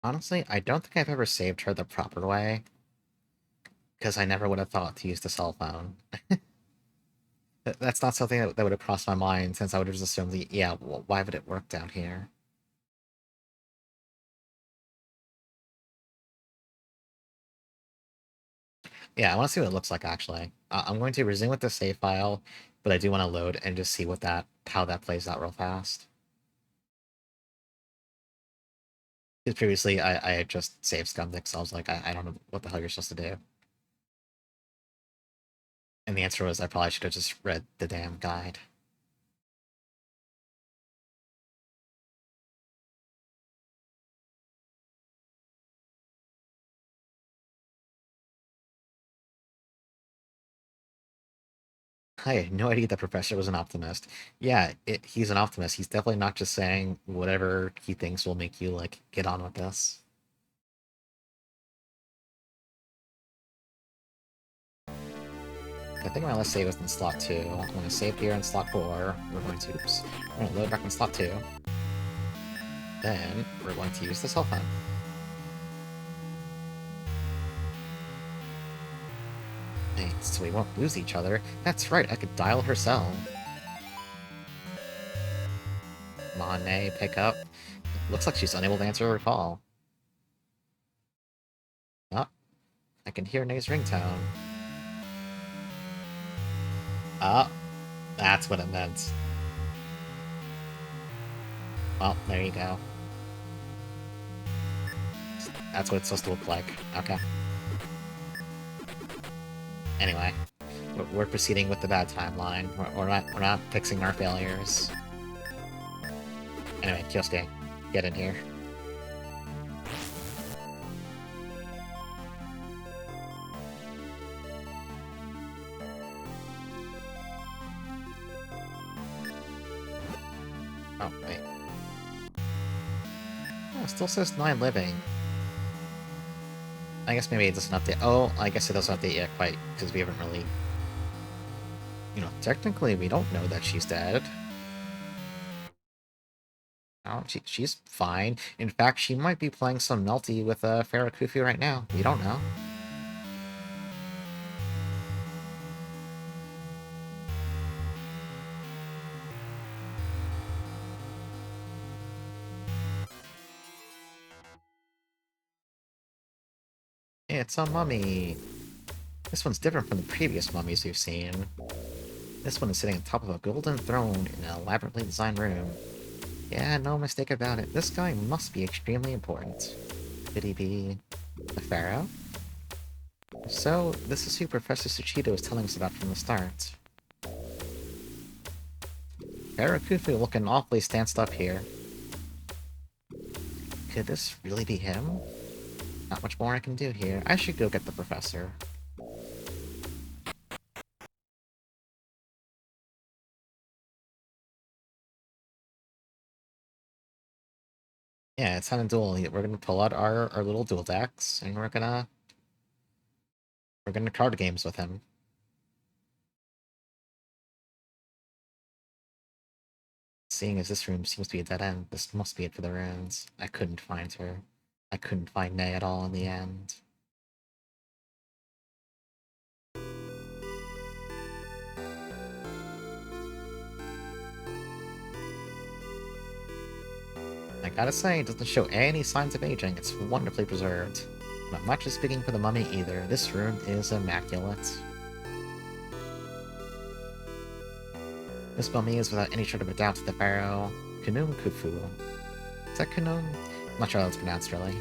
Honestly, I don't think I've ever saved her the proper way, because I never would have thought to use the cell phone. That's not something that would have crossed my mind, since I would have just assumed, yeah, well, why would it work down here? Yeah, I want to see what it looks like, actually. I'm going to resume with the save file, but I do want to load and just see how that plays out real fast. Because previously, I had just saved Scumdick, so I was like, I don't know what the hell you're supposed to do. And the answer was I probably should have just read the damn guide. I had no idea the professor was an optimist. Yeah, he's an optimist. He's definitely not just saying whatever he thinks will make you, like, get on with this. I think my last save was in slot 2. I'm going to save here in slot 4. We're going to, oops, we're going to load back in slot 2. Then, we're going to use the cell phone. Hey, so we won't lose each other. That's right, I could dial her cell. Come on, Nay, pick up. Looks like she's unable to answer her call. Oh, I can hear Nay's ringtone. Oh, that's what it meant. Well, there you go. That's what it's supposed to look like. Okay. Anyway, we're proceeding with the bad timeline. We're not fixing our failures. Anyway, Kyosuke, get in here. Oh, wait. Oh, it still says 9 living. I guess maybe it doesn't update. Oh, I guess it doesn't update yet quite, because we haven't really... You know, technically we don't know that she's dead. Oh, she's fine. In fact, she might be playing some Melty with Pharaoh Khufu right now. We don't know. It's a mummy. This one's different from the previous mummies we've seen. This one is sitting on top of a golden throne in an elaborately designed room. Yeah, no mistake about it. This guy must be extremely important. Could he be the Pharaoh? So, this is who Professor Tsuchido was telling us about from the start. Pharaoh Khufu looking awfully stanced up here. Could this really be him? Not much more I can do here. I should go get the professor. Yeah, it's time to duel. We're gonna pull out our little duel decks, and we're gonna card games with him. Seeing as this room seems to be a dead end, this must be it for the runes. I couldn't find her. I couldn't find Nay at all in the end. I gotta say, it doesn't show any signs of aging. It's wonderfully preserved. Not much is speaking for the mummy either. This room is immaculate. This mummy is without any sort of a doubt the pharaoh Kunum Khufu. Is that Kunum? I'm not sure how it's pronounced, really.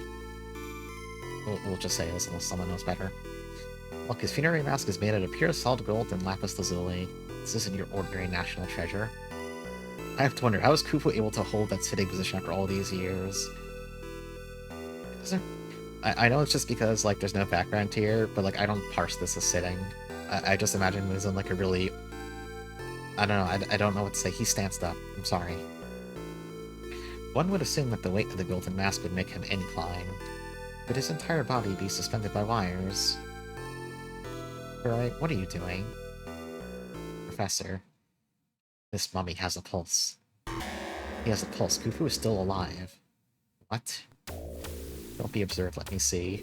We'll just say this unless someone knows better. Look, his funerary mask is made out of pure solid gold and lapis lazuli. This isn't your ordinary national treasure. I have to wonder, how is Khufu able to hold that sitting position after all these years? I know it's just because, like, there's no background here, but, like, I don't parse this as sitting. I just imagine he's in, like, a really... I don't know, I don't know what to say. He stands up. I'm sorry. One would assume that the weight of the golden mask would make him incline. Would his entire body be suspended by wires? Peret, what are you doing? Professor. This mummy has a pulse. He has a pulse. Khufu is still alive. What? Don't be observed, let me see.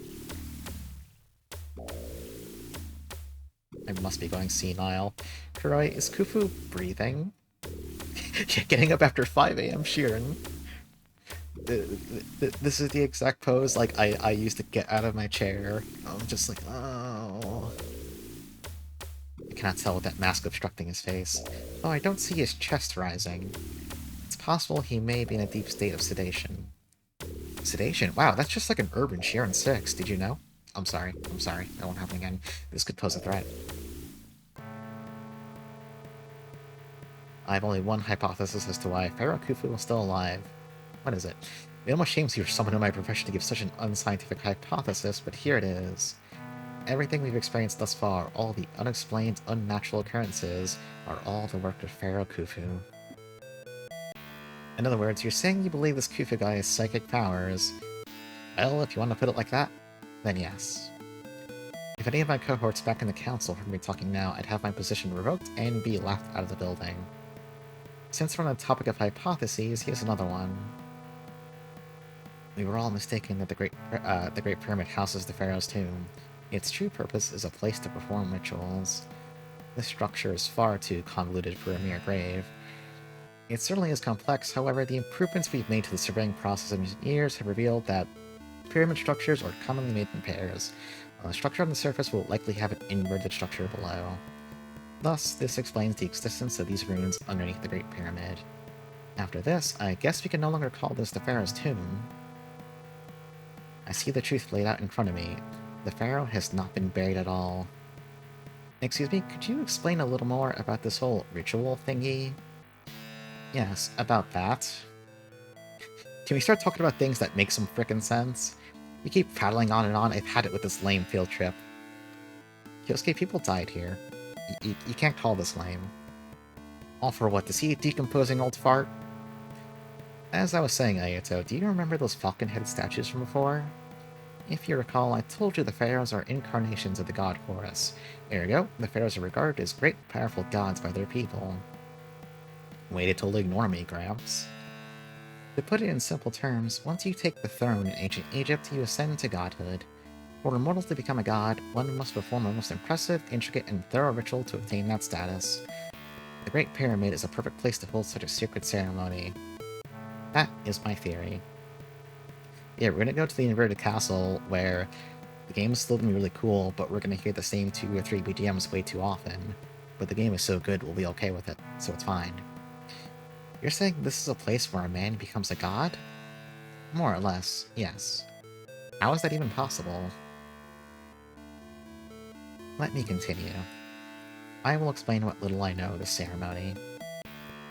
I must be going senile. Kowai, is Khufu breathing? Getting up after 5 a.m. Sheeran. This is the exact pose like I used to get out of my chair. I'm just like, oh. I cannot tell with that mask obstructing his face. Oh, I don't see his chest rising. It's possible he may be in a deep state of sedation. Sedation? Wow, that's just like an urban Sheeran 6, did you know? I'm sorry, that won't happen again. This could pose a threat. I have only one hypothesis as to why Pharaoh Khufu is still alive. What is it? It almost shames you for someone in my profession to give such an unscientific hypothesis, but here it is. Everything we've experienced thus far, all the unexplained, unnatural occurrences, are all the work of Pharaoh Khufu. In other words, you're saying you believe this Khufu guy has psychic powers. Well, if you want to put it like that, then yes. If any of my cohorts back in the council heard me talking now, I'd have my position revoked and be laughed out of the building. Since we're on the topic of hypotheses, here's another one. We were all mistaken that the Great Pyramid houses the Pharaoh's tomb. Its true purpose is a place to perform rituals. This structure is far too convoluted for a mere grave. It certainly is complex, however, the improvements we've made to the surveying process in recent years have revealed that pyramid structures are commonly made in pairs. A structure on the surface will likely have an inverted structure below. Thus, this explains the existence of these ruins underneath the Great Pyramid. After this, I guess we can no longer call this the Pharaoh's tomb. I see the truth laid out in front of me. The Pharaoh has not been buried at all. Excuse me, could you explain a little more about this whole ritual thingy? Yes, about that. Can we start talking about things that make some frickin' sense? You keep prattling on and on, I've had it with this lame field trip. Kyosuke, people died here. You can't call this lame. All for what, to see a decomposing old fart? As I was saying, Ayato, do you remember those falcon-headed statues from before? If you recall, I told you the pharaohs are incarnations of the god Horus. Ergo, the pharaohs are regarded as great, powerful gods by their people. Way to totally ignore me, Gramps. To put it in simple terms, once you take the throne in ancient Egypt, you ascend to godhood. For a mortal to become a god, one must perform a most impressive, intricate, and thorough ritual to obtain that status. The Great Pyramid is a perfect place to hold such a sacred ceremony. That is my theory. Yeah, we're gonna go to the inverted castle, where the game is still gonna be really cool, but we're gonna hear the same 2 or 3 BGMs way too often. But the game is so good, we'll be okay with it, so it's fine. You're saying this is a place where a man becomes a god? More or less, yes. How is that even possible? Let me continue. I will explain what little I know of this ceremony.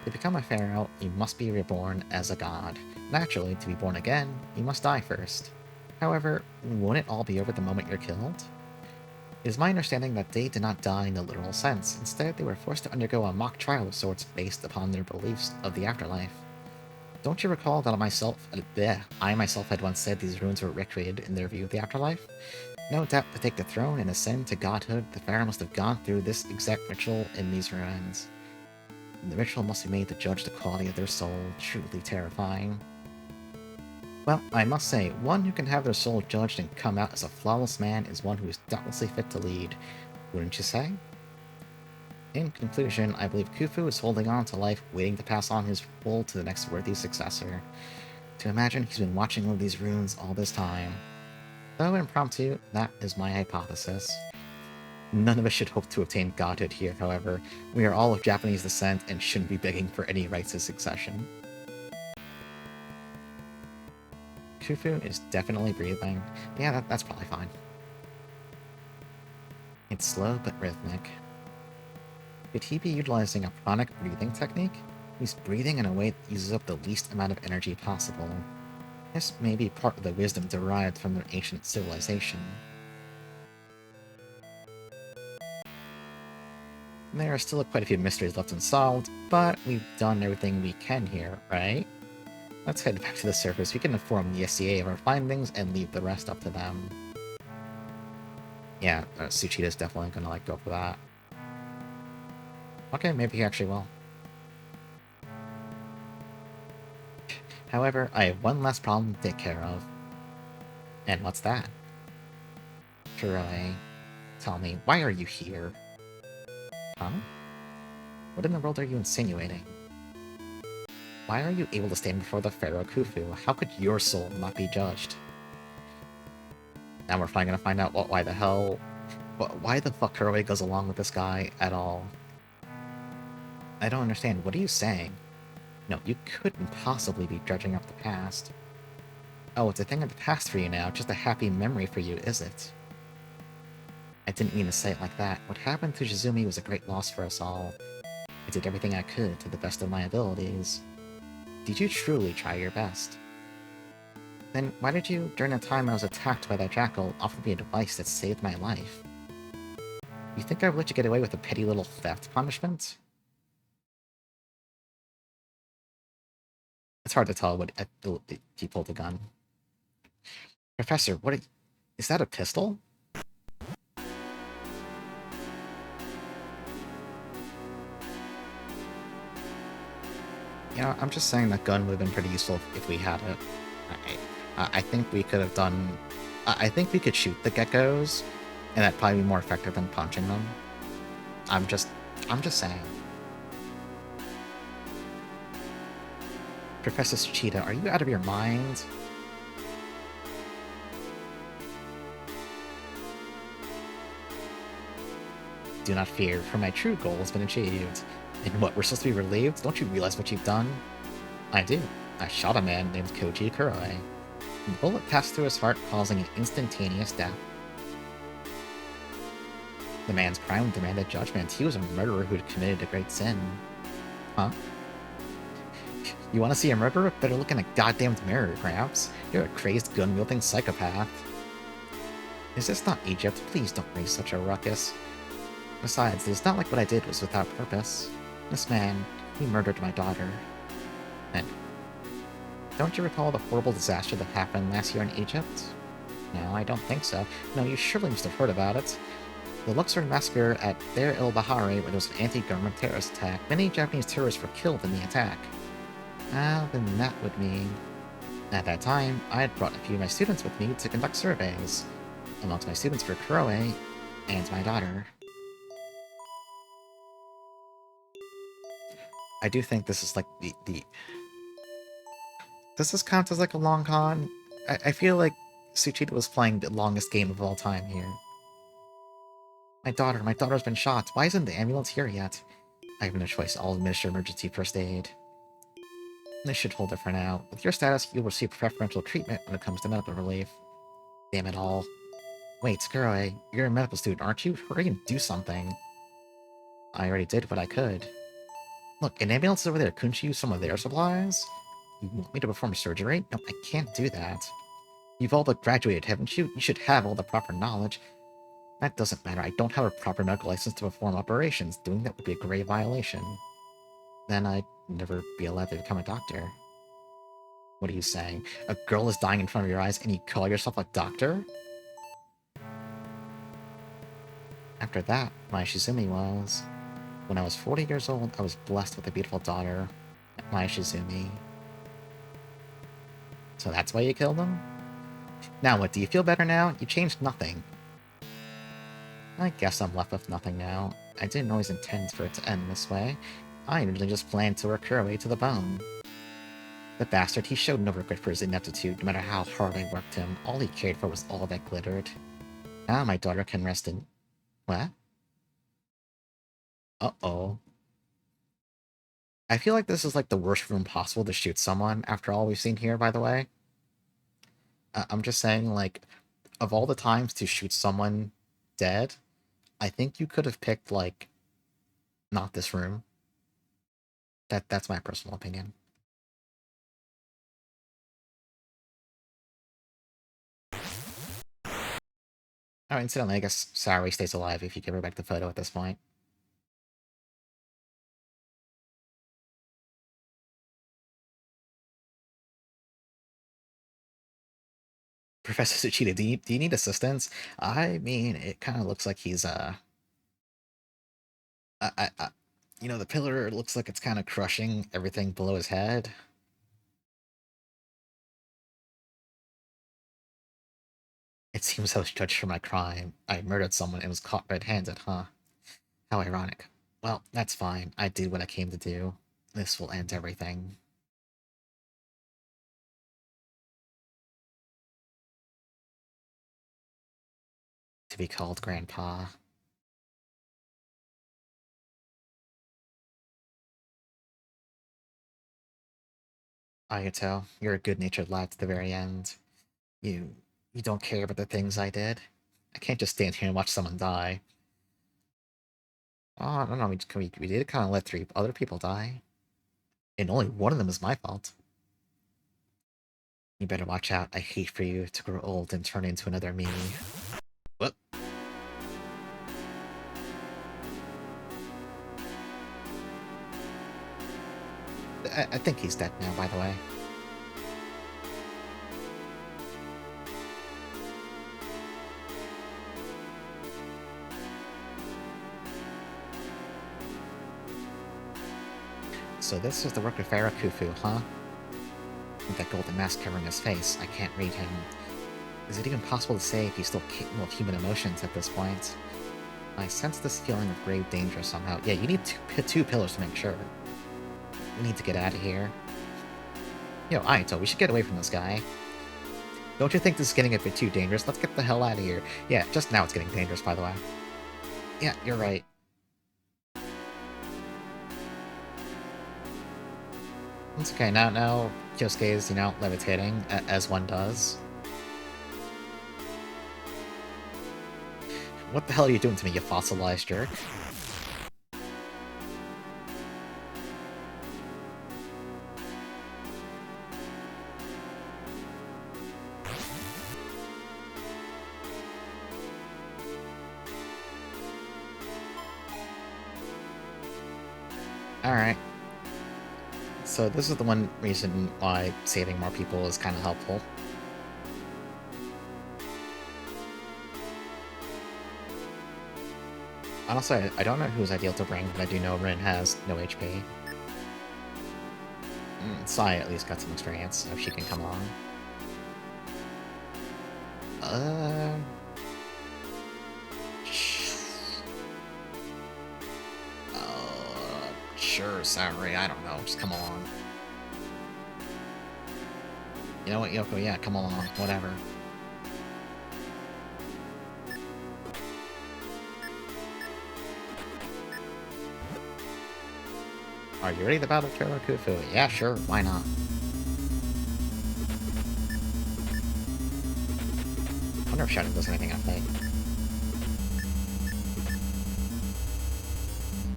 To become a pharaoh, you must be reborn as a god. Naturally, to be born again, you must die first. However, won't it all be over the moment you're killed? It is my understanding that they did not die in the literal sense. Instead, they were forced to undergo a mock trial of sorts based upon their beliefs of the afterlife. Don't you recall that I myself had once said these ruins were recreated in their view of the afterlife? No doubt to take the throne and ascend to godhood, the pharaoh must have gone through this exact ritual in these ruins. The ritual must be made to judge the quality of their soul, truly terrifying. Well, I must say, one who can have their soul judged and come out as a flawless man is one who is doubtlessly fit to lead, wouldn't you say? In conclusion, I believe Khufu is holding on to life, waiting to pass on his role to the next worthy successor. To imagine he's been watching over these ruins all this time. Though impromptu, that is my hypothesis. None of us should hope to obtain godhood here, however. We are all of Japanese descent and shouldn't be begging for any rights of succession. Khufu is definitely breathing. Yeah, that's probably fine. It's slow but rhythmic. Could he be utilizing a pranic breathing technique? He's breathing in a way that uses up the least amount of energy possible. This may be part of the wisdom derived from their ancient civilization. There are still quite a few mysteries left unsolved, but we've done everything we can here, right? Let's head back to the surface. We can inform the SCA of our findings and leave the rest up to them. Yeah, Tsuchida's definitely gonna, go for that. Okay, maybe he actually will. However, I have one last problem to take care of. And what's that? Kowai, tell me, why are you here? Huh? What in the world are you insinuating? Why are you able to stand before the Pharaoh Khufu? How could your soul not be judged? Now we're finally gonna find out why the fuck Kowai goes along with this guy at all. I don't understand. What are you saying? No, you couldn't possibly be dredging up the past. Oh, it's a thing of the past for you now, just a happy memory for you, is it? I didn't mean to say it like that. What happened to Shizumi was a great loss for us all. I did everything I could to the best of my abilities. Did you truly try your best? Then why did you, during the time I was attacked by that jackal, offer me a device that saved my life? You think I would let you get away with a petty little theft punishment? It's hard to tell what he pulled a gun. Professor, is that a pistol? You know, I'm just saying that gun would have been pretty useful if we had it. I think we could have done... I think we could shoot the geckos, and that'd probably be more effective than punching them. I'm just saying. Professor Tsuchida, are you out of your mind? Do not fear, for my true goal has been achieved. And what, we're supposed to be relieved? Don't you realize what you've done? I do. I shot a man named Koji Kurai. The bullet passed through his heart, causing an instantaneous death. The man's crime demanded judgment. He was a murderer who had committed a great sin. Huh? You want to see a murderer? Better look in a goddamn mirror, perhaps. You're a crazed, gun-wielding psychopath. Is this not Egypt? Please don't raise such a ruckus. Besides, it's not like what I did was without purpose. This man, he murdered my daughter. And don't you recall the horrible disaster that happened last year in Egypt? No, I don't think so. No, you surely must have heard about it. The Luxor massacre at Deir el-Bahari, where there was an anti-government terrorist attack. Many Japanese terrorists were killed in the attack. Then that would mean... At that time, I had brought a few of my students with me to conduct surveys. Amongst my students were Kowai and my daughter. I do think this is like the... Does this count as like a long con? I feel like Tsuchida was playing the longest game of all time here. My daughter's been shot. Why isn't the ambulance here yet? I have no choice. I'll administer emergency first aid. This should hold it for now. With your status, you'll receive preferential treatment when it comes to medical relief. Damn it all. Wait, Kowai, you're a medical student, aren't you? Hurry and do something. I already did what I could. Look, an ambulance is over there. Couldn't you use some of their supplies? You want me to perform surgery? No, I can't do that. You've all but graduated, haven't you? You should have all the proper knowledge. That doesn't matter. I don't have a proper medical license to perform operations. Doing that would be a grave violation. Then I'd never be allowed to become a doctor. What are you saying? A girl is dying in front of your eyes and you call yourself a doctor? After that, my Shizumi was... When I was 40 years old, I was blessed with a beautiful daughter, my Shizumi. So that's why you killed him? Now what, do you feel better now? You changed nothing. I guess I'm left with nothing now. I didn't always intend for it to end this way. I originally just planned to work her way to the bone. The bastard, he showed no regret for his ineptitude, no matter how hard I worked him. All he cared for was all that glittered. Now my daughter can rest in... What? Uh-oh. I feel like this is like the worst room possible to shoot someone, after all we've seen here, by the way. I'm just saying, like, of all the times to shoot someone dead, I think you could have picked, like, not this room. That's my personal opinion. Oh, incidentally, I guess Sari stays alive if you give her back the photo at this point. Professor Tsuchida, do you need assistance? I mean, it kind of looks like he's, you know, the pillar looks like it's kind of crushing everything below his head. It seems I was judged for my crime. I murdered someone and was caught red-handed, huh? How ironic. Well, that's fine. I did what I came to do. This will end everything. To be called Grandpa. Ayato, you're a good-natured lad to the very end. You... you don't care about the things I did? I can't just stand here and watch someone die. Oh, no, we did kind of let 3 other people die. And only one of them is my fault. You better watch out. I hate for you to grow old and turn into another me. Whoop. I think he's dead now, by the way. So this is the work of Kufu, huh? With that golden mask covering his face, I can't read him. Is it even possible to say if he's still capable of human emotions at this point? I sense this feeling of grave danger somehow. Yeah, you need two pillars to make sure. We need to get out of here. Yo, Aito, we should get away from this guy. Don't you think this is getting a bit too dangerous? Let's get the hell out of here. Yeah, just now it's getting dangerous, by the way. Yeah, you're right. It's okay, now Kyosuke is, you know, levitating, as one does. What the hell are you doing to me, you fossilized jerk? Alright. So this is the one reason why saving more people is kind of helpful. Honestly, I don't know who's ideal to bring, but I do know Rin has no HP. Sai at least got some experience, if she can come along. Uh... Sure, Saori, I don't know, just come along. You know what, Yoko, yeah, come along, whatever. Are you ready to battle Kuro Kufu? Yeah, sure, why not? I wonder if Shashin does anything after that.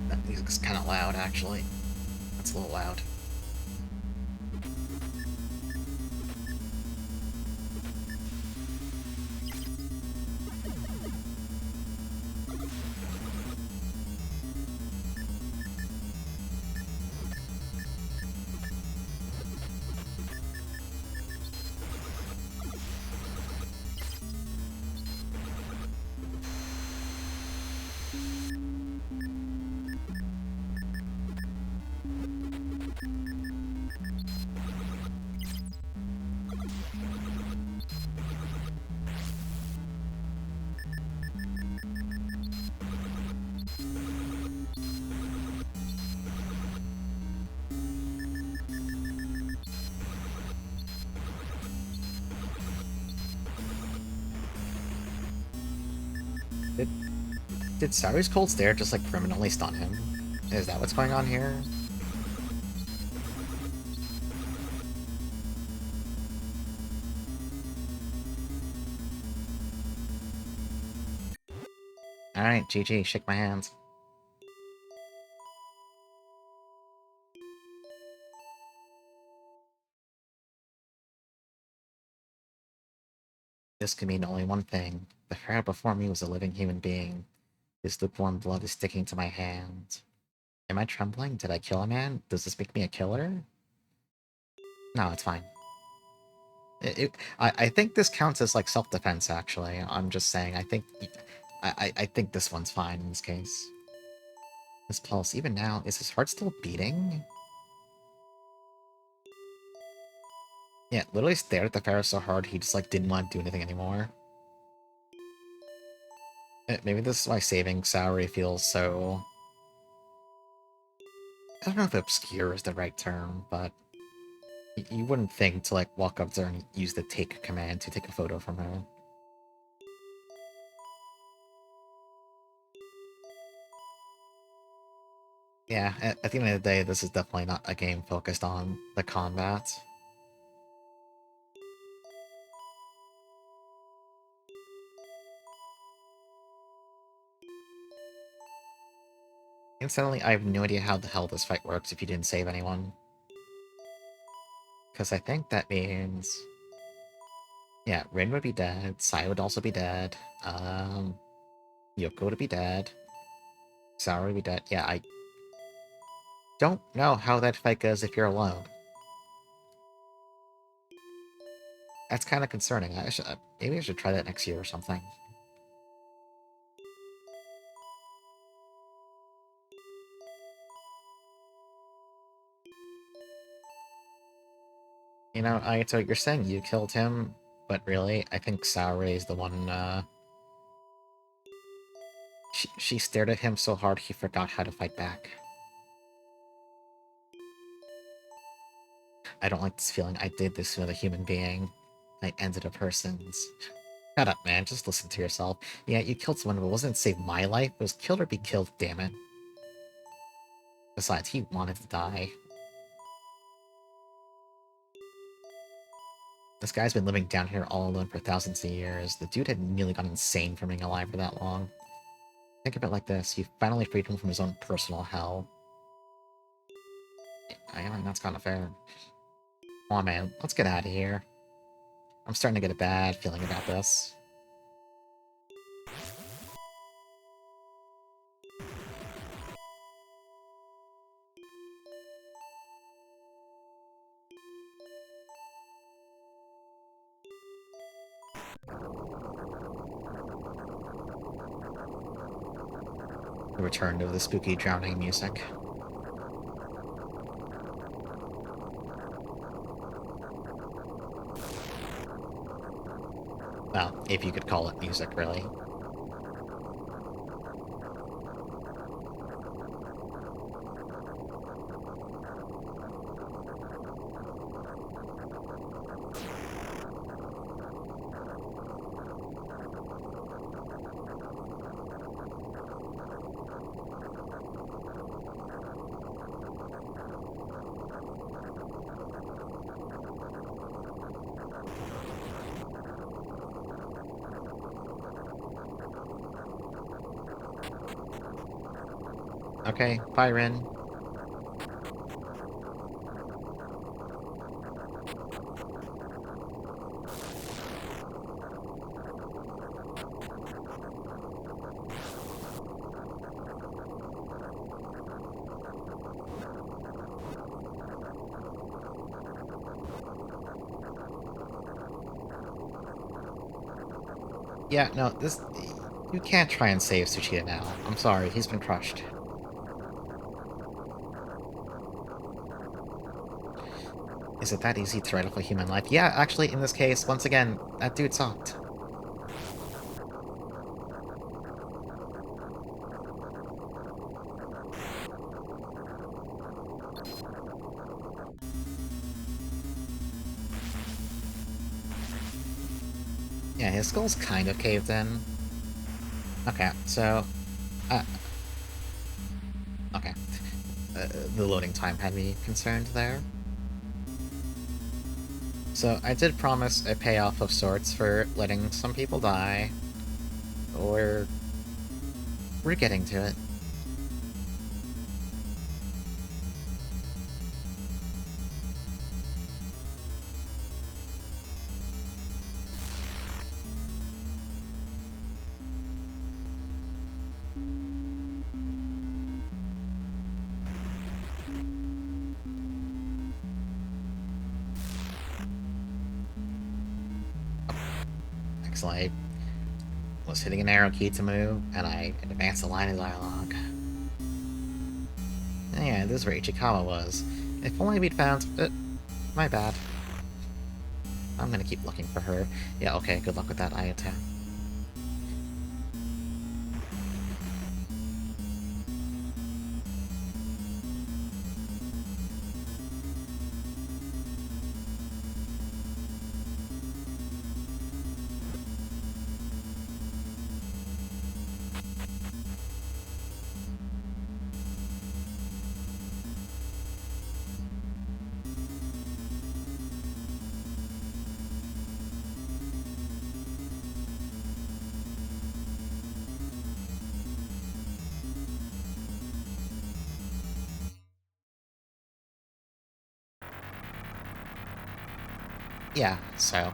That music's kind of loud, actually. That's a little loud. Did Saori's cold stare just, like, permanently stun him? Is that what's going on here? Alright, GG, shake my hands. This could mean only one thing. The pharaoh before me was a living human being. His lukewarm blood is sticking to my hand. Am I trembling? Did I kill a man? Does this make me a killer? No, it's fine. I think this counts as, like, self-defense, actually. I'm just saying, I think this one's fine in this case. His pulse, even now, is his heart still beating? Yeah, literally stared at the pharaoh so hard he just, like, didn't want to do anything anymore. Maybe this is why saving Saori feels so... I don't know if obscure is the right term, but... You wouldn't think to, like, walk up to her and use the take command to take a photo from her. Yeah, at the end of the day, this is definitely not a game focused on the combat. Incidentally, I have no idea how the hell this fight works if you didn't save anyone. Because I think that means... Yeah, Rin would be dead, Sai would also be dead, Yoko would be dead, Saori would be dead. Yeah, I don't know how that fight goes if you're alone. That's kind of concerning. Maybe I should try that next year or something. You know, Ayato, you're saying you killed him, but really, I think Saori is the one, She stared at him so hard he forgot how to fight back. I don't like this feeling. I did this with a human being. I ended a person's. Shut up, man. Just listen to yourself. Yeah, you killed someone, but it wasn't to save my life. It was kill or be killed, damn it. Besides, he wanted to die. This guy's been living down here all alone for thousands of years. The dude had nearly gone insane from being alive for that long. Think of it like this. You finally freed him from his own personal hell. I mean, that's kind of fair. Come on, man. Let's get out of here. I'm starting to get a bad feeling about this. The return of the spooky drowning music. Well, if you could call it music, really. Okay, bye, Rin. Yeah, no, this... You can't try and save Tsuchida now. I'm sorry, he's been crushed. Is it that easy to write off a human life? Yeah, actually, in this case, once again, that dude sucked. Yeah, his skull's kind of caved in. Okay, so... Uh, okay. The loading time had me concerned there. So, I did promise a payoff of sorts for letting some people die. We're getting to it. Excellent. I was hitting an arrow key to move, and I advanced the line of dialogue. Yeah, this is where Ichikawa was. If only we'd found... my bad. I'm gonna keep looking for her. Yeah, okay, good luck with that, Ayata. Yeah, so...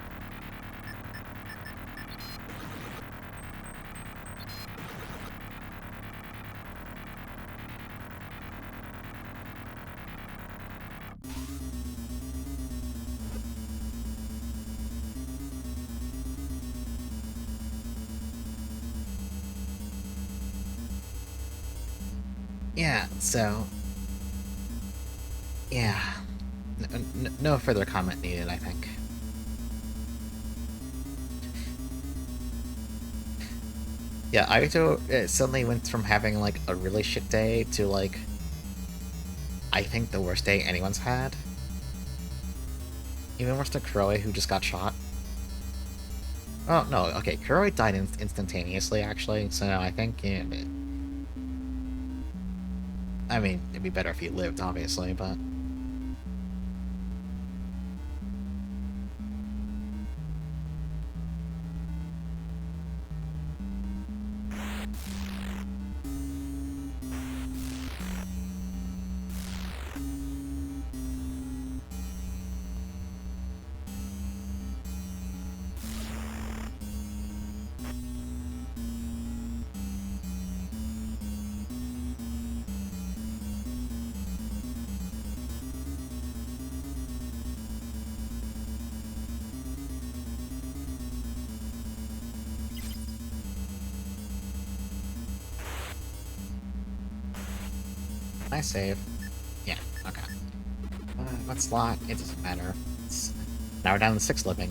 Yeah, so... Yeah. No further comment needed, I think. Yeah, Aito suddenly went from having, like, a really shit day to, like... I think the worst day anyone's had. Even worse than Kowai, who just got shot. Oh, no, okay, Kowai died instantaneously, actually, so I think... Yeah, I mean, it'd be better if he lived, obviously, but... I save. Yeah, okay. What slot? It doesn't matter. Now we're down to 6 living.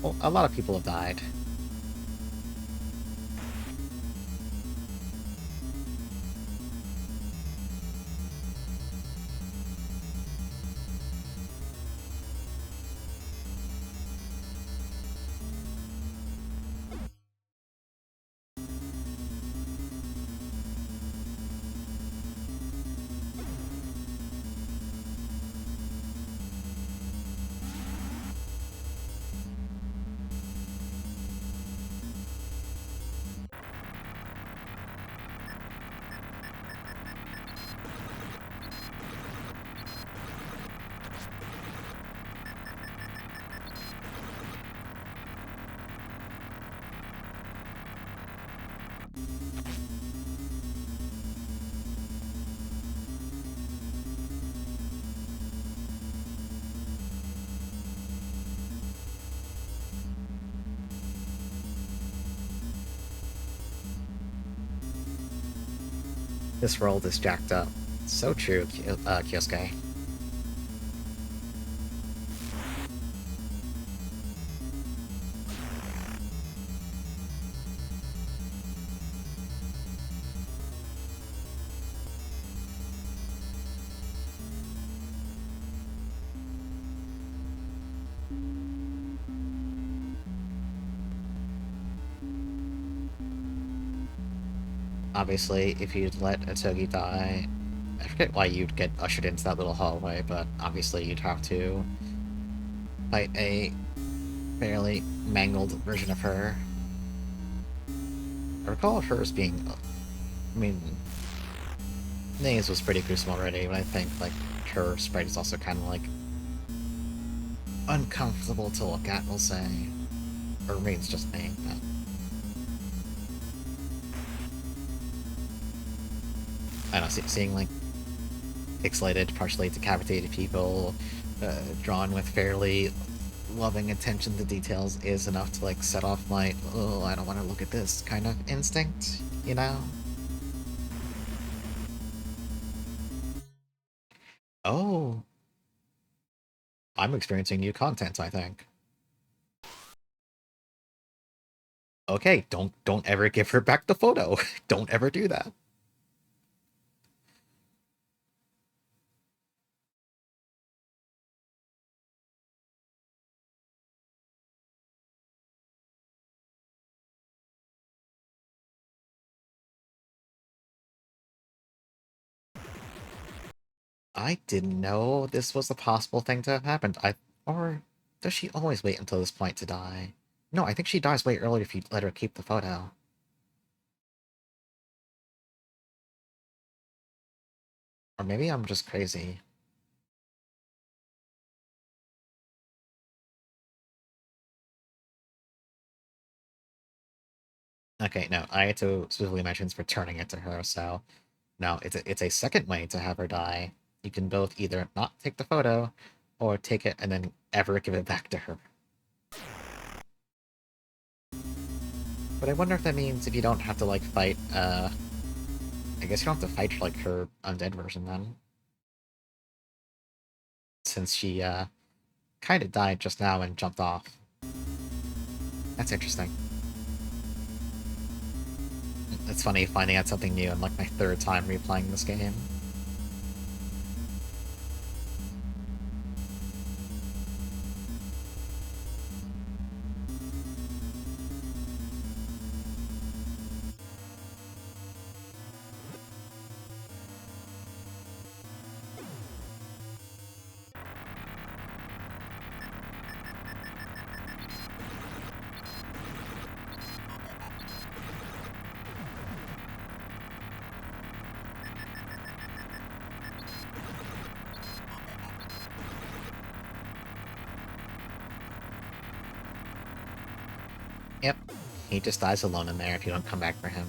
Well, a lot of people have died. This world is jacked up. So true, Kyosuke. Obviously, if you'd let Otogi die, I forget why you'd get ushered into that little hallway, but obviously you'd have to fight a fairly mangled version of her. I recall hers being... I mean... Nae's was pretty gruesome already, but I think, like, her sprite is also kind of, like, uncomfortable to look at, we'll say. Or maybe it's just me, but... I don't know, seeing, like, pixelated, partially decapitated people, drawn with fairly loving attention to details is enough to, like, set off my, oh, I don't want to look at this kind of instinct, you know? Oh, I'm experiencing new content, I think. Okay, don't ever give her back the photo. Don't ever do that. I didn't know this was a possible thing to have happened. Or does she always wait until this point to die? No, I think she dies way earlier if you let her keep the photo. Or maybe I'm just crazy. Okay, no, I had to specifically mention returning it to her, so... No, it's a second way to have her die. You can both either not take the photo, or take it and then ever give it back to her. But I wonder if that means if you don't have to, like, fight, I guess you don't have to fight, like, her undead version, then. Since she, kinda died just now and jumped off. That's interesting. It's funny finding out something new in, like, my third time replaying this game. Yep, he just dies alone in there if you don't come back for him.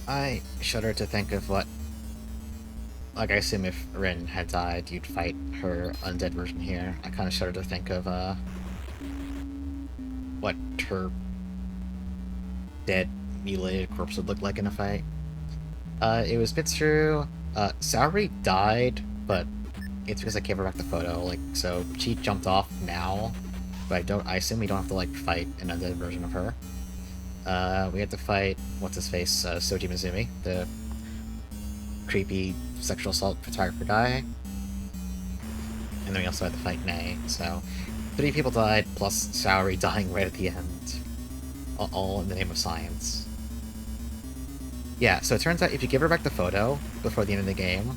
I shudder to think of what... Like, I assume if Rin had died, you'd fight her undead version here. I kind of shudder to think of, what her dead, mutilated corpse would look like in a fight. It was Mitsuru. Saori died, but it's because I gave her back the photo, like, so she jumped off now, but I assume we don't have to, like, fight an undead version of her. We had to fight, what's-his-face, Soji Mizumi, the creepy sexual assault photographer guy. And then we also had to fight Nae, so 3 people died, plus Saori dying right at the end. All in the name of science. Yeah, so it turns out if you give her back the photo before the end of the game,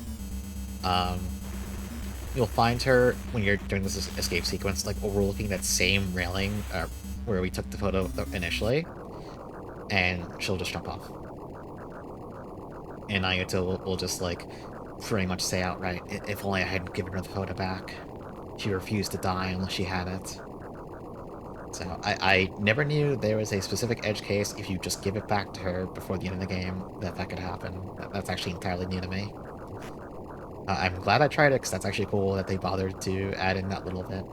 You'll find her when you're doing this escape sequence, like overlooking that same railing where we took the photo initially, and she'll just jump off. And Ayato will just, like, pretty much say outright, if only I hadn't given her the photo back. She refused to die unless she had it. So I never knew there was a specific edge case if you just give it back to her before the end of the game that could happen. That's actually entirely new to me. I'm glad I tried it, because that's actually cool that they bothered to add in that little bit.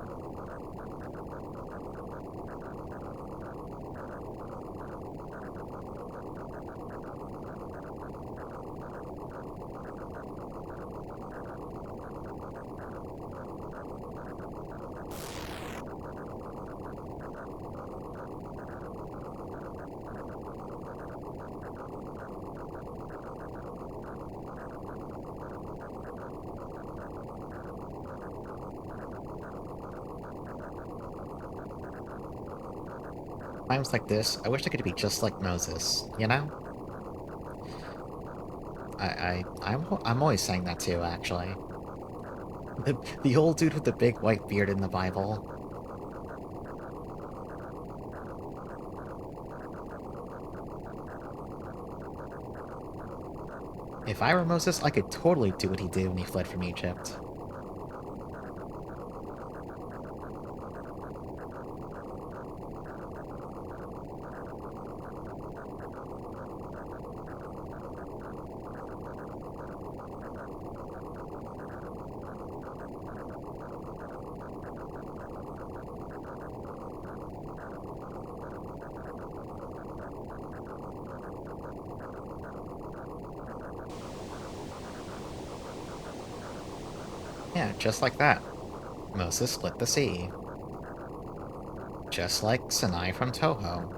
Times like this, I wish I could be just like Moses, you know? I'm always saying that too, actually. The old dude with the big white beard in the Bible. If I were Moses, I could totally do what he did when he fled from Egypt. Yeah, just like that. Moses split the sea. Just like Sinai from Toho.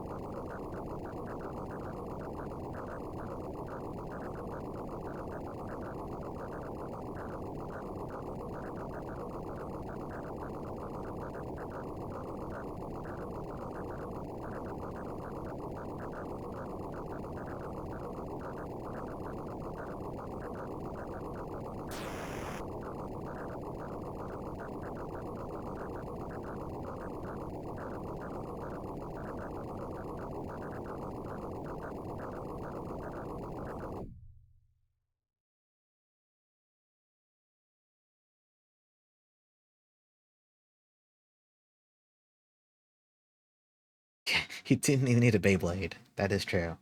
He didn't even need a Beyblade. That is true.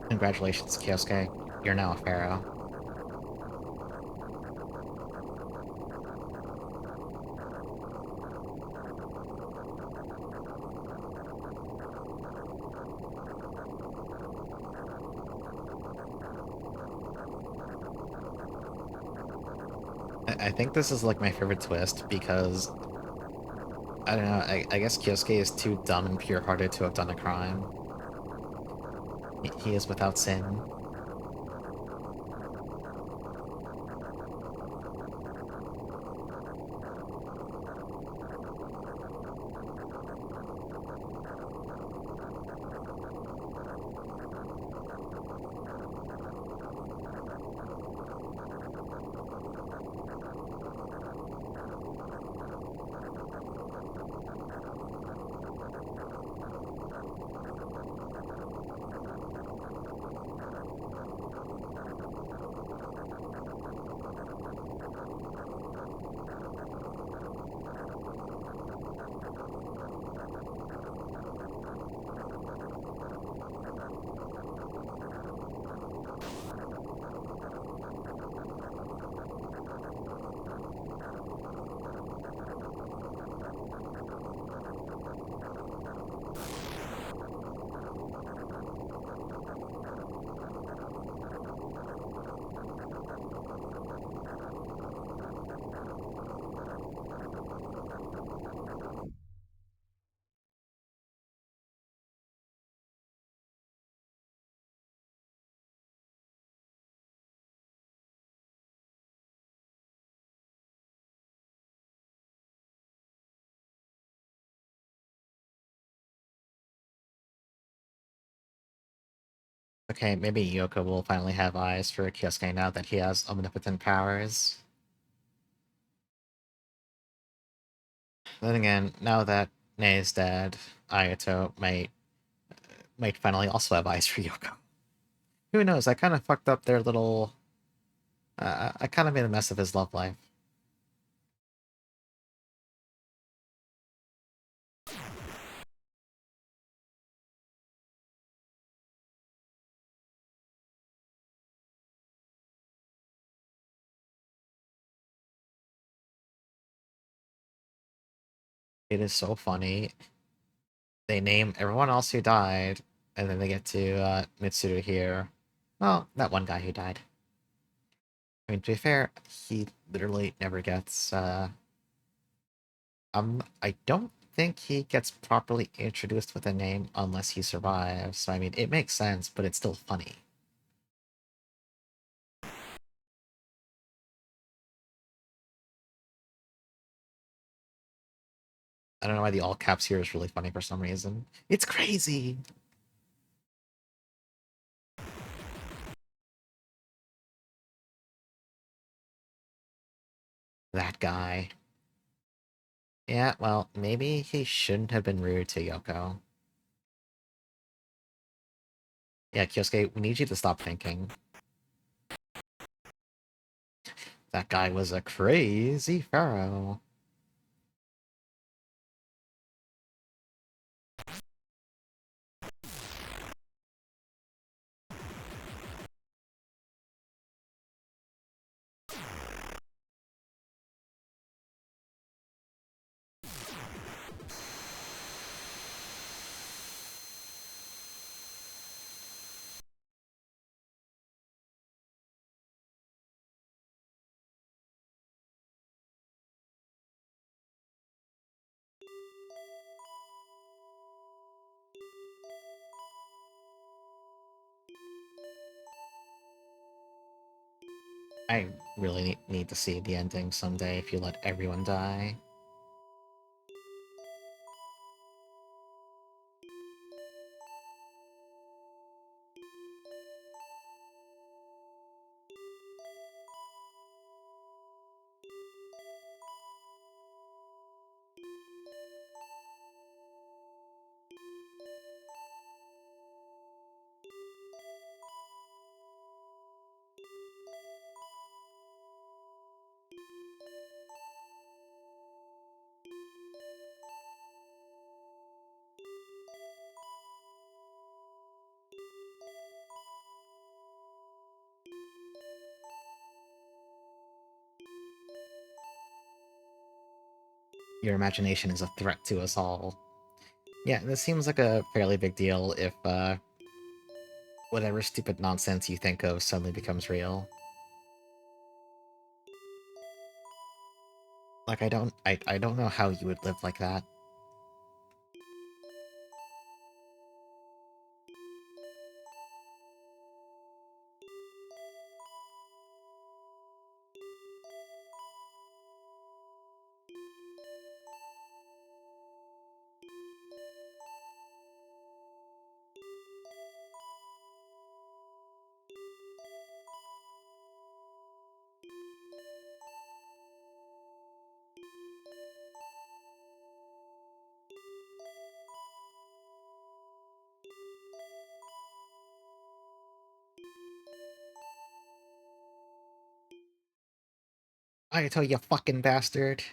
Congratulations, Kyosuke. You're now a pharaoh. I think this is like my favorite twist because I don't know. I guess Kyosuke is too dumb and pure-hearted to have done a crime. He is without sin. Okay, maybe Yoko will finally have eyes for Kyosuke now that he has omnipotent powers. Then again, now that Nei is dead, Ayato might finally also have eyes for Yoko. Who knows? I kind of fucked up their little. I kind of made a mess of his love life. It is so funny. They name everyone else who died, and then they get to Mitsuru here. Well, that one guy who died. I mean, to be fair, he literally never gets. I don't think he gets properly introduced with a name unless he survives. So I mean, it makes sense, but it's still funny. I don't know why the all caps here is really funny for some reason. It's crazy. That guy. Yeah, well, maybe he shouldn't have been rude to Yoko. Yeah, Kyosuke, we need you to stop thinking. That guy was a crazy pharaoh. I really need to see the ending someday if you let everyone die. Your imagination is a threat to us all. Yeah, this seems like a fairly big deal if, whatever stupid nonsense you think of suddenly becomes real. Like, I don't know how you would live like that. I tell you, fucking bastard.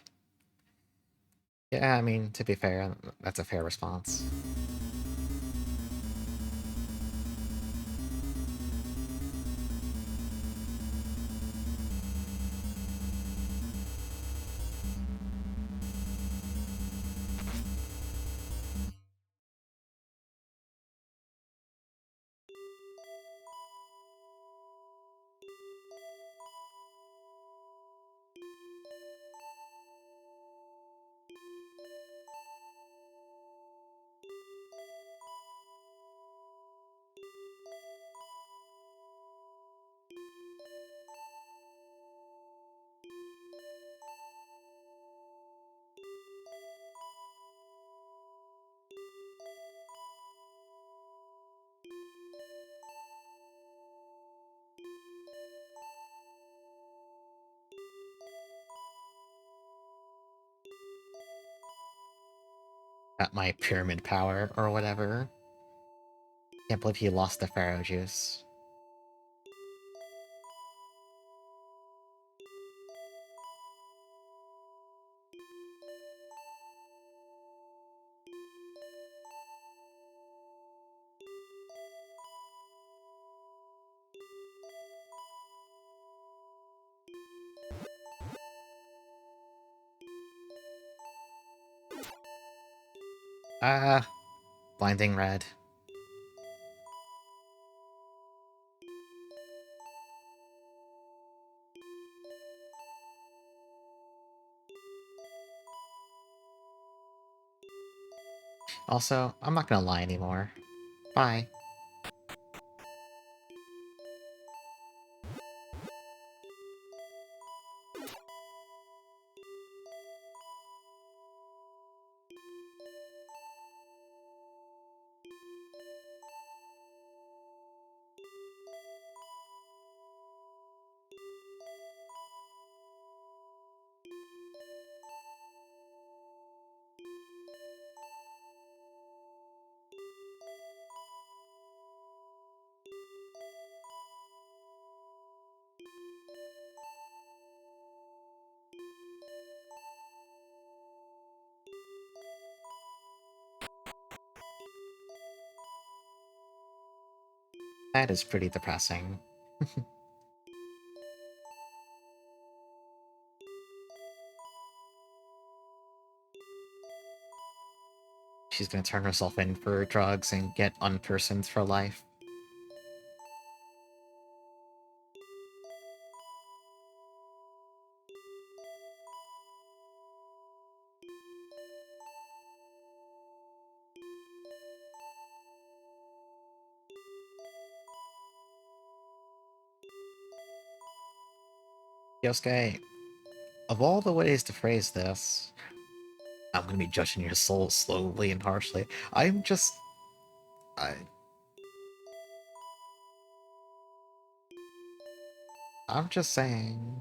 Yeah, I mean, to be fair, that's a fair response. my pyramid power or whatever. Can't believe he lost the Pharaoh juice. Blinding red. Also, I'm not gonna lie anymore. Bye. That is pretty depressing. She's gonna turn herself in for drugs and get unpersoned for life. Yosuke, of all the ways to phrase this, I'm gonna be judging your soul slowly and harshly. I'm just... I... I'm just saying...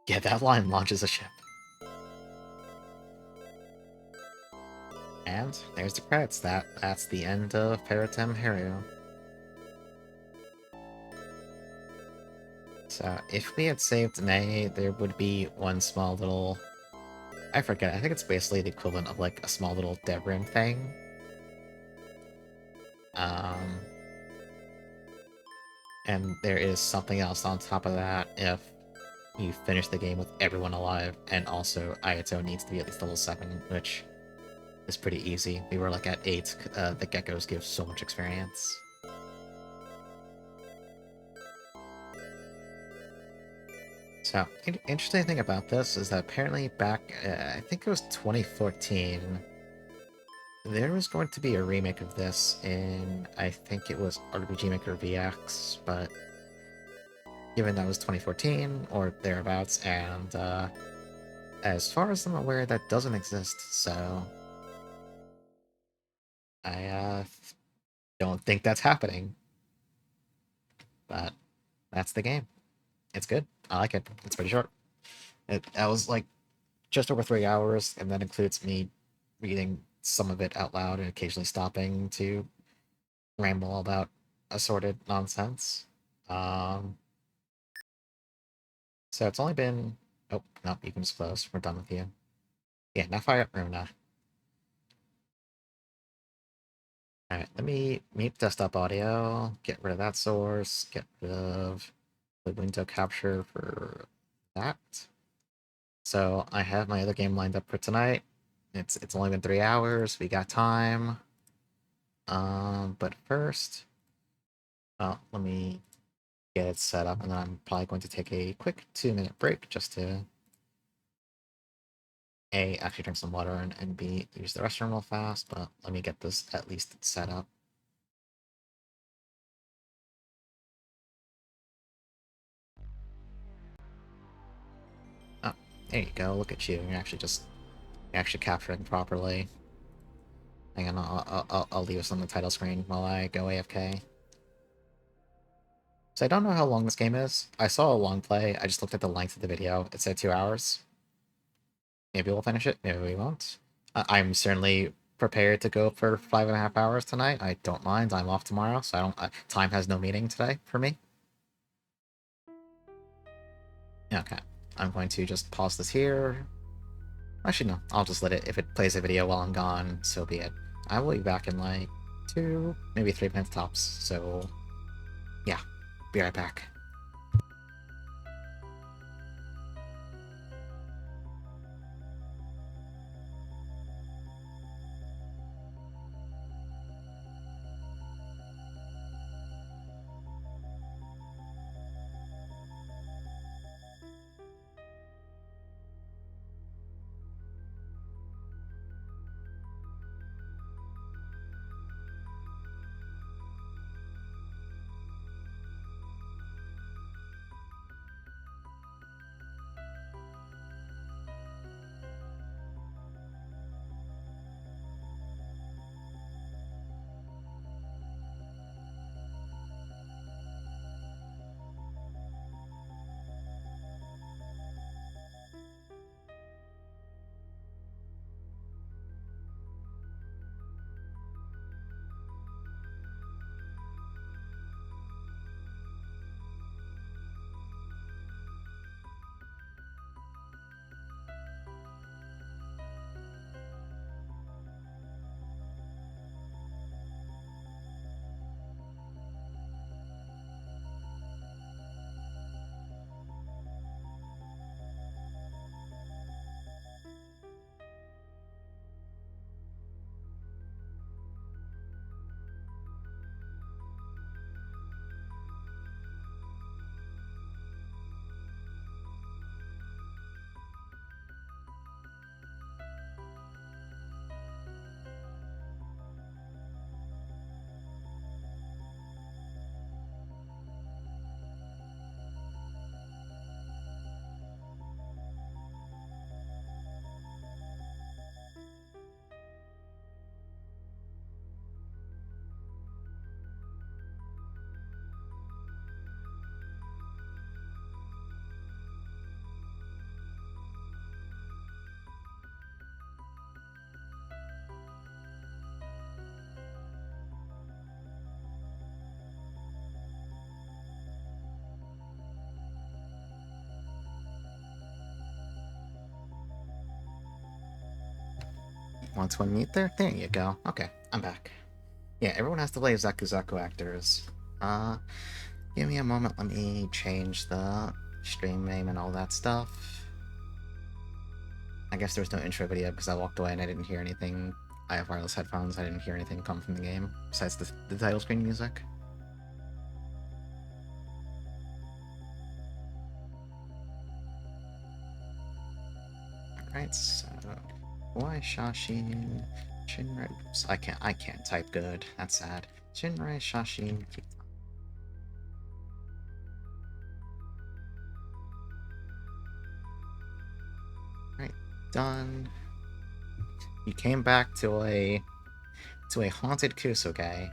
Yeah, that line launches a ship. And there's the credits. That's the end of Peret Heru. So, if we had saved May, there would be one small little... I forget, I think it's basically the equivalent of, like, a small little dev room thing. And there is something else on top of that if you finish the game with everyone alive, and also Ayato needs to be at least level 7, which is pretty easy. We were, like, at 8. The geckos give so much experience. So, interesting thing about this is that apparently back, I think it was 2014, there was going to be a remake of this in, I think it was RPG Maker VX, but given that was 2014 or thereabouts, and as far as I'm aware, that doesn't exist, so I don't think that's happening. But that's the game. It's good. I like it. It's pretty short. That was like just over 3 hours, and that includes me reading some of it out loud and occasionally stopping to ramble about assorted nonsense. So it's only been... Oh, no, you can just close. We're done with you. Yeah, now fire up Runa. Alright, let me mute desktop audio, get rid of that source, get rid of the window capture for that. So I have my other game lined up for tonight. It's only been 3 hours, we got time. But first, well, let me get it set up, and then I'm probably going to take a quick 2-minute break just to A, actually drink some water, and B, use the restroom real fast, but let me get this at least set up. Oh, there you go, look at you, you're actually capturing properly. Hang on, I'll leave us on the title screen while I go AFK. So I don't know how long this game is. I saw a long play. I just looked at the length of the video. It said 2 hours. Maybe we'll finish it. Maybe we won't. I'm certainly prepared to go for 5.5 hours tonight. I don't mind. I'm off tomorrow, so I don't. Time has no meaning today for me. Okay. I'm going to just pause this here. Actually, no. I'll just let it. If it plays a video while I'm gone, so be it. I will be back in like 2, maybe 3 minutes tops. So, yeah. Be right back. Want to unmute there? There you go. Okay, I'm back. Yeah, everyone has to play Zaku Zaku actors. Give me a moment. Let me change the stream name and all that stuff. I guess there's no intro video because I walked away and I didn't hear anything. I have wireless headphones. I didn't hear anything come from the game besides the title screen music. Alright, so Kowai, Shashin, Shinrai. Oops, I can't type good. That's sad. Shinrai, Shashin. Right, done. You came back to a haunted Kusuke.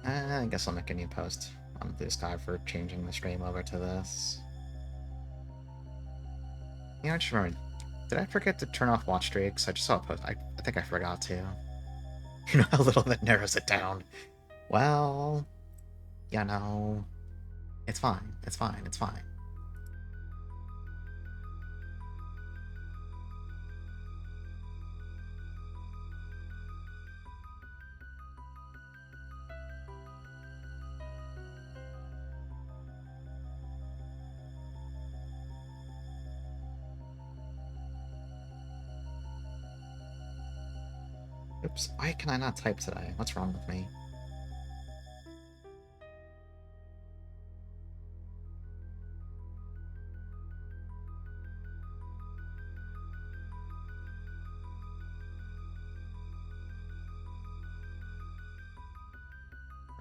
I guess I'll make a new post on Blue Sky for changing the stream over to this. You know, I just remembered. Did I forget to turn off watch streaks? I just saw a post. I think I forgot to. You know how little that narrows it down. Well, you know, it's fine. It's fine. It's fine. Oops, why can I not type today? What's wrong with me?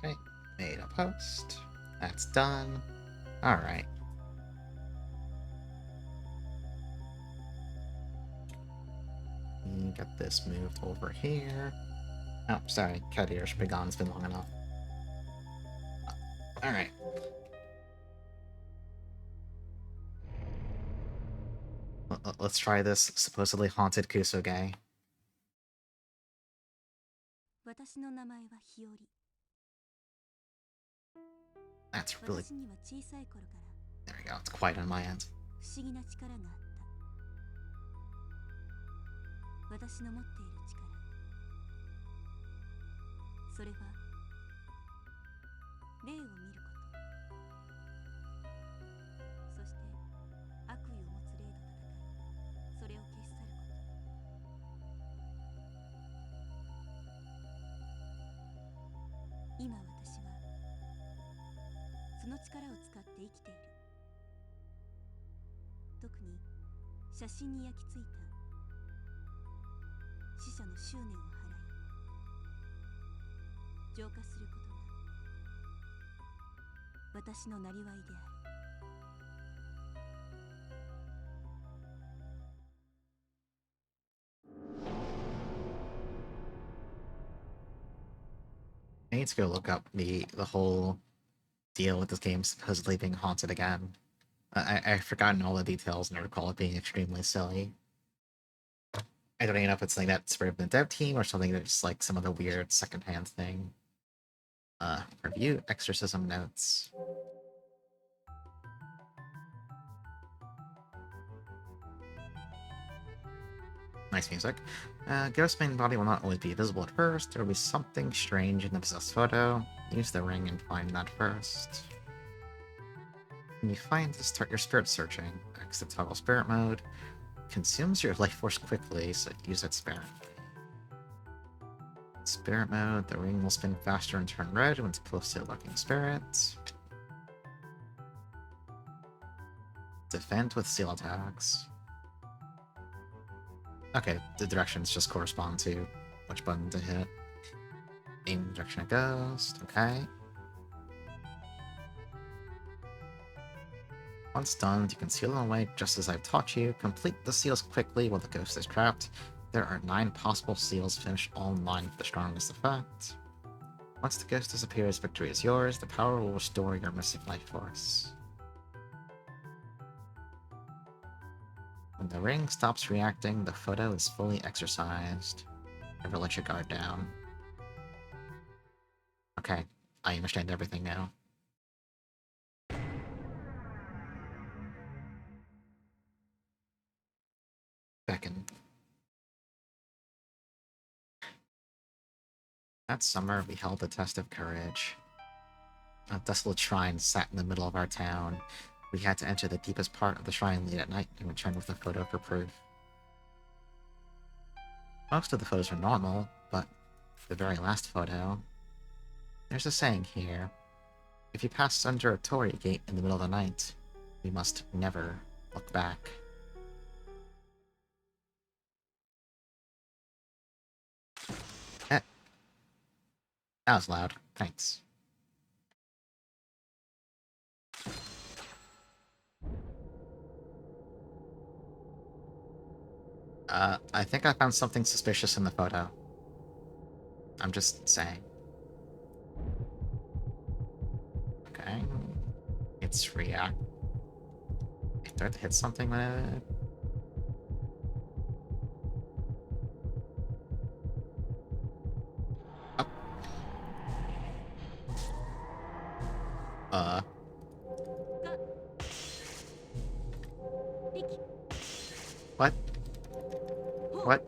Right, made a post. That's done. Alright. Get this moved over here. Oh, sorry, cat ear should be gone. It's been long enough. Alright. Let's try this supposedly haunted Kusoge. That's really... There we go, it's quiet on my end. Shashin に焼き付いた死者の執念を払い浄化することが私のなりわいである。I need to go look up the whole deal with this game supposedly being haunted again. I've forgotten all the details and I recall it being extremely silly. I don't even know if it's something that's from the dev team or something that's like some other weird secondhand thing. Review exorcism notes. Nice music. Ghost's main body will not always be visible at first. There will be something strange in the possessed photo. Use the ring and find that first. When you find this, start your spirit searching. Exit toggle spirit mode. Consumes your life force quickly, so use it sparingly. Spirit mode, the ring will spin faster and turn red when it's close to a lurking spirit. Defend with seal attacks. Okay, the directions just correspond to which button to hit. Aim the direction it goes, okay. Once done, you can seal them away just as I've taught you. Complete the seals quickly while the ghost is trapped. There are 9 possible seals. Finish all 9 for the strongest effect. Once the ghost disappears, victory is yours. The power will restore your missing life force. When the ring stops reacting, the photo is fully exorcised. Never let your guard down. Okay, I understand everything now. Beckon. That summer, we held a test of courage. A desolate shrine sat in the middle of our town. We had to enter the deepest part of the shrine late at night and return with a photo for proof. Most of the photos are normal, but the very last photo... There's a saying here. If you pass under a torii gate in the middle of the night, we must never look back. Eh. That was loud. Thanks. I think I found something suspicious in the photo. I'm just saying. Okay. It's react. Do I have to hit something with it? Oh. What? What?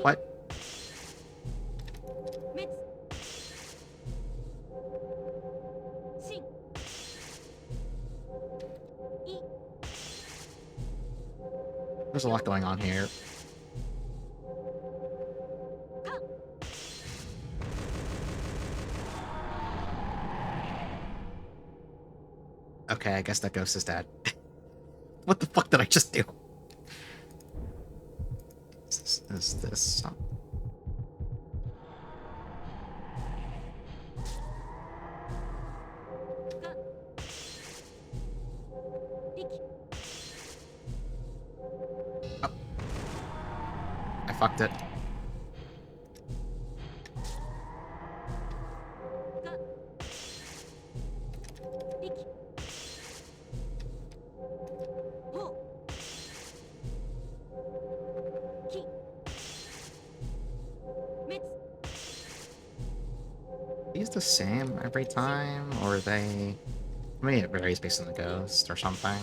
What? There's a lot going on here. Okay, I guess that ghost is dead. What the fuck did I just do? Is this... Oh. I fucked it. these the same every time, or are they... Maybe it varies based on the ghost or something.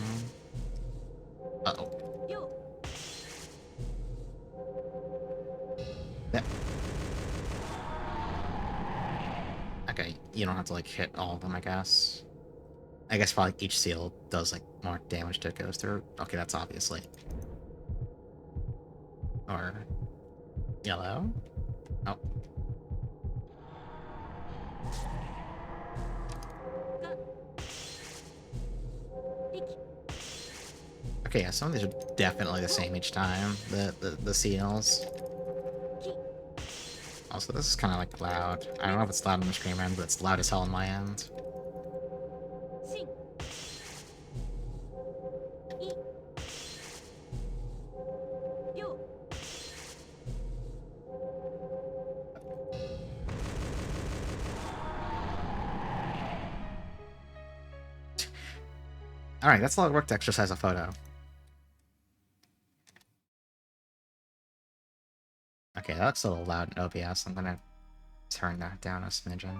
Uh-oh. Yeah. Okay, you don't have to, like, hit all of them, I guess. I guess probably each seal does, like, more damage to it goes through. Okay, that's obviously. Or... yellow? Oh. Okay, yeah, some of these are definitely the same each time. The seals. Also, this is kind of, like, loud. I don't know if it's loud on the stream end, but it's loud as hell on my end. Alright, that's a lot of work to exercise a photo. Okay, that looks a little loud in OBS. I'm gonna turn that down a smidgen.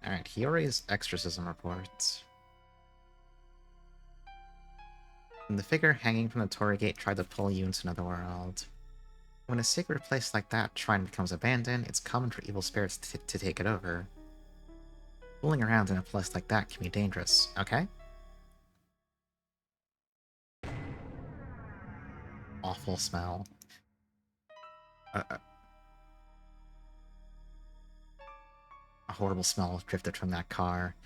Alright, Hiyori's exorcism report. When the figure hanging from the Torii Gate tried to pull you into another world. When a sacred place like that shrine becomes abandoned, it's common for evil spirits to take it over. Fooling around in a place like that can be dangerous, okay? Awful smell. A horrible smell drifted from that car.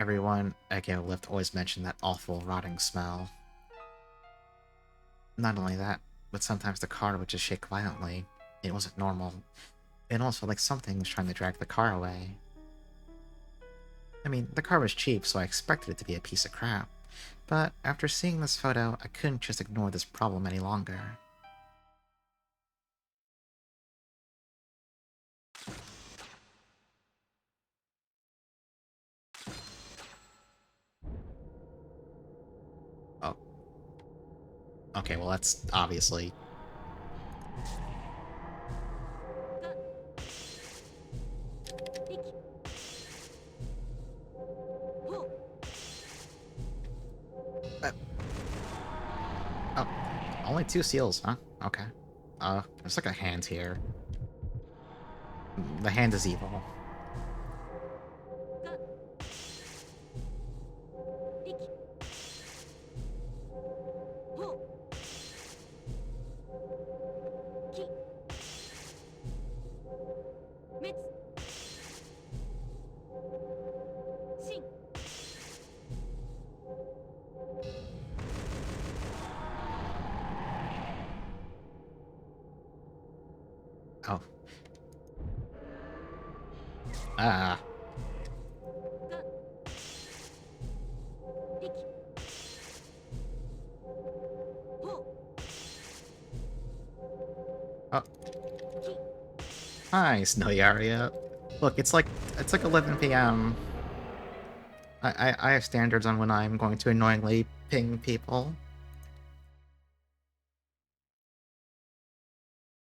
Everyone at Gale Lift always mentioned that awful, rotting smell. Not only that, but sometimes the car would just shake violently. It wasn't normal. It almost felt like something was trying to drag the car away. I mean, the car was cheap, so I expected it to be a piece of crap. But after seeing this photo, I couldn't just ignore this problem any longer. Oh. Okay, well that's obviously... Oh, only 2 seals, huh? Okay. There's like a hand here. The hand is evil. Oh. Ah. Oh. Hi, Snowy Aria. Look, it's like 11 p.m. I have standards on when I'm going to annoyingly ping people.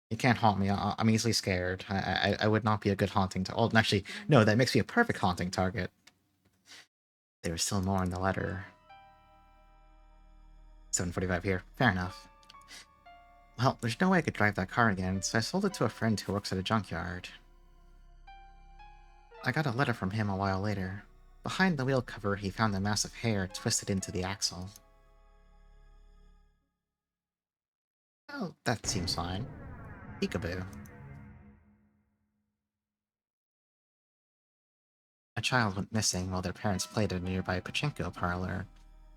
You can't haunt me. I'm easily scared. I would not be a good haunting target. Oh, actually, no, that makes me a perfect haunting target. There was still more in the letter. 7:45 here. Fair enough. Well, there's no way I could drive that car again, so I sold it to a friend who works at a junkyard. I got a letter from him a while later. Behind the wheel cover, he found a mass of hair twisted into the axle. Oh, that seems fine. Peekaboo. A child went missing while their parents played at a nearby pachinko parlor.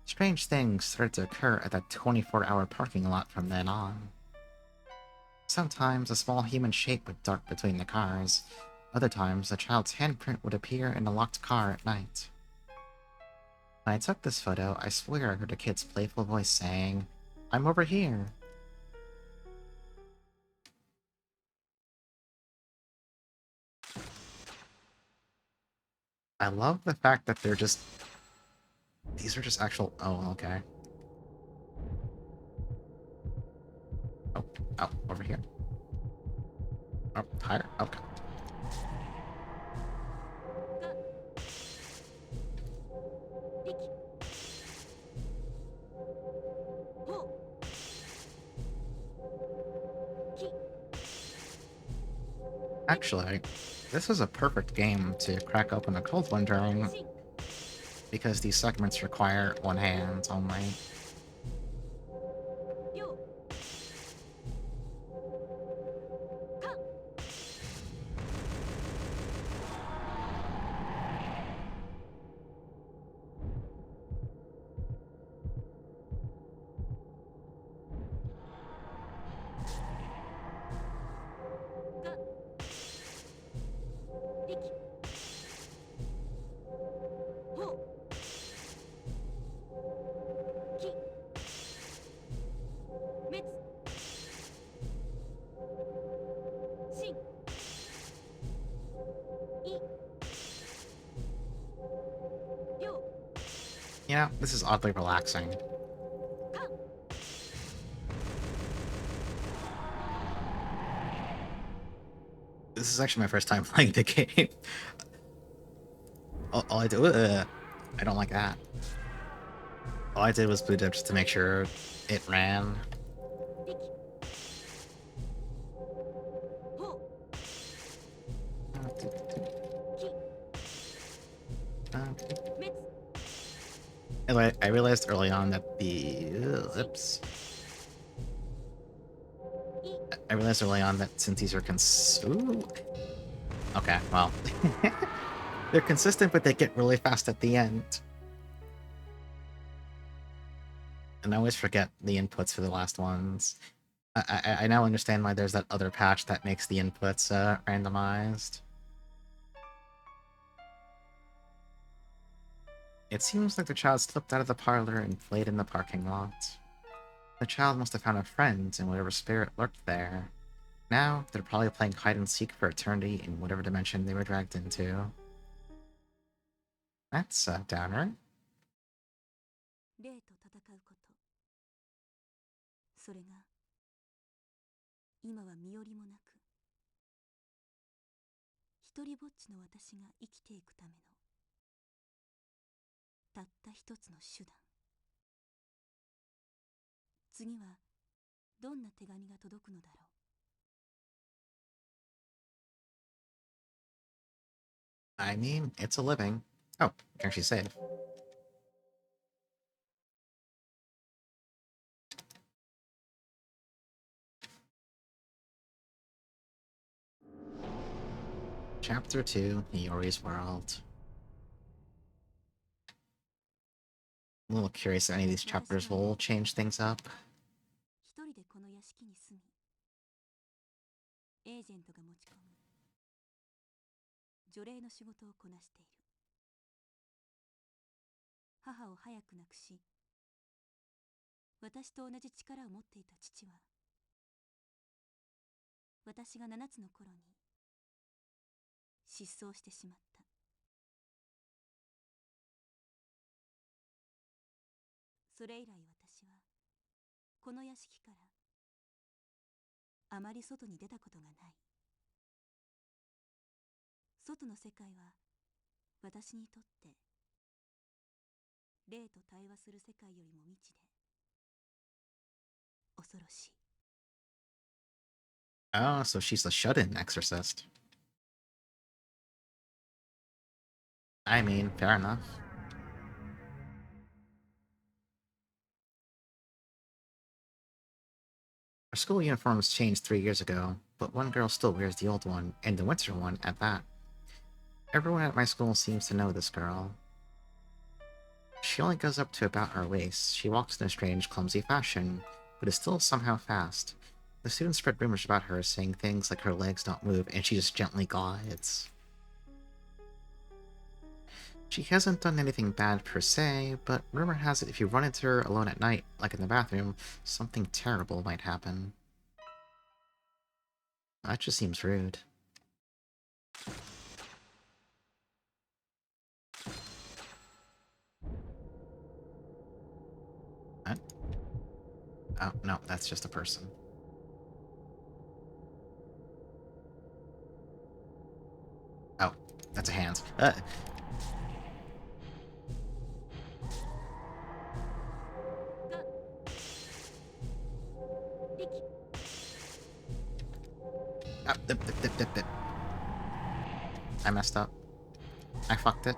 Strange things started to occur at that 24-hour parking lot from then on. Sometimes a small human shape would dart between the cars. Other times, a child's handprint would appear in a locked car at night. When I took this photo, I swear I heard a kid's playful voice saying, "I'm over here." I love the fact that they're just... These are just actual... Oh, okay. Oh, over here. Oh, higher? Okay. Actually, this is a perfect game to crack open a cold one during, because these segments require one hand only. You know, this is oddly relaxing. This is actually my first time playing the game. All I do, I don't like that. All I did was boot up just to make sure it ran. Anyway, I realized early on that I realized early on that since these are okay, well. They're consistent, but they get really fast at the end. And I always forget the inputs for the last ones. I now understand why there's that other patch that makes the inputs randomized. It seems like the child slipped out of the parlor and played in the parking lot. The child must have found a friend in whatever spirit lurked there. Now, they're probably playing hide-and-seek for eternity in whatever dimension they were dragged into. That's a downer. 霊と戦うこと。それが今は身寄りもなく、一りぼっちの私が生きていくためのたった一つの手段。次はどんな手紙が届くのだろう。I mean, it's a living. Oh, you can actually save. Chapter 2, Yori's World. I'm a little curious if any of these chapters will change things up. 一人でこの屋敷に住み、エージェントが持ち込む除霊の仕事をこなしている。母を早く亡くし、私と同じ力を持っていた父は、私が7つの頃に失踪してしまった。それ以来私はこの屋敷からあまり外に出たことがない。外の世界は私にとって霊と対話する世界よりも未知で恐ろしい。 Oh, so she's the shut-in exorcist. I mean, fair enough. Our school uniforms changed 3 years ago, but one girl still wears the old one, and the winter one at that. Everyone at my school seems to know this girl. She only goes up to about her waist. She walks in a strange, clumsy fashion, but is still somehow fast. The students spread rumors about her, saying things like her legs don't move and she just gently glides. She hasn't done anything bad per se, but rumor has it if you run into her alone at night, like in the bathroom, something terrible might happen. That just seems rude. What? Oh, no, that's just a person. Oh, that's a hand. Ah, dip, dip, dip, dip, dip. I fucked it.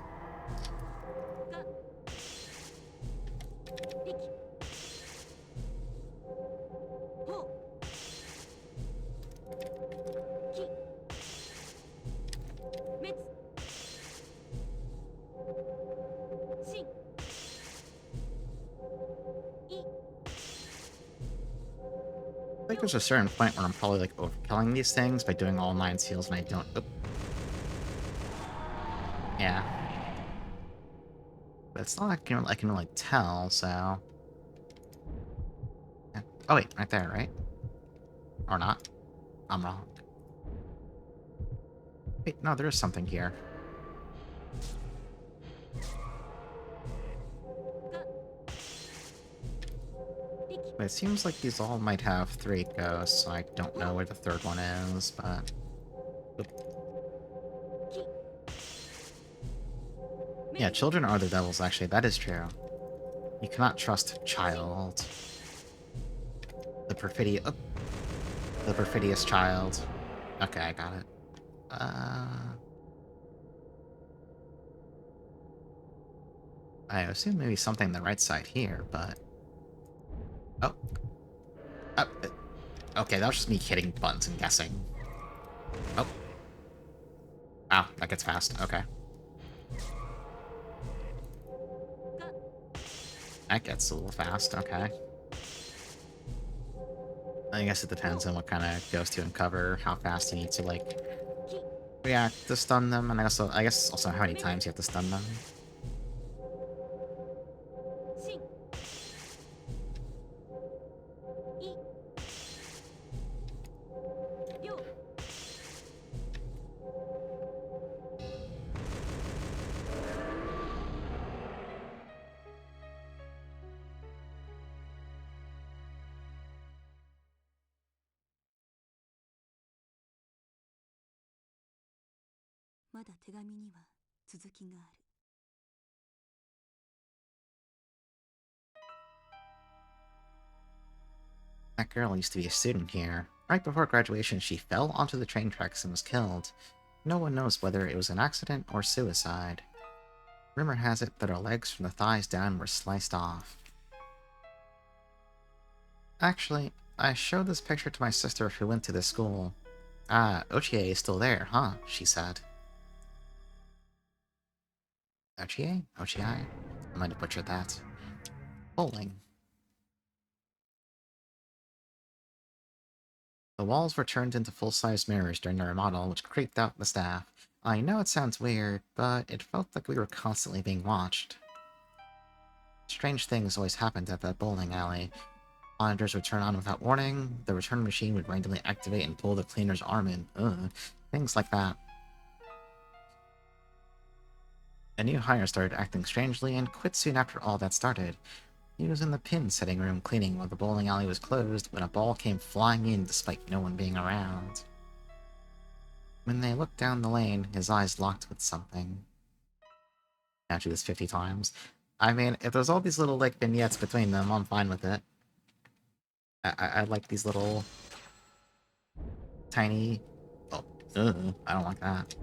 I think there's a certain point where I'm probably like overkilling these things by doing all 9 seals and I don't. Oop. Yeah. But it's not like I can really tell, so. Yeah. Oh wait, right there, right? Or not. I'm wrong. Wait, no, there is something here. But it seems like these all might have 3 ghosts, so I don't know where the 3rd one is, but... Oop. Yeah, children are the devils, actually, that is true. You cannot trust a child. The the perfidious child. Okay, I got it. I assume maybe something on the right side here, but... Oh. Uh, okay, that was just me hitting buttons and guessing. Oh. Wow, that gets fast. Okay. That gets a little fast. Okay. I guess it depends on what kind of ghost you uncover, how fast you need to, like, react to stun them, and I guess also how many times you have to stun them. That girl used to be a student here. Right before graduation, she fell onto the train tracks and was killed. No one knows whether it was an accident or suicide. Rumor has it that her legs from the thighs down were sliced off. Actually, I showed this picture to my sister who went to this school. Ah, Ochie is still there, huh? She said. Ochie? Ochie? I might have butchered that. Bowling. The walls were turned into full-size mirrors during the remodel, which creeped out the staff. I know it sounds weird, but it felt like we were constantly being watched. Strange things always happened at that bowling alley. Monitors would turn on without warning, the return machine would randomly activate and pull the cleaner's arm in. Ugh. Things like that. A new hire started acting strangely and quit soon after all that started. He was in the pin setting room cleaning while the bowling alley was closed when a ball came flying in despite no one being around. When they looked down the lane, his eyes locked with something. Now do this 50 times. I mean, if there's all these little, like, vignettes between them, I'm fine with it. I like these little... tiny... Oh, I don't like that.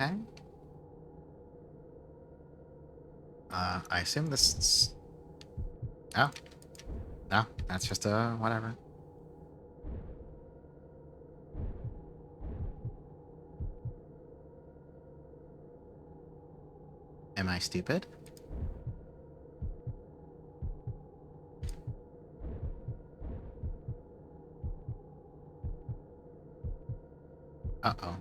Okay. I assume this is... Oh. No, that's just whatever. Am I stupid? Uh-oh.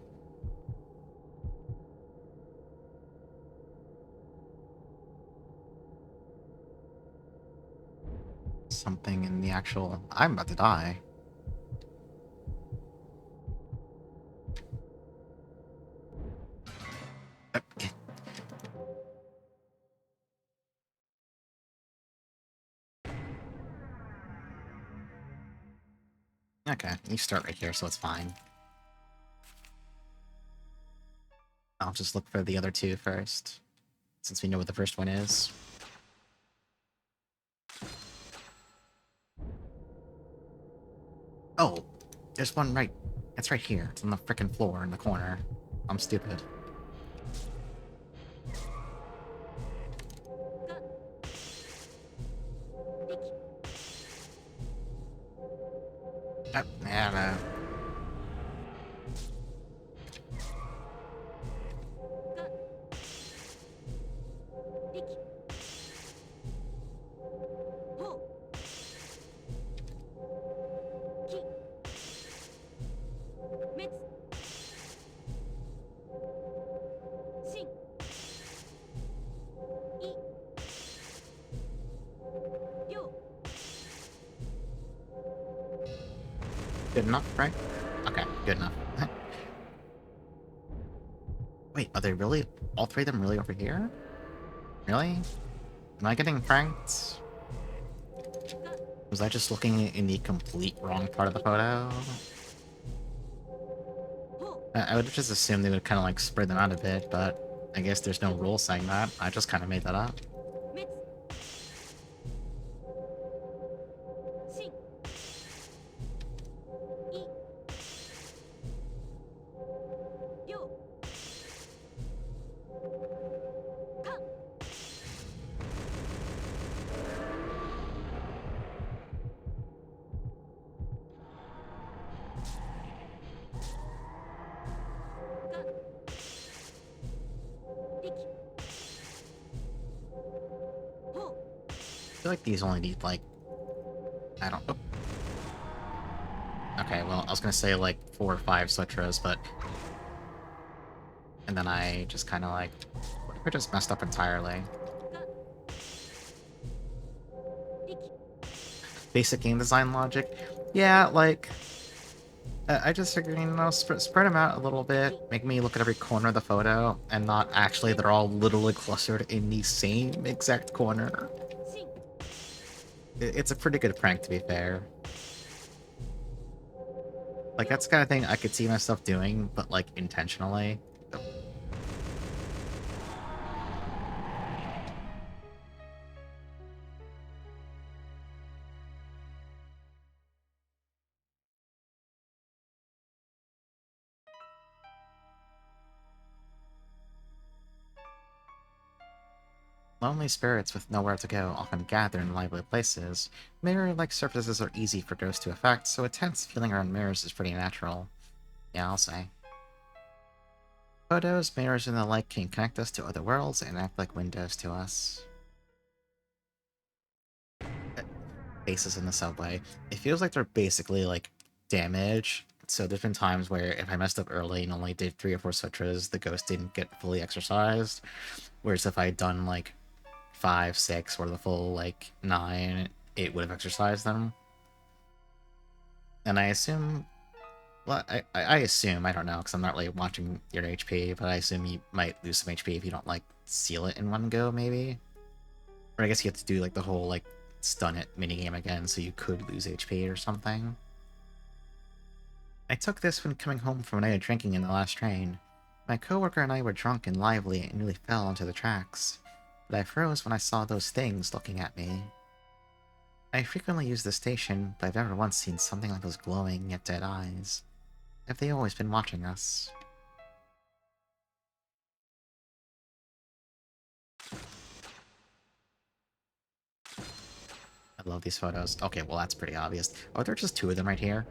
Something in the actual... I'm about to die. Okay, you start right here, so it's fine. I'll just look for the other two first, since we know what the first one is. Oh, there's one right... It's right here. It's on the frickin' floor in the corner. I'm stupid. I don't know. Good enough, right? Okay, good enough. Wait, are they really... all three of them really over here? Really? Am I getting pranked? Was I just looking in the complete wrong part of the photo? I would have just assumed they would kind of like spread them out a bit, but I guess there's no rule saying that. I just kind of made that up. I feel like these only need like... I don't... Oh. Okay, well, I was gonna say like 4 or 5 sutras, but... And then I just kind of like... What if I just messed up entirely? Basic game design logic? Yeah, like... I just figured, you know, spread them out a little bit, make me look at every corner of the photo, and not actually they're all literally clustered in the same exact corner. It's a pretty good prank, to be fair. Like, that's the kind of thing I could see myself doing, but, like, intentionally. Lonely spirits with nowhere to go often gather in lively places. Mirror-like surfaces are easy for ghosts to affect, so a tense feeling around mirrors is pretty natural. Yeah, I'll say. Photos, mirrors, and the like can connect us to other worlds and act like windows to us. Faces in the subway. It feels like they're basically, like, damage. So there's been times where if I messed up early and only did 3 or 4 sutras, the ghost didn't get fully exercised. Whereas if I had done, like, 5, 6, or the full, like, 9, it would have exercised them. And I assume... Well, I assume, I don't know, because I'm not really watching your HP, but I assume you might lose some HP if you don't, like, seal it in one go, maybe? Or I guess you have to do, like, the whole, like, stun it minigame again, so you could lose HP or something. I took this when coming home from a night of drinking in the last train. My coworker and I were drunk and lively and nearly fell onto the tracks, but I froze when I saw those things looking at me. I frequently use the station, but I've never once seen something like those glowing yet dead eyes. Have they always been watching us? I love these photos. Okay, well that's pretty obvious. Are there just 2 of them right here?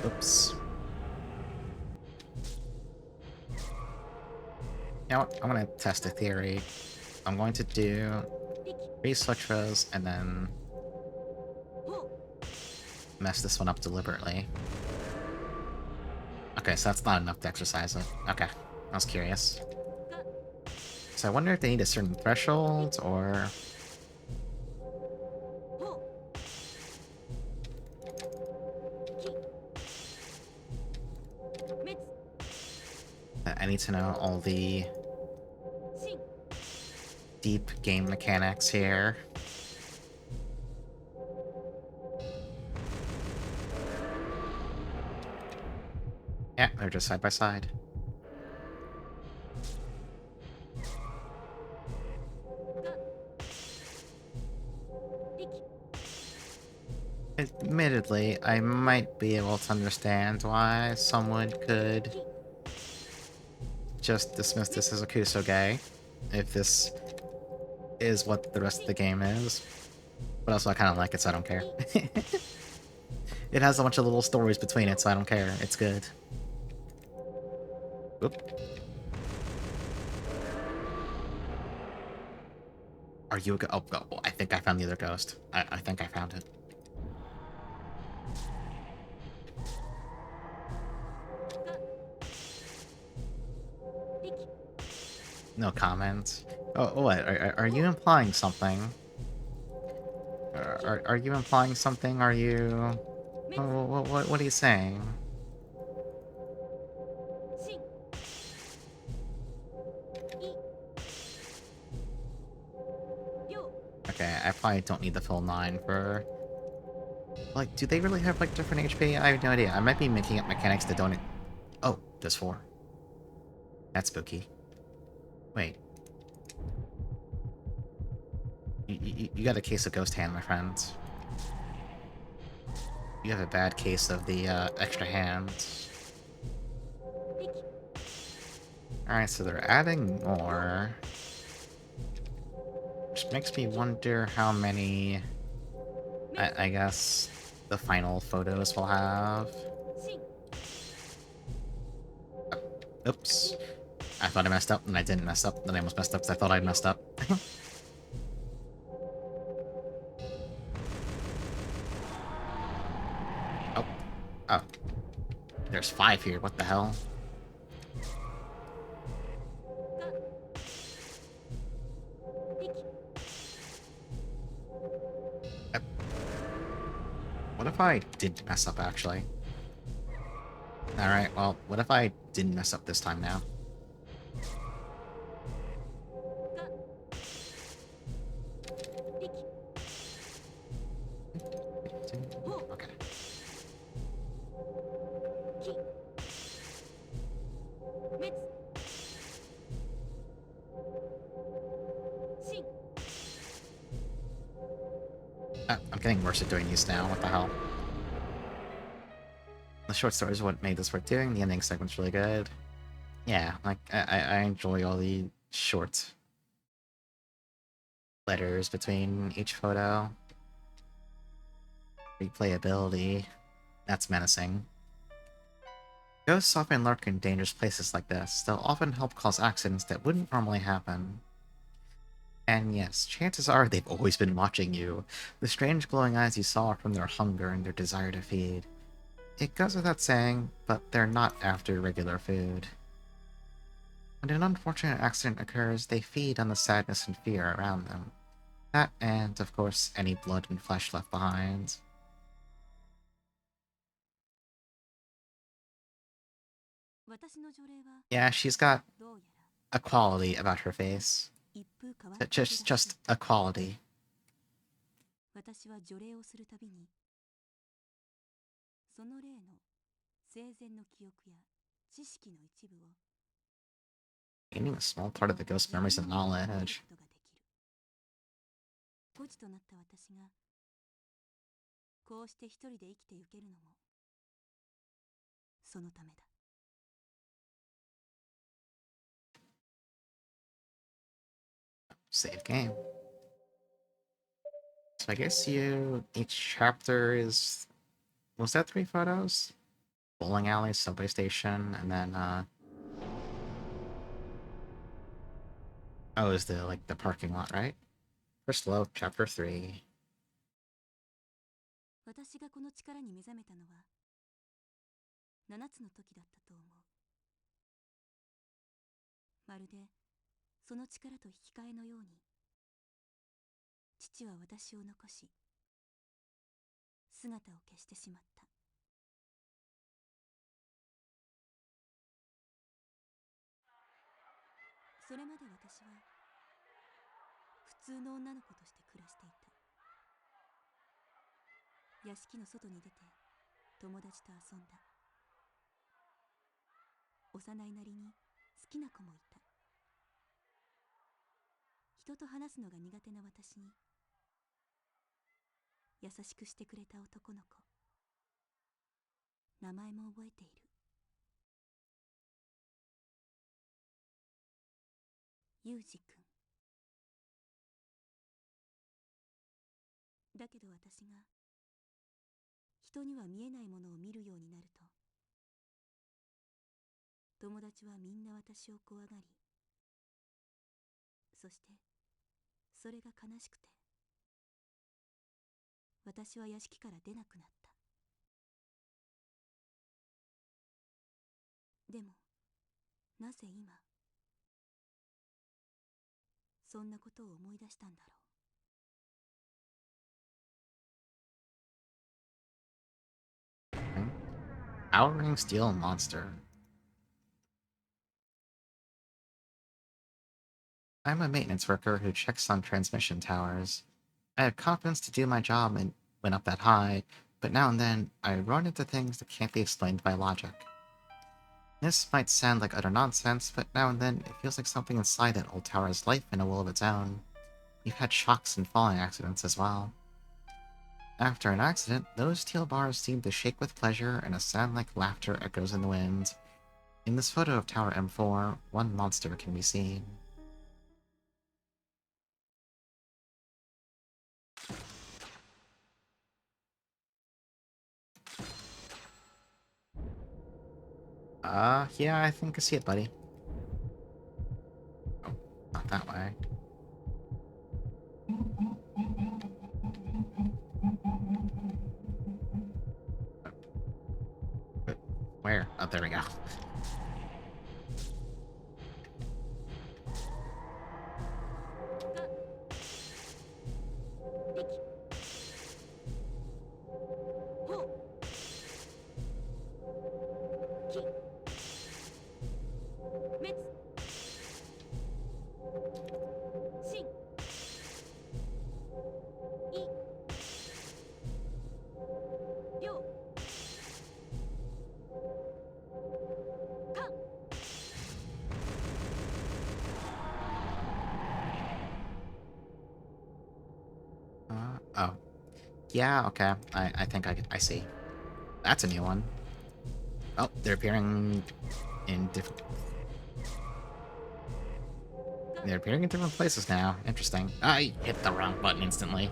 Oops. You know what? I'm gonna test a theory. I'm going to do 3 sutras and then mess this one up deliberately. Okay, so that's not enough to exercise it. Okay, I was curious. So I wonder if they need a certain threshold, or... need to know all the deep game mechanics here. Yeah, they're just side by side. Admittedly, I might be able to understand why someone could just dismiss this as a Kusoge, if this is what the rest of the game is. But also, I kind of like it, so I don't care. It has a bunch of little stories between it, so I don't care. It's good. Oop. Are you a ghost? Oh, I think I found the other ghost. I think I found it. No comment. Oh, what? Are you implying something? Are you implying something? Are you... What are you saying? Okay, I probably don't need the full 9 for... Like, do they really have, like, different HP? I have no idea. I might be making up mechanics that don't... Oh, there's 4. That's spooky. Wait. You got a case of ghost hand, my friend. You have a bad case of the, extra hands. Alright, so they're adding more. Which makes me wonder how many... I guess the final photos will have. Oops. I thought I messed up, and I didn't mess up. Then I almost messed up because I thought I'd messed up. Oh. Oh. There's 5 here. What the hell? What if I did mess up, actually? Alright, well, what if I didn't mess up this time now? Okay. I'm getting worse at doing these now. What the hell? The short story is what made this worth doing. The ending segment's really good. Yeah, like, I enjoy all the short letters between each photo. Replayability. That's menacing. Ghosts often lurk in dangerous places like this. They'll often help cause accidents that wouldn't normally happen. And yes, chances are they've always been watching you. The strange glowing eyes you saw are from their hunger and their desire to feed. It goes without saying, but they're not after regular food. When an unfortunate accident occurs, they feed on the sadness and fear around them. That and, of course, any blood and flesh left behind. Yeah, she's got a quality about her face. Just a quality. Gaining a small part of the ghost's memories and knowledge. Save game. So I guess each chapter is... Was that 3 photos? Bowling alley, subway station, and then, oh, is the parking lot, right? First Love, chapter 3. それまで私は普通の女の子として暮らしていた。屋敷の外に出て友達と遊んだ。幼いなりに好きな子もいた。人と話すのが苦手な私に優しくしてくれた男の子、名前も覚えている。ユージ君。だけど私が人には見えないものを見るようになると、友達はみんな私を怖がり、そしてそれが悲しくて、私は屋敷から出なくなった。でもなぜ今そんなことを思い出したんだろHmm? Powering Steel Monster. I'm a maintenance worker who checks on transmission towers. I have confidence to do my job and went up that high, but now and then I run into things that can't be explained by logic. This might sound like utter nonsense, but now and then it feels like something inside that old tower has life and a will of its own. We've had shocks and falling accidents as well. After an accident, those steel bars seem to shake with pleasure and a sound like laughter echoes in the wind. In this photo of Tower M4, one monster can be seen. Yeah, I think I see it, buddy. Oh, not that way. Where? Oh, there we go. Oh. Yeah, okay. I think I see. That's a new one. Oh, they're appearing in different... They're appearing in different places now. Interesting. I hit the wrong button instantly.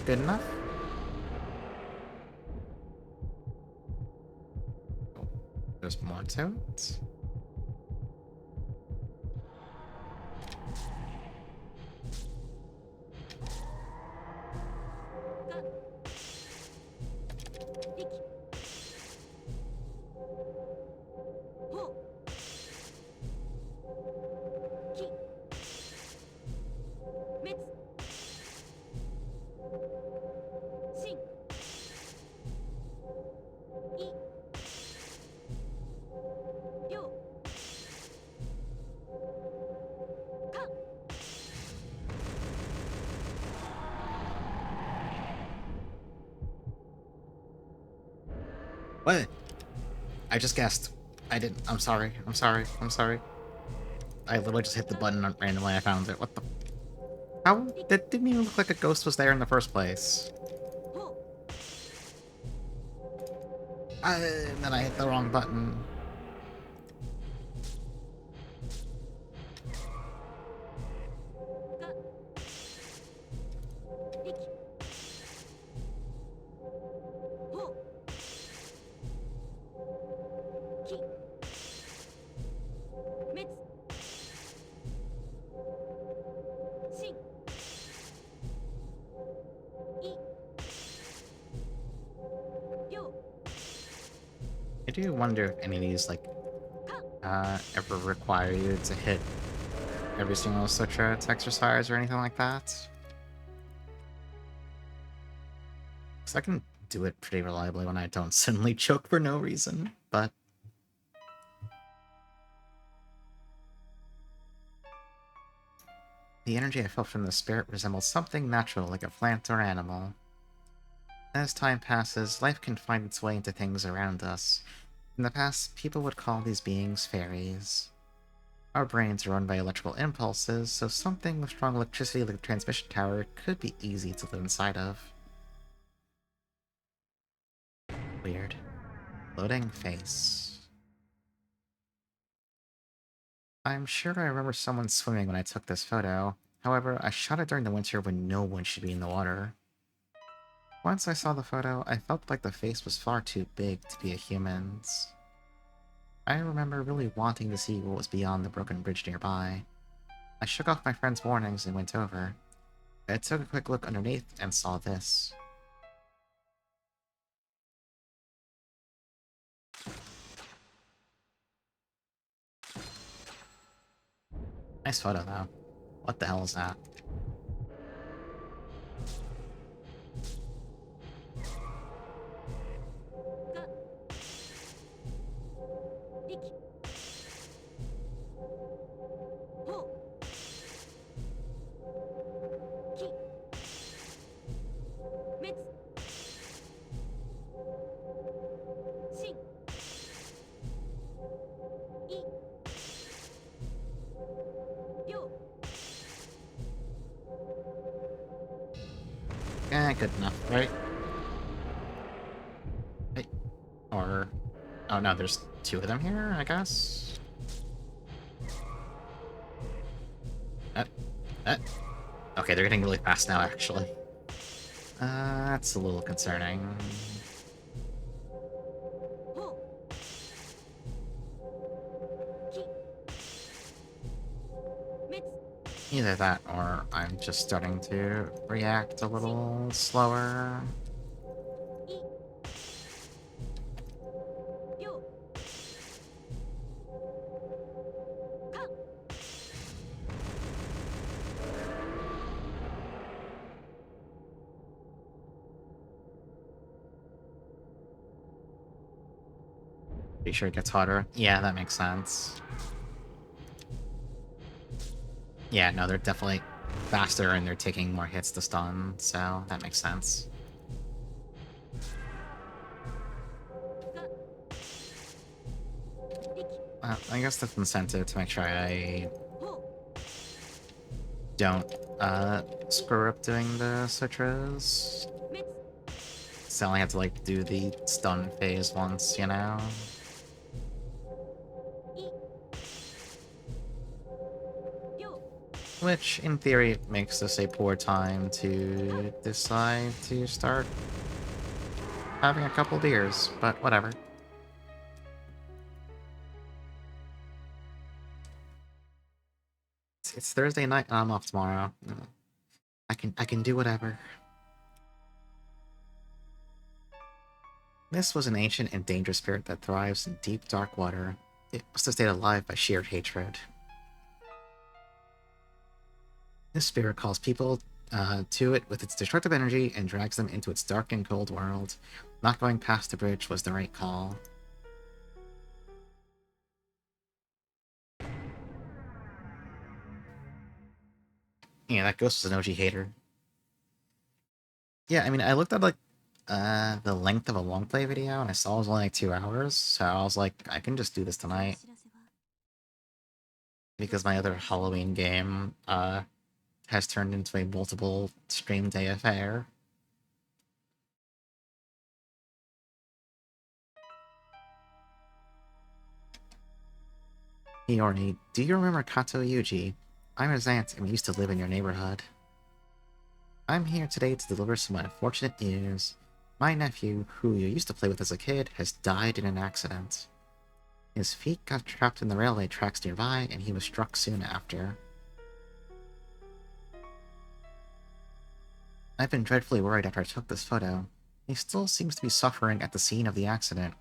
Good enough? Oh, there's more to it? What? I just guessed. I didn't. I'm sorry. I'm sorry. I'm sorry. I literally just hit the button randomly. I found it. What the? How? That didn't even look like a ghost was there in the first place. And then I hit the wrong button. I do wonder if any of these, like, ever require you to hit every single sutra to exercise or anything like that. Because I can do it pretty reliably when I don't suddenly choke for no reason, but... The energy I felt from the spirit resembles something natural, like a plant or animal. As time passes, life can find its way into things around us. In the past, people would call these beings fairies. Our brains are run by electrical impulses, so something with strong electricity like a transmission tower could be easy to live inside of. Weird. Loading face. I'm sure I remember someone swimming when I took this photo. However, I shot it during the winter when no one should be in the water. Once I saw the photo, I felt like the face was far too big to be a human's. I remember really wanting to see what was beyond the broken bridge nearby. I shook off my friend's warnings and went over. I took a quick look underneath and saw this. Nice photo, though. What the hell is that? Eh, good enough, right? Hey. Or... Oh no, there's two of them here, I guess? Uh, okay, they're getting really fast now, actually. That's a little concerning. Either that, or I'm just starting to react a little slower. Pretty sure it gets hotter. Yeah, that makes sense. Yeah, no, they're definitely faster and they're taking more hits to stun, so that makes sense. I guess that's incentive to make sure I don't screw up doing the sutras. So I only have to like do the stun phase once, you know? Which, in theory, makes this a poor time to decide to start having a couple beers, but whatever. It's Thursday night and I'm off tomorrow. I can do whatever. This was an ancient and dangerous spirit that thrives in deep, dark water. It must have stayed alive by sheer hatred. This spirit calls people to it with its destructive energy and drags them into its dark and cold world. Not going past the bridge was the right call. Yeah, that ghost was an OG hater. Yeah, I mean, I looked at, like, the length of a long play video, and I saw it was only, like, 2 hours, so I was like, I can just do this tonight. Because my other Halloween game, has turned into a multiple stream day affair. Iori, do you remember Kato Yuji? I'm his aunt, and we used to live in your neighborhood. I'm here today to deliver some unfortunate news. My nephew, who you used to play with as a kid, has died in an accident. His feet got trapped in the railway tracks nearby, and he was struck soon after. I've been dreadfully worried after I took this photo. He still seems to be suffering at the scene of the accident.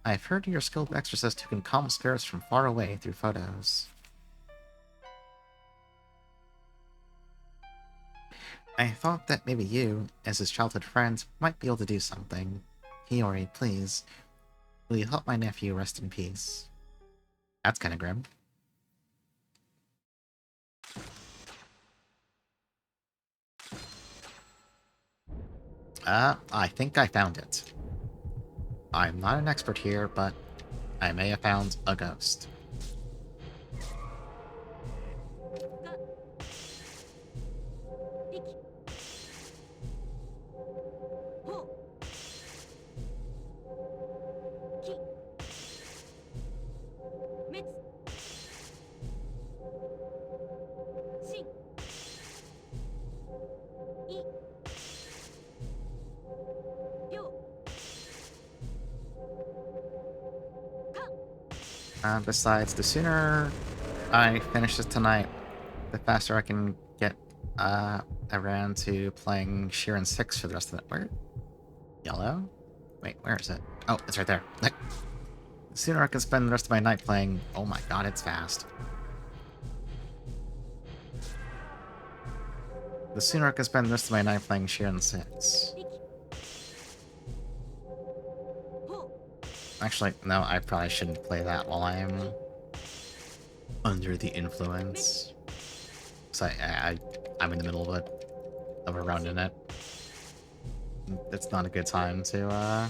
I've heard you're a skilled exorcist who can calm spirits from far away through photos. I thought that maybe you, as his childhood friend, might be able to do something. Hiyori, please. Will you help my nephew rest in peace? That's kinda grim. I think I found it. I'm not an expert here, but I may have found a ghost. Besides, the sooner I finish this tonight, the faster I can get around to playing Sheeran 6 for the rest of it. Where? Yellow? Wait, where is it? Oh, it's right there. The sooner I can spend the rest of my night playing... Oh my god, it's fast. The sooner I can spend the rest of my night playing Sheeran 6. Actually, no, I probably shouldn't play that while I'm under the influence. So I'm in the middle of a run in it. It's not a good time to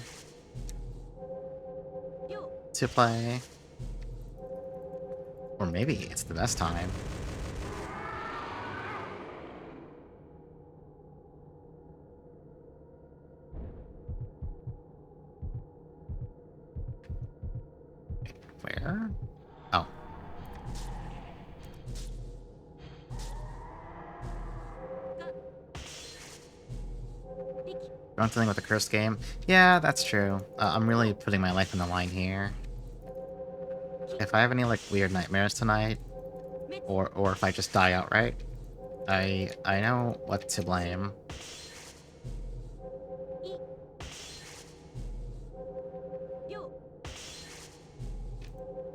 play. Or maybe it's the best time. Where? Oh. Wrong thing with the cursed game? Yeah, that's true. I'm really putting my life on the line here. If I have any, like, weird nightmares tonight, or if I just die outright, I know what to blame.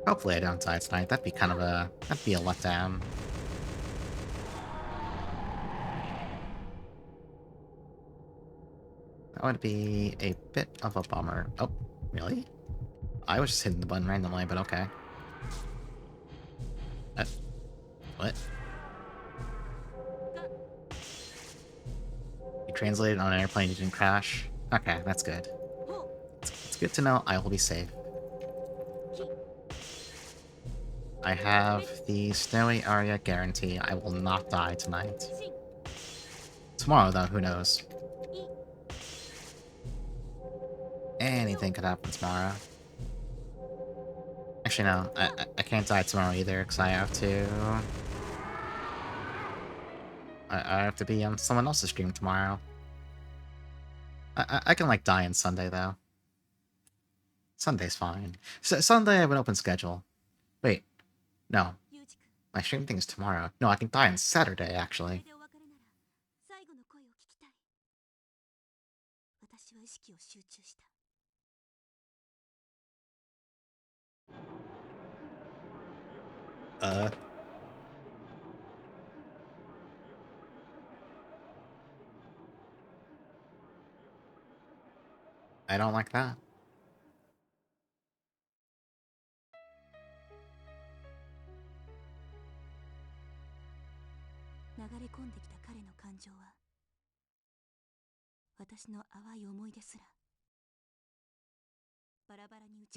Hopefully I don't die tonight. That'd be kind of that'd be a letdown. That would be a bit of a bummer. Oh, really? I was just hitting the button randomly, but okay. What? You translated on an airplane, you didn't crash? Okay, that's good. It's good to know I will be safe. I have the snowy area guarantee I will not die tonight. Tomorrow, though, who knows? Anything could happen tomorrow. Actually, no. I can't die tomorrow either, because I have to... I have to be on someone else's stream tomorrow. I can, like, die on Sunday, though. Sunday's fine. Sunday, I have an open schedule. Wait. No. My stream thing is tomorrow. No, I can die on Saturday, actually. I don't like that.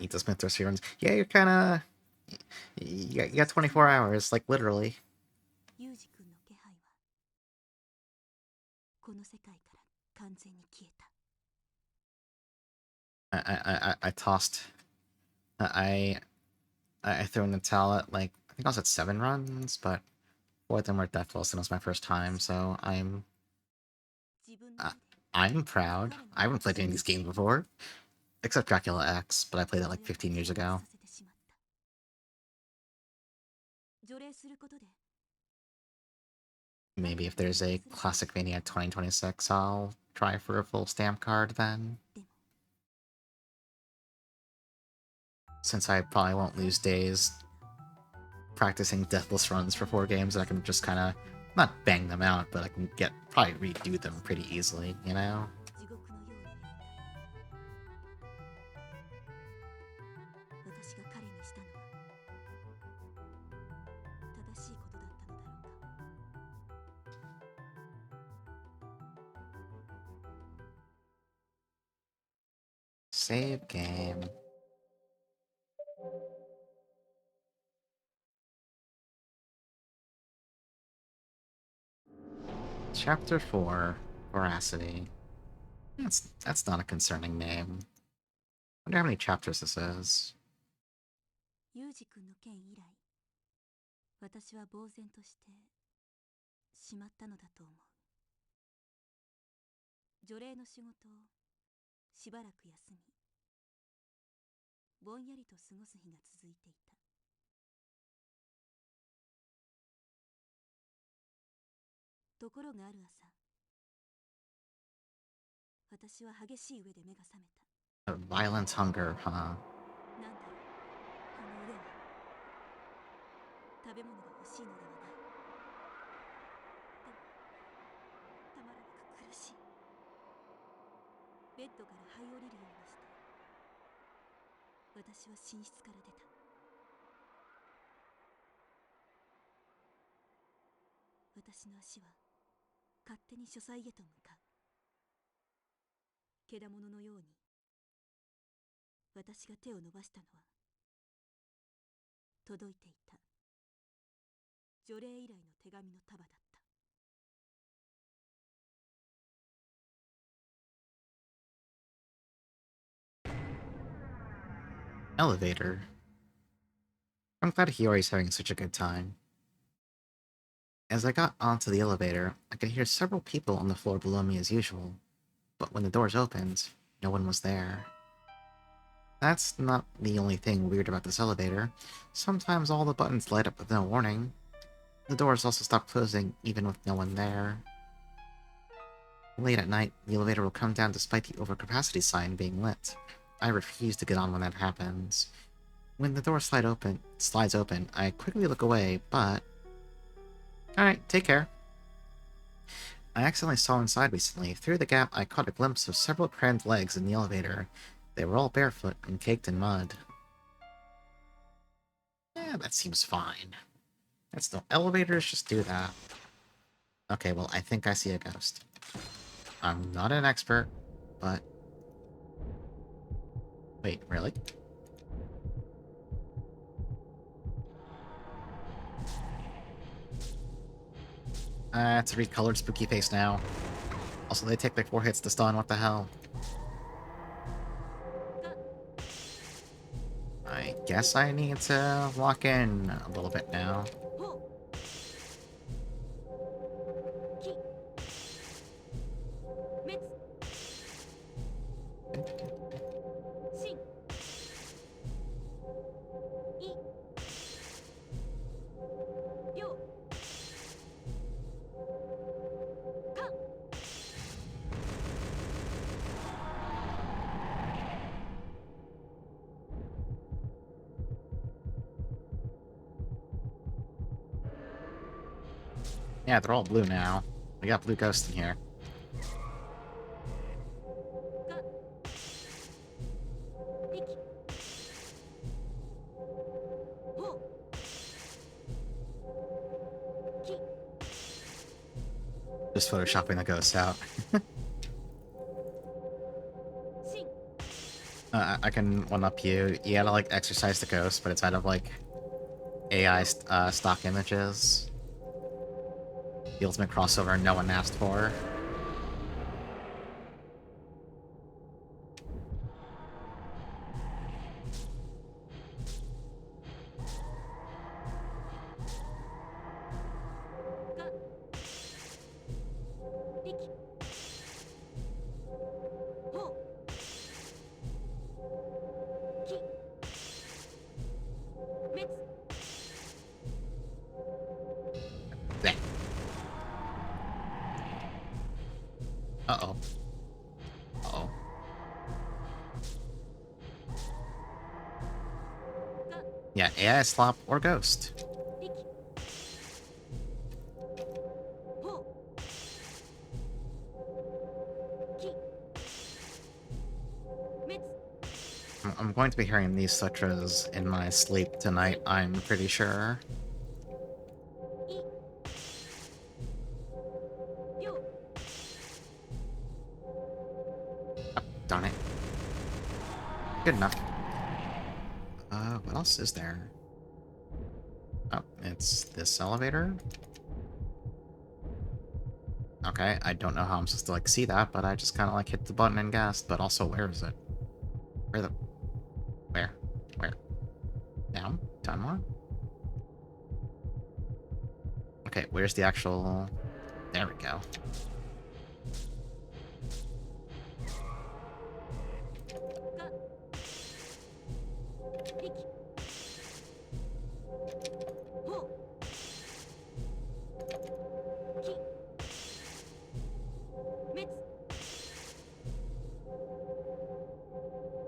Eat the Smith Serums. Yeah, you're kinda... You got 24 hours, like, literally. I tossed... I threw in the towel at, like, I think I was at 7 runs, but 4 of them were deathless, and it was my first time, so I'm proud. I haven't played any of these games before. Except Dracula X, but I played that like 15 years ago. Maybe if there's a Classic Mania 2026, I'll try for a full stamp card then. since I probably won't lose days practicing deathless runs for 4 games, I can just kind of not bang them out, but I can probably redo them pretty easily, you know? 地獄のように見えた。私が彼にしたのは正しいことだったのだろうか。Save game. Chapter 4, Veracity. That's not a concerning name. Wonder how many chapters this is. ユージ君の件以来、私は呆然としてしまったのだと思う。除霊の仕事をしばらく休み、ぼんやりと過ごす日が続いていた。ところがある朝、私は激しい上で目が覚めた。A violent hunger, huh? なんだろう、この上は。食べ物が欲しいのではない。でも、たまらなく苦しい。ベッドから這い降りるようにして、私は寝室から出た。私の足は勝手に書斎へと向かう。けだもののように私が手を伸ばしたのは届いていた除霊以来の手紙の束だった。Elevator. I'm glad Hiyori's having such a good time. As I got onto the elevator, I could hear several people on the floor below me as usual, but when the doors opened, no one was there. That's not the only thing weird about this elevator. Sometimes all the buttons light up with no warning. The doors also stop closing, even with no one there. Late at night, the elevator will come down despite the overcapacity sign being lit. I refuse to get on when that happens. When the door slides open, I quickly look away, but... Alright, take care. I accidentally saw inside recently. Through the gap, I caught a glimpse of several crammed legs in the elevator. They were all barefoot and caked in mud. Yeah, that seems fine. That's no elevators, just do that. Okay, well, I think I see a ghost. I'm not an expert, but... Wait, really? It's a recolored spooky face now. Also, they take like 4 hits to stun, what the hell? I guess I need to lock in a little bit now. Yeah, they're all blue now. We got blue ghosts in here. Just photoshopping the ghosts out. I can one-up you. You gotta, like, exercise the ghost, but it's out of, like, AI stock images. The ultimate crossover no one asked for. Yeah, AI slop or ghost. 力ほうき滅 I'm going to be hearing these sutras in my sleep tonight, I'm pretty sure. いりょう Darn it. Good enough. What else is there? Oh, it's this elevator? Okay, I don't know how I'm supposed to, like, see that, but I just kind of, like, hit the button and guessed, but also, where is it? Where the... Where? Where? Down? Down more? Okay, where's the actual... There we go. が力ほうき滅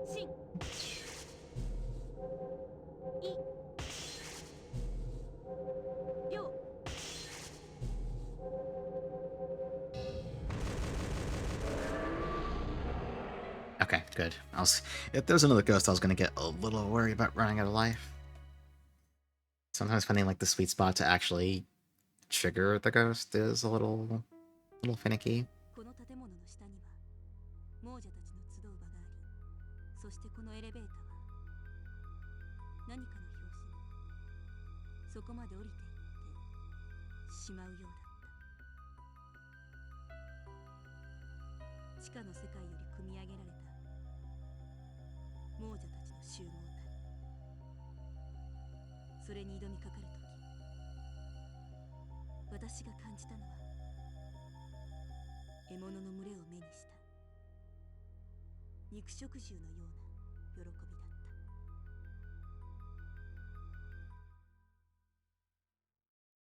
心いりょう Okay, good. If there was another ghost, I was gonna get a little worried about running out of life. Sometimes finding, like, the sweet spot to actually trigger the ghost is a little finicky. この建物の下には亡者たちの集う場があり、そしてこのエレベーターは何かの拍子にそこまで降りていってしまうようだった。地下の世界より組み上げられた亡者たちの集合体、それに挑みかかるとき、私が感じたのは獲物の群れを目にした肉食獣のような喜びだっ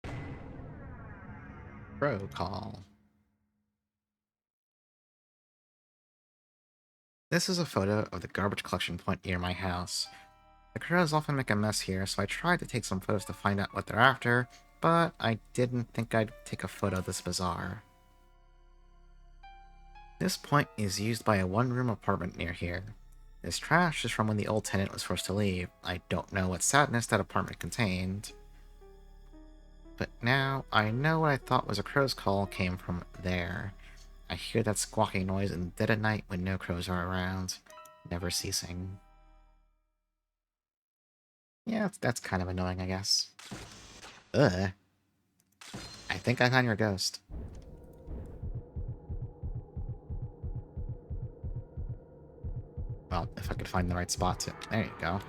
た。 Bro call. This is a photo of the garbage collection point near my house. The crows often make a mess here, so I tried to take some photos to find out what they're after, but I didn't think I'd take a photo this bizarre. This point is used by a one-room apartment near here. This trash is from when the old tenant was forced to leave. I don't know what sadness that apartment contained. But now, I know what I thought was a crow's call came from there. I hear that squawking noise in the dead of night when no crows are around, never ceasing. Yeah, that's kind of annoying, I guess. Ugh. I think I found your ghost. Well, if I could find the right spot to... There you go.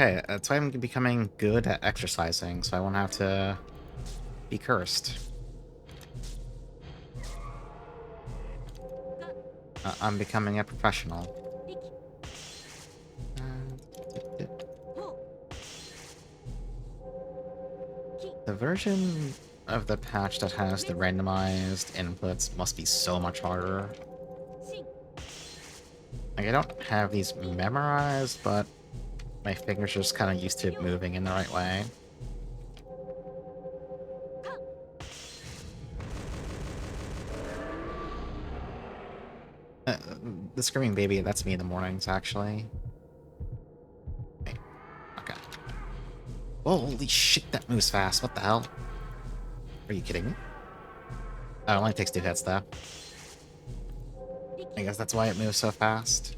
Okay, that's why I'm becoming good at exercising, so I won't have to be cursed. I'm becoming a professional. The version of the patch that has the randomized inputs must be so much harder. Like, I don't have these memorized, but my fingers are just kind of used to moving in the right way. The screaming baby, that's me in the mornings, actually. Wait, okay. Holy shit, that moves fast. What the hell? Are you kidding me? Oh, it only takes 2 hits, though. I guess that's why it moves so fast.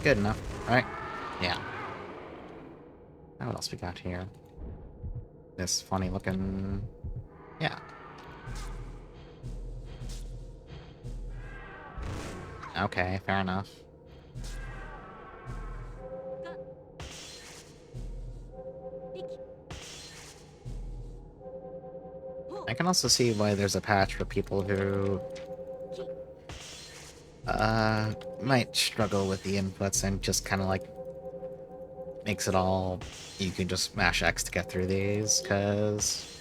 good enough, right? Yeah. Now what else we got here? This funny looking... Yeah. Okay, fair enough. I can also see why there's a patch for people who might struggle with the inputs and just kind of like makes it all you can just mash X to get through these, because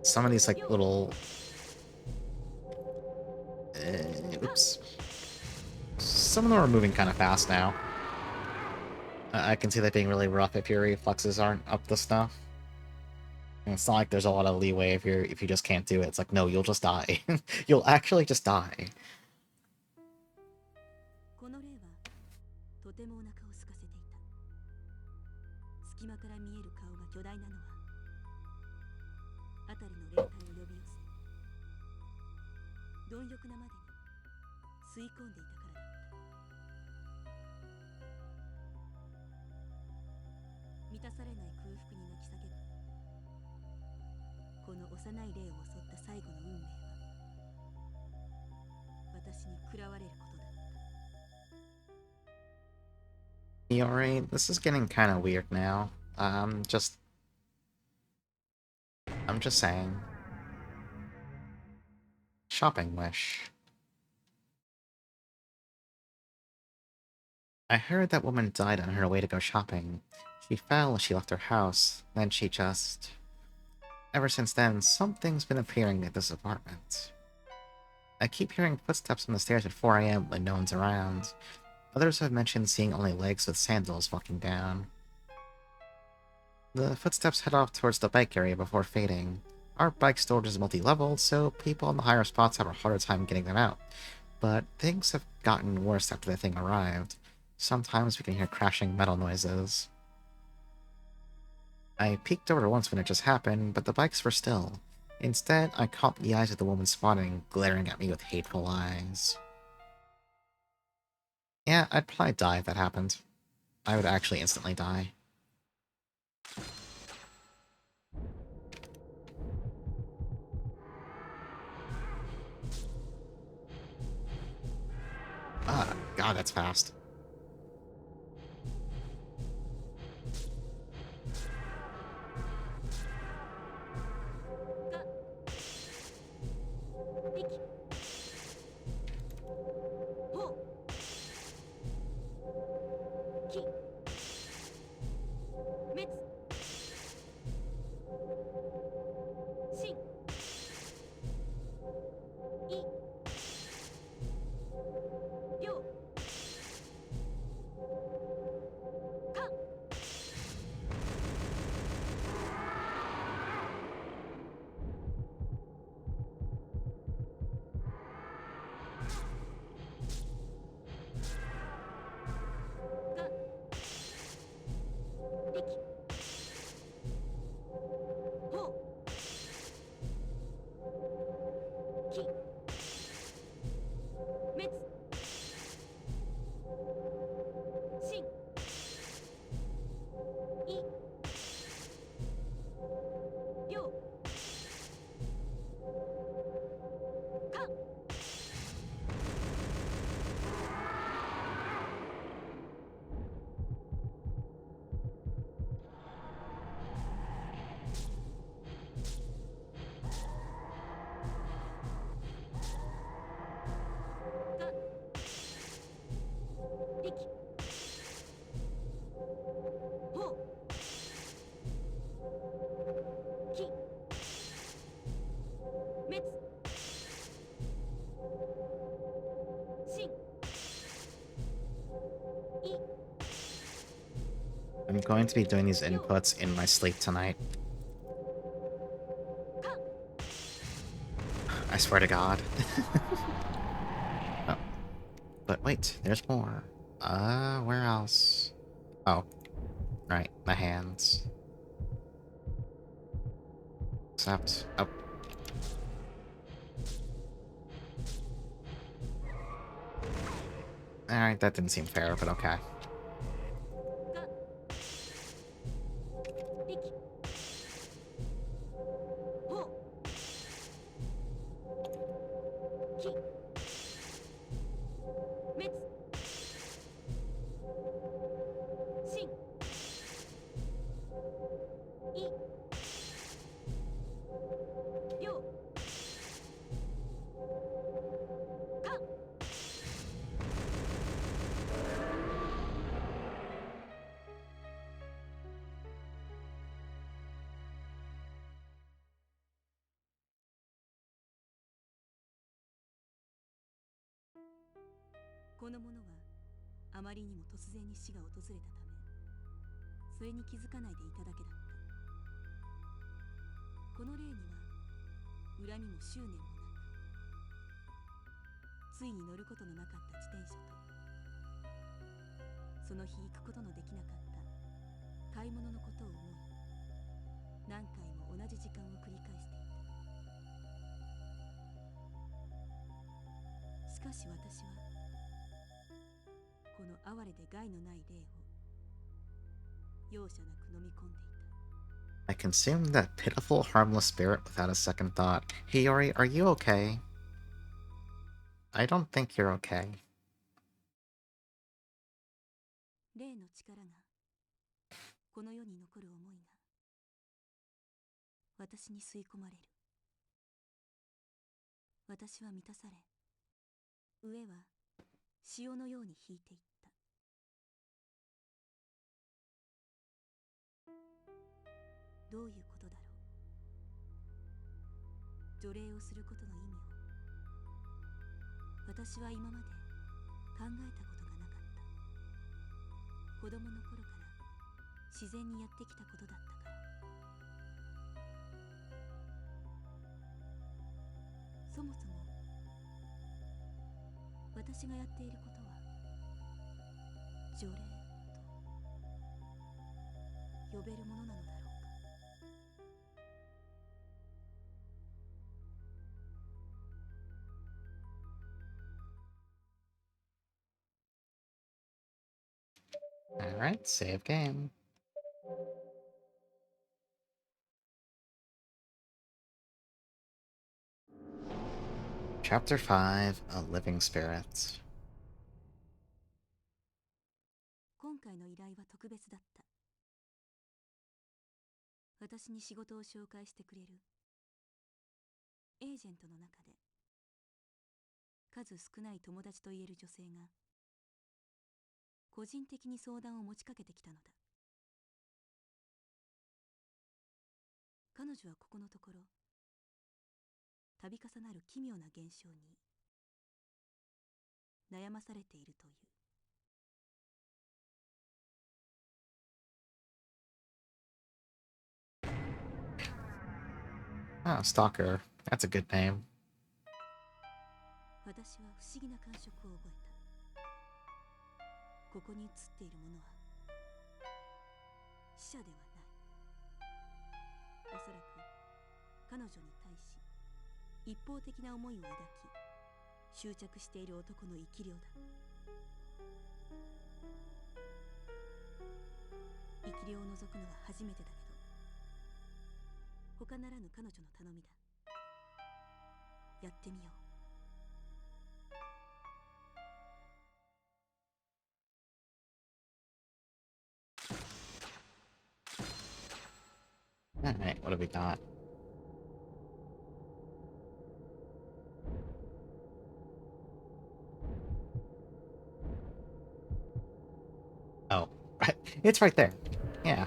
some of these like little oops, some of them are moving kind of fast now. I can see that being really rough if your reflexes aren't up to stuff. And it's not like there's a lot of leeway if you just can't do it. It's like, no, you'll just die. You'll actually just die. この霊はとてもお腹を空かせていた。隙間から見える顔が巨大なのは辺りの霊体を呼び寄せ貪欲なまでに吸い込んでいたからだった。満たされない空腹に泣き叫ぶこの幼い霊を襲った最後の運命は私に食らわれることだった。Alright, this is getting kind of weird now. I'm just saying. Shopping wish. I heard that woman died on her way to go shopping. She fell as she left her house, then she just... Ever since then, something's been appearing at this apartment. I keep hearing footsteps on the stairs at 4 AM when no one's around. Others have mentioned seeing only legs with sandals walking down. The footsteps head off towards the bike area before fading. Our bike storage is multi-leveled, so people in the higher spots have a harder time getting them out. But things have gotten worse after the thing arrived. Sometimes we can hear crashing metal noises. I peeked over once when it just happened, but the bikes were still. Instead, I caught the eyes of the woman spotting, glaring at me with hateful eyes. Yeah, I'd probably die if that happened. I would actually instantly die. Ah, God, that's fast. I'm going to be doing these inputs in my sleep tonight. I swear to God. Oh. But wait, there's more. Where else? Oh. Right, my hands. Except... Oh. Alright, that didn't seem fair, but okay. この者はあまりにも突然に死が訪れたため、それに気づかないでいただけだった。この例には恨みも執念もなく、ついに乗ることのなかった自転車と、その日行くことのできなかった買い物のことを思い、何回も同じ時間を繰り返していた。しかし私はこの哀れで害のない霊を容赦なく飲み込んでいた。I consumed that pitiful, harmless spirit without a second thought. Hiyori, are you okay? I don't think you're okay. 霊の力がこの世に残る思いが私に吸い込まれる。私は満たされ、上は潮のように引いていった。どういうことだろう。除霊をすることの意味を私は今まで考えたことがなかった。子供の頃から自然にやってきたことだったから。そもそも私がやっていることは除霊と呼べるものなのだろうか。Alright, save game. Chapter 5, A Living Spirit. 今回の依頼は特別だった。私に仕事を紹介してくれるエージェントの中で数少ない友達と言える女性が個人的に相談を持ちかけてきたのだ。彼女はここのところ度重なる奇妙な現象に悩まされているという。Oh, Stalker. That's a good name. 私は不思議な感触を覚えた。ここに映っているものは死者ではない。おそらく彼女に対し一方的な思いを抱き執着している男の生き量だ。生き量を覗くのは初めてだけど、他ならぬ彼女の頼みだ。やってみよう。Alright, what do we got? Oh, right. It's right there. Yeah.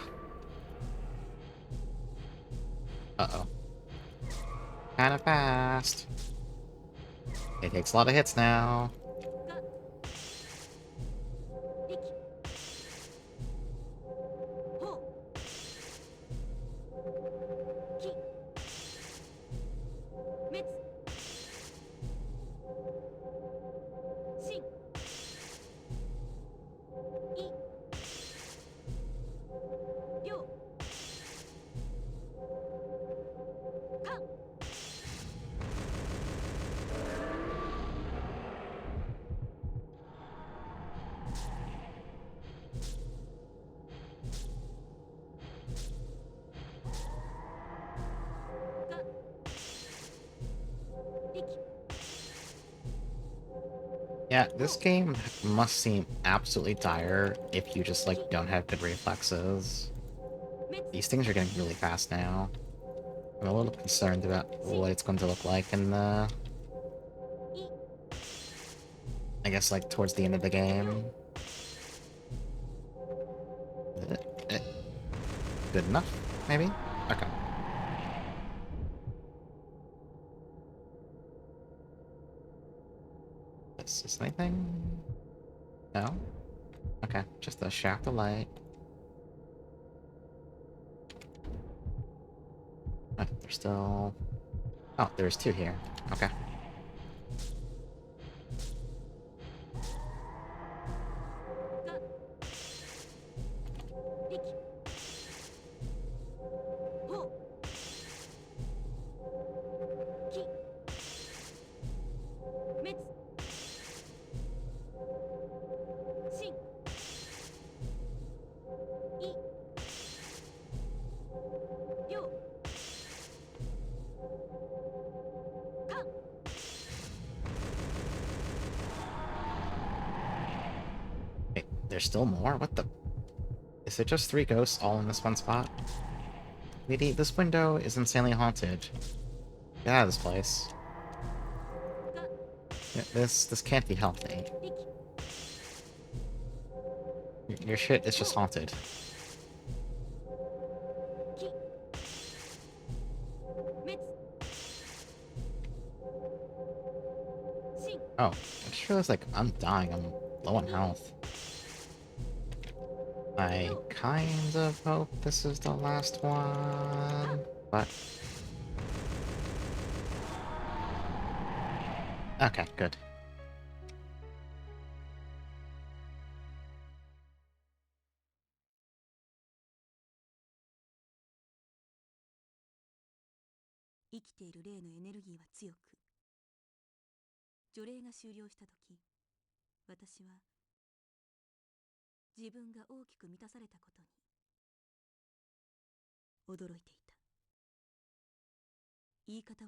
Uh-oh. Kinda fast. It takes a lot of hits now. Yeah, this game must seem absolutely dire if you just, like, don't have good reflexes. These things are getting really fast now. I'm a little concerned about what it's going to look like in the... I guess, like, towards the end of the game. Eh, eh, Good enough, maybe? Okay. Is this anything? No? Okay, just a shaft of light. Oh, there's still... Oh, there's two here. Okay. Wait, there's still more? What the... Is it just three ghosts all in this one spot? Lady, this window is insanely haunted. Get out of this place. Yeah, this can't be healthy. Your shit is just haunted. Oh, I just realized, like, I'm dying. I'm low on health. I kind of hope this is the last one, but... Okay, good.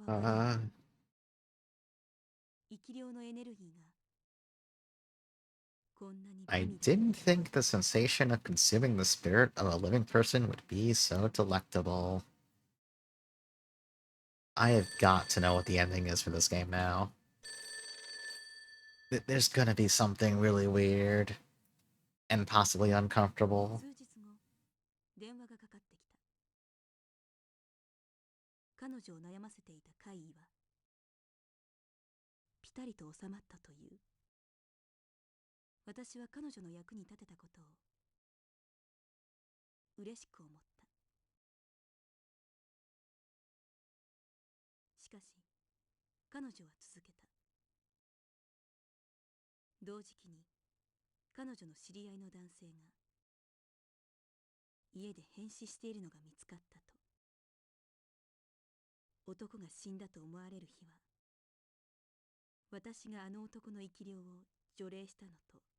Uh, I didn't think the sensation of consuming the spirit of a living person would be so delectable. I have got to know what the ending is for this game now. There's gonna be something really weird and possibly uncomfortable.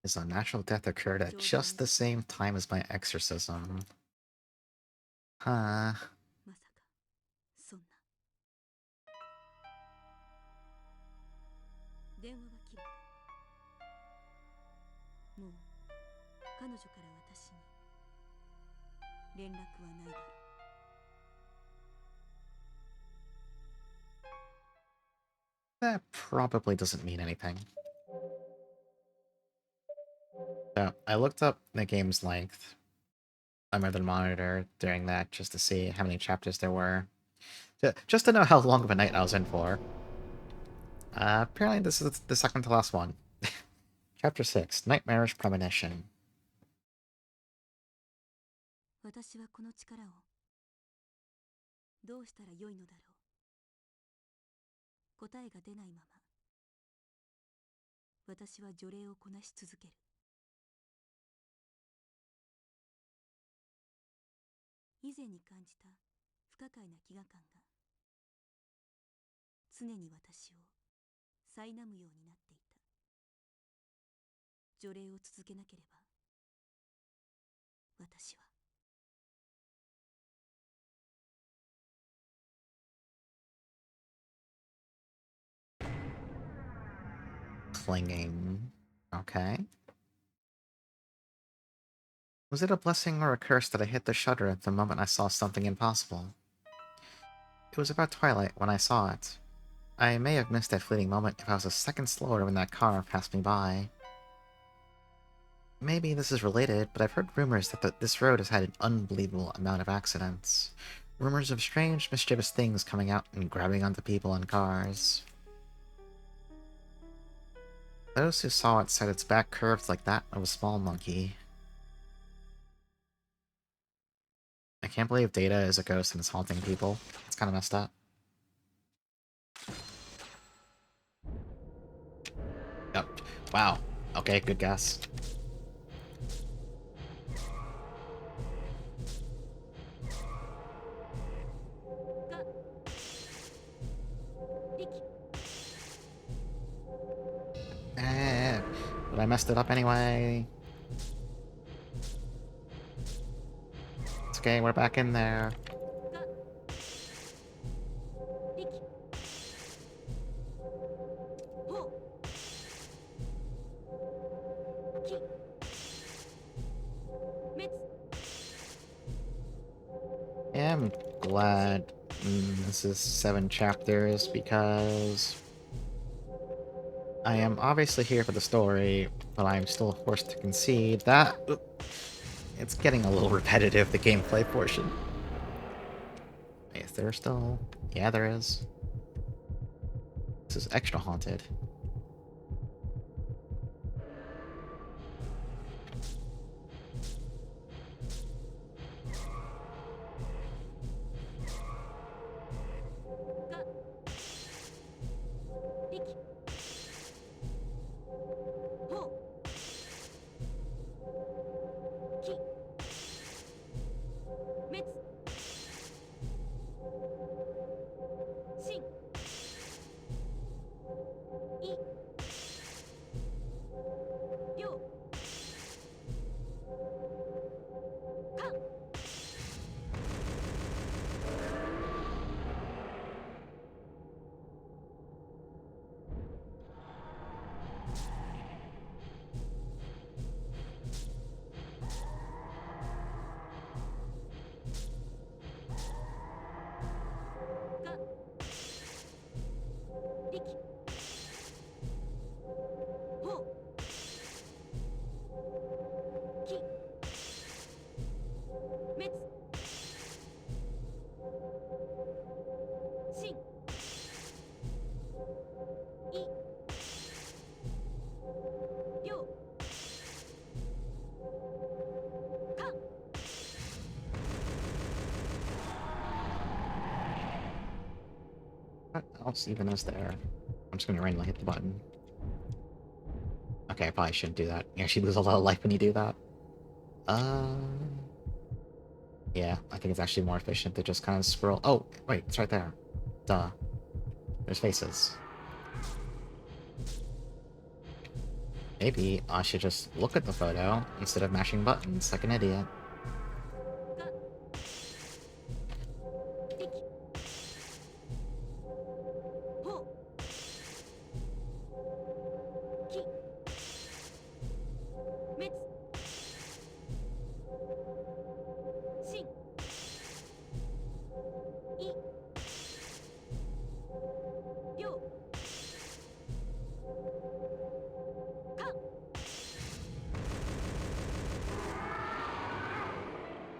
His unnatural death occurred at just the same time as my exorcism. Huh. That probably doesn't mean anything. So, I looked up the game's length on my other monitor during that just to see how many chapters there were. Just to know how long of a night I was in for. Apparently this is the second to last one. Chapter 6, Nightmarish Premonition. Clinging. Okay. Was it a blessing or a curse that I hit the shutter at the moment I saw something impossible? It was about twilight when I saw it. I may have missed that fleeting moment if I was a second slower when that car passed me by. Maybe this is related, but I've heard rumors that this road has had an unbelievable amount of accidents. Rumors of strange, mischievous things coming out and grabbing onto people and cars. Those who saw it said its back curved like that of a small monkey. I can't believe Data is a ghost and is haunting people. It's kind of messed up. Yep. Wow. Okay, good guess. Eh, but I messed it up anyway. It's okay, we're back in there. Yeah, I'm glad this is 7 chapters because I am obviously here for the story, but I'm still forced to concede that it's getting a little repetitive, the gameplay portion. Is there still? Yeah, there is. This is extra haunted. What else even is there? I'm just gonna randomly hit the button. Okay, I probably shouldn't do that. You actually lose a lot of life when you do that. Uh... Yeah, I think it's actually more efficient to just kind of scroll. Oh, wait, it's right there. Duh. There's faces. Maybe I should just look at the photo instead of mashing buttons like an idiot.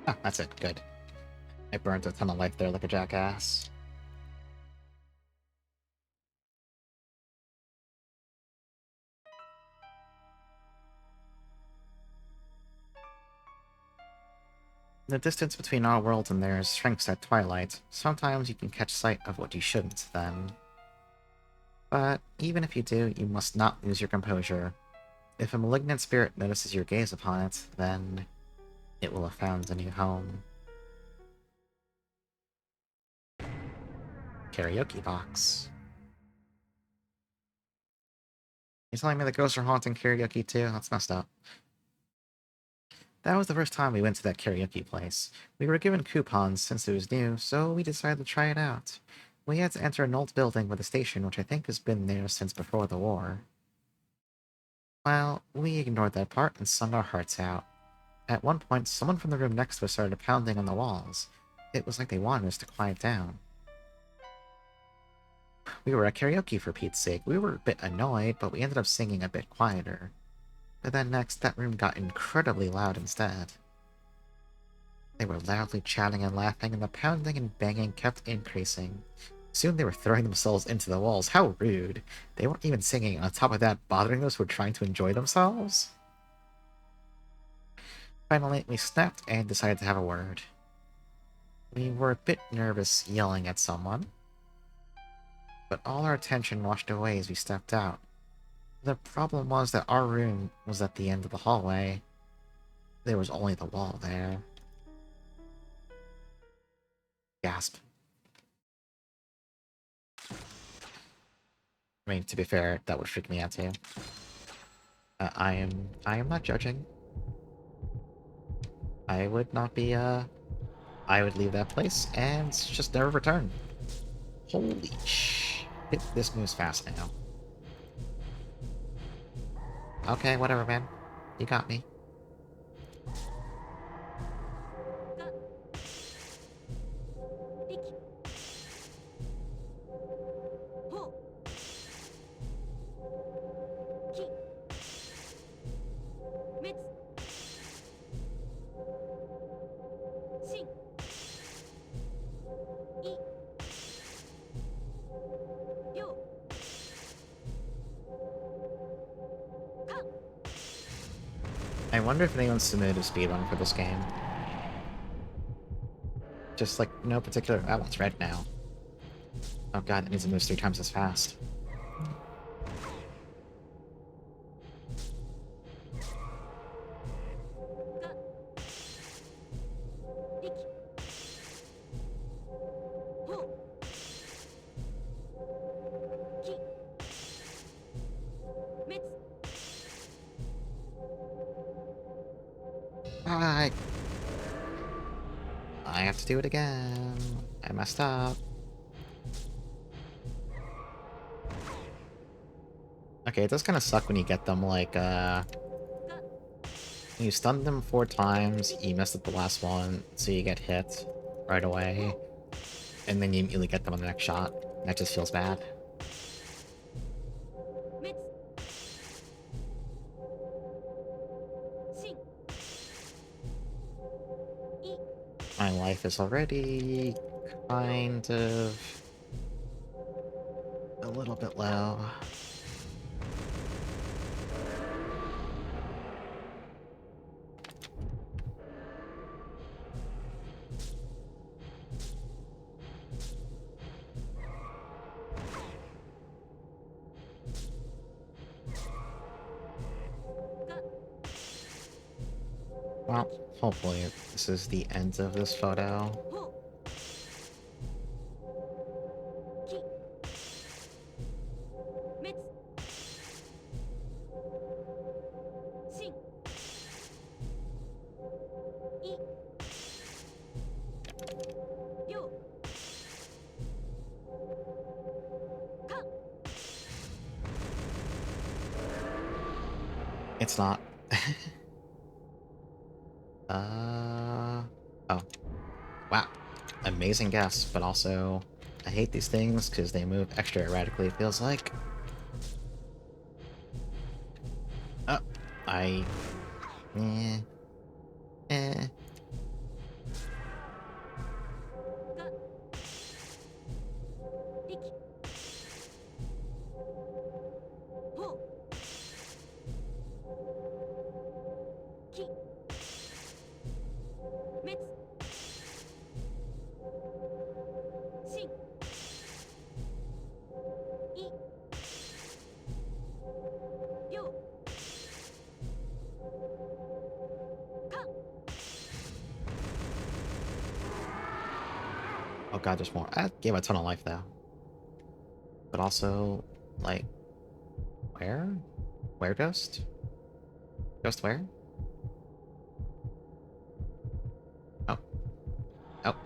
Ah, that's it. Good. I burned a ton of life there like a jackass. The distance between our world and theirs shrinks at twilight. Sometimes you can catch sight of what you shouldn't, then. But even if you do, you must not lose your composure. If a malignant spirit notices your gaze upon it, then it will have found a new home. Karaoke box. You're telling me the ghosts are haunting karaoke too? That's messed up. That was the first time we went to that karaoke place. We were given coupons since it was new, so we decided to try it out. We had to enter an old building with a station which I think has been there since before the war. Well, we ignored that part and sung our hearts out. At one point, someone from the room next to us started pounding on the walls. It was like they wanted us to quiet down. We were at karaoke for Pete's sake. We were a bit annoyed, but we ended up singing a bit quieter. But then next, that room got incredibly loud instead. They were loudly chatting and laughing, and the pounding and banging kept increasing. Soon they were throwing themselves into the walls. How rude. They weren't even singing, and on top of that, bothering those who were trying to enjoy themselves? Finally, we snapped and decided to have a word. We were a bit nervous yelling at someone, but all our attention washed away as we stepped out. The problem was that our room was at the end of the hallway. There was only the wall there. Gasp. I mean, to be fair, that would freak me out too. I am not judging. I would not be, I would leave that place and just never return. Holy shit, this moves fast now. Okay, whatever, man. You got me. I wonder if anyone submitted a speedrun for this game. Just like, no particular... That one's red now. Oh god, it needs to move 3 times as fast. I have to do it again. I messed up. Okay, it does kind of suck when you get them, like, you stun them 4 times, you messed up the last one, so you get hit right away, and then you immediately get them on the next shot. That just feels bad. My life is already kind of a little bit low. Well, hopefully this is the end of this photo. It's not. Oh. Wow. Amazing guess, but also, I hate these things because they move extra erratically, it feels like. Oh. Eh. Eh. Oh god, there's more. I gave a ton of life, though. But also, like... Where? Where, Ghost? Ghost where? Oh. Oh.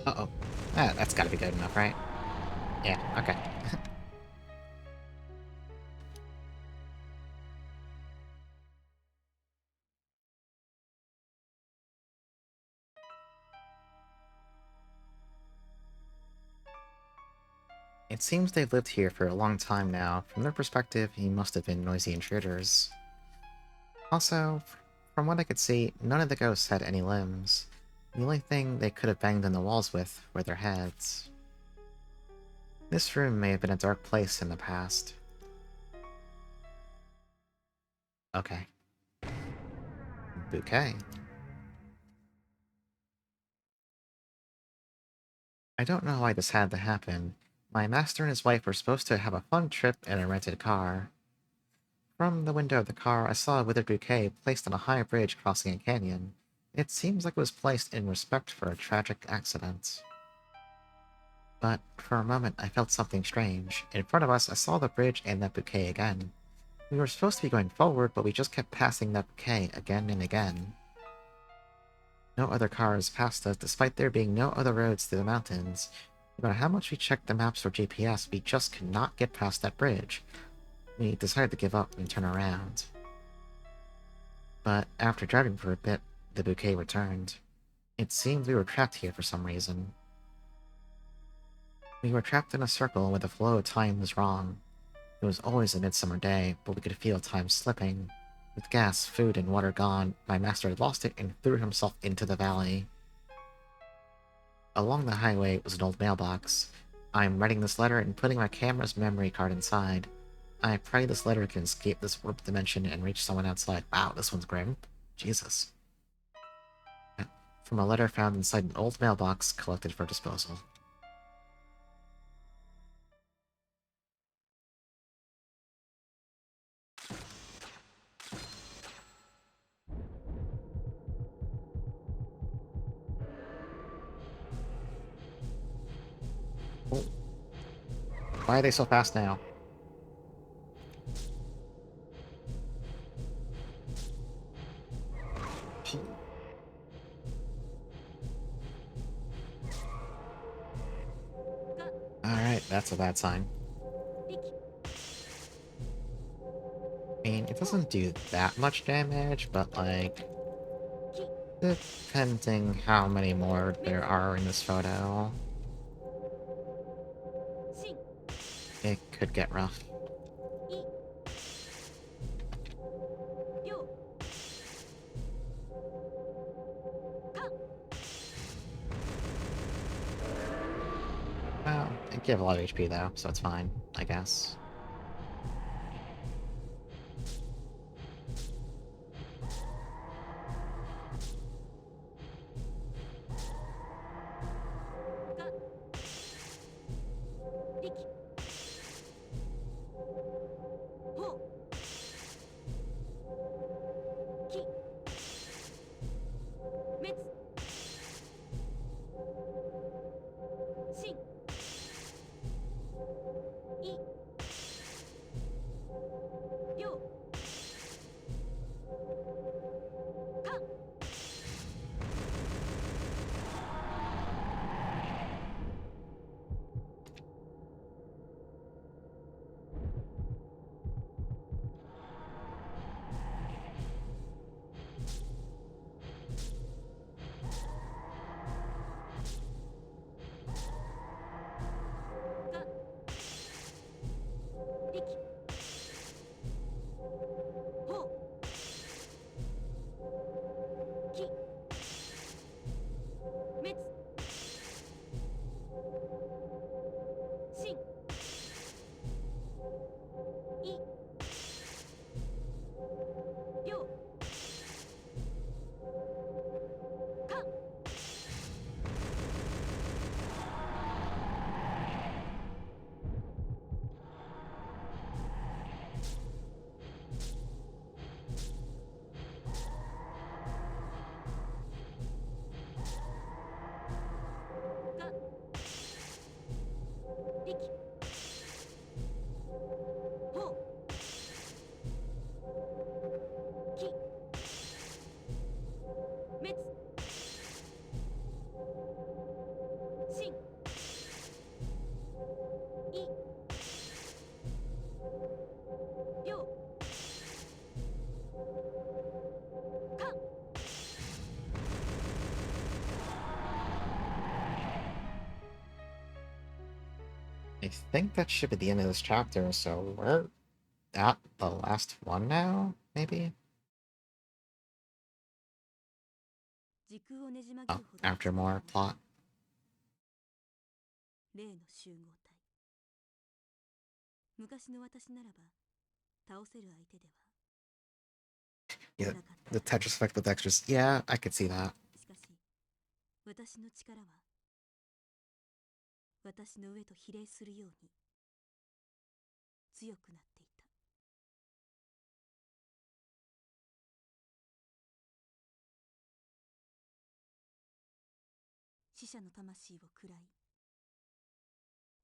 Uh-oh. Ah, that's gotta be good enough, right? Yeah, okay. It seems they've lived here for a long time now. From their perspective, he must have been noisy intruders. Also, from what I could see, none of the ghosts had any limbs. The only thing they could have banged on the walls with were their heads. This room may have been a dark place in the past. Okay. Bouquet. I don't know why this had to happen. My master and his wife were supposed to have a fun trip in a rented car. From the window of the car, I saw a withered bouquet placed on a high bridge crossing a canyon. It seems like it was placed in respect for a tragic accident. But for a moment, I felt something strange. In front of us, I saw the bridge and that bouquet again. We were supposed to be going forward, but we just kept passing that bouquet again and again. No other cars passed us, despite there being no other roads through the mountains. No matter how much we checked the maps or GPS, we just could not get past that bridge. We decided to give up and turn around. But after driving for a bit, the bouquet returned. It seemed we were trapped here for some reason. We were trapped in a circle where the flow of time was wrong. It was always a midsummer day, but we could feel time slipping. With gas, food, and water gone, my master had lost it and threw himself into the valley. Along the highway was an old mailbox. I'm writing this letter and putting my camera's memory card inside. I pray this letter can escape this warped dimension and reach someone outside. Wow, this one's grim. Jesus. From a letter found inside an old mailbox collected for disposal. Oh. Why are they so fast now? Alright, that's a bad sign. I mean, it doesn't do that much damage, but like, depending how many more there are in this photo, it could get rough. Well, it gave a lot of HP though, so it's fine, I guess. I think that should be the end of this chapter, so we're at the last one now, maybe? 時空をねじ曲げ Oh, るほどの after 力を more 持った plot. 例の集合体。昔の私ならば倒せる相手では Yeah, なかった。 the Tetris effect with extras. Yeah, I could see that. しかし私の力は私の上と比例するように強くなっていた。死者の魂を喰らい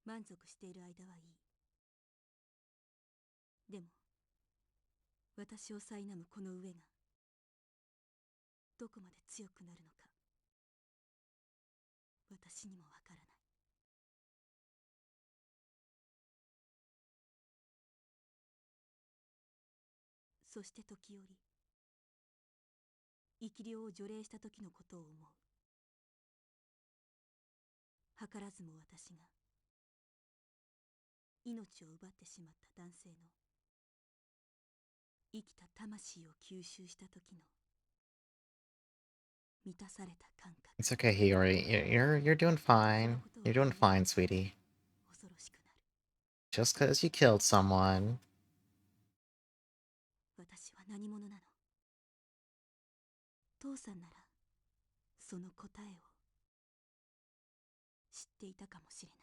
満足している間はいい。でも私を苛むこの上がどこまで強くなるのか私にもわからない。そして時折生き量を除霊した時のことを思う。図らずも私が命を奪ってしまった男性の生きた魂を吸収した時の満たされた感覚。 It's okay, Hiyori. You're doing fine. You're doing fine, sweetie. 恐ろしくなる。 Just because you killed someone. 私は何者なの。父さんならその答えを知っていたかもしれない。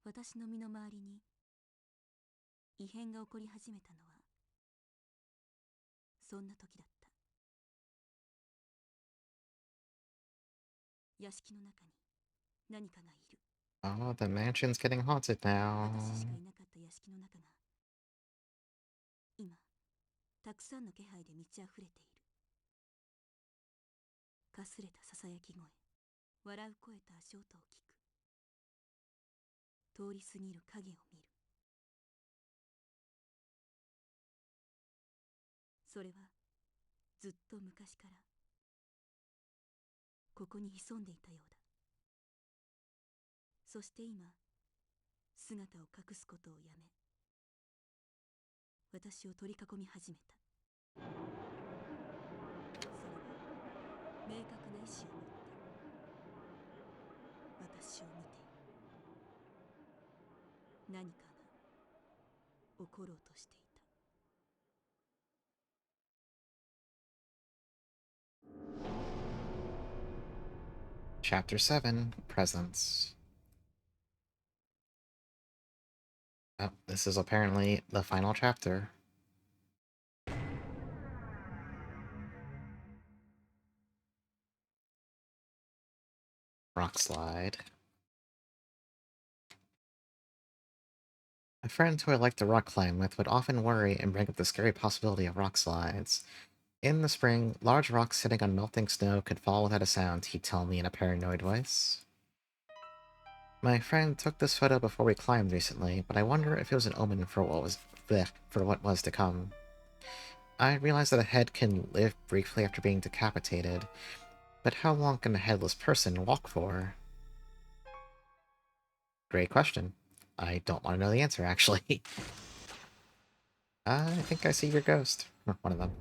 私の身の回りに異変が起こり始めたのはそんな時だった。屋敷の中に何かがいる。 Oh, the mansion's getting haunted now. 私しかいなかった屋敷の中が今たくさんの気配で満ち溢れている。かすれたささやき声、笑う声と足音を聞く。通り過ぎる影を見る。それはずっと昔からここに潜んでいたようだ。そして今姿を隠すことをやめ私を取り囲み始めた。それは明確な意志を持って私を見ている。何かが起ころうとしていた。 Chapter 7, Presence. Oh, this is apparently the final chapter. Rock slide. A friend who I liked to rock climb with would often worry and bring up the scary possibility of rock slides. In the spring, large rocks sitting on melting snow could fall without a sound, he'd tell me in a paranoid voice. My friend took this photo before we climbed recently, but I wonder if it was an omen for what was to come. I realized that a head can live briefly after being decapitated, but how long can a headless person walk for? Great question. I don't want to know the answer, actually. I think I see your ghost. Or one of them.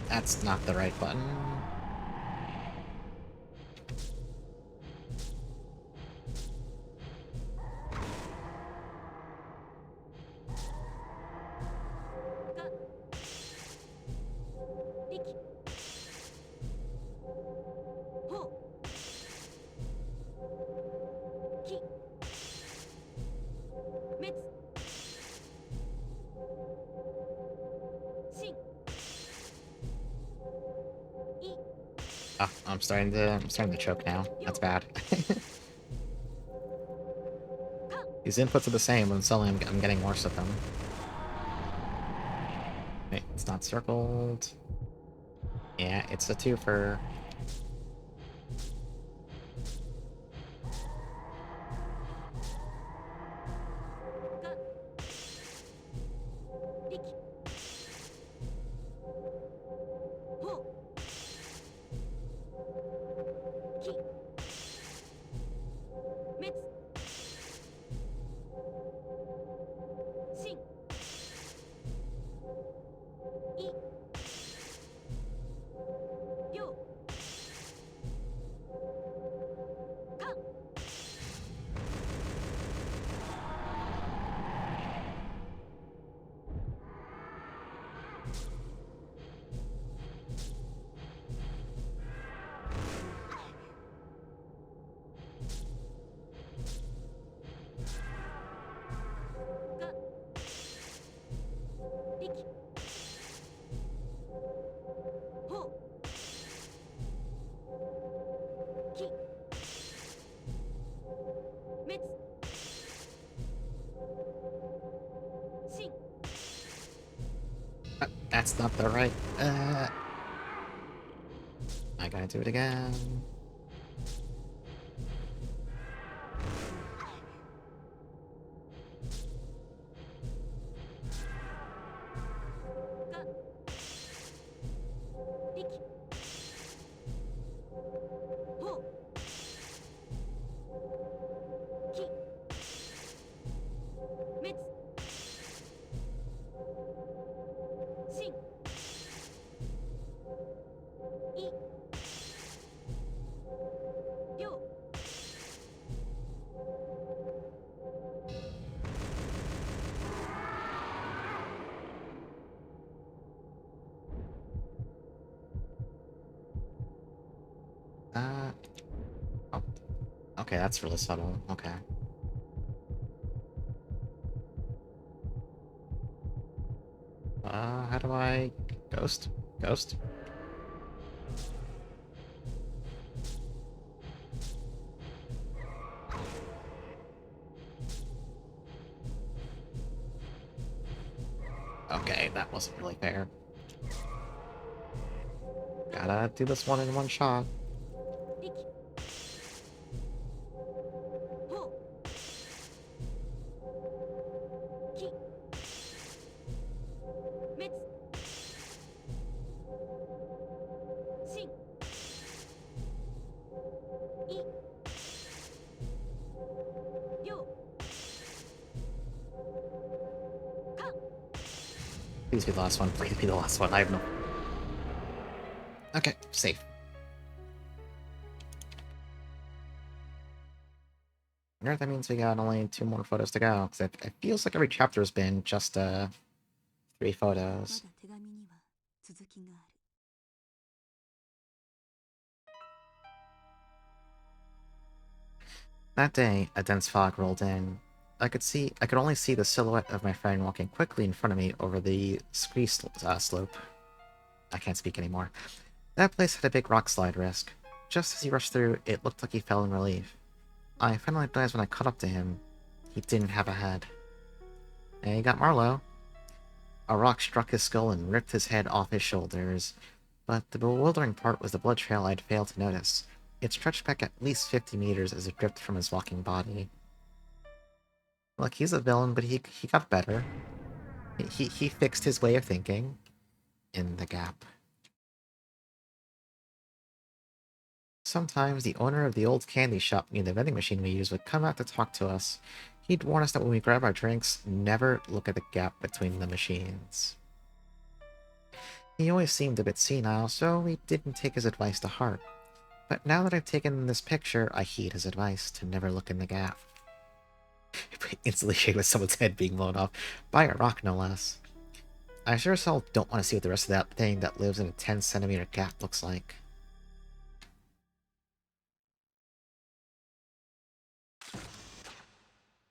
That's not the right button. I'm starting to choke now. That's bad. These inputs are the same, but suddenly I'm getting worse at them. Wait, it's not circled. Yeah, it's a twofer. That's not the right... I gotta do it again. Oh. Okay, that's really subtle. Okay. How do I... Ghost? Ghost? Okay, that wasn't really fair. Gotta do this one in one shot. Please be the last one. Please be the last one. I have no... Okay, safe. I wonder if that means we got only 2 more photos to go, because it feels like every chapter has been just, 3 photos. That day, a dense fog rolled in. I could only see the silhouette of my friend walking quickly in front of me over the ski slope. I can't speak anymore. That place had a big rock slide risk. Just as he rushed through, it looked like he fell in relief. I finally realized when I caught up to him, he didn't have a head. And he got Marlowe. A rock struck his skull and ripped his head off his shoulders. But the bewildering part was the blood trail I'd failed to notice. It stretched back at least 50 meters as it dripped from his walking body. Look, he's a villain, but he got better. He fixed his way of thinking. In the gap. Sometimes the owner of the old candy shop near the vending machine we use would come out to talk to us. He'd warn us that when we grab our drinks, never look at the gap between the machines. He always seemed a bit senile, so we didn't take his advice to heart. But now that I've taken this picture, I heed his advice to never look in the gap. Instantly shake with someone's head being blown off, by a rock no less. I sure as hell don't want to see what the rest of that thing that lives in a 10-centimeter gap looks like.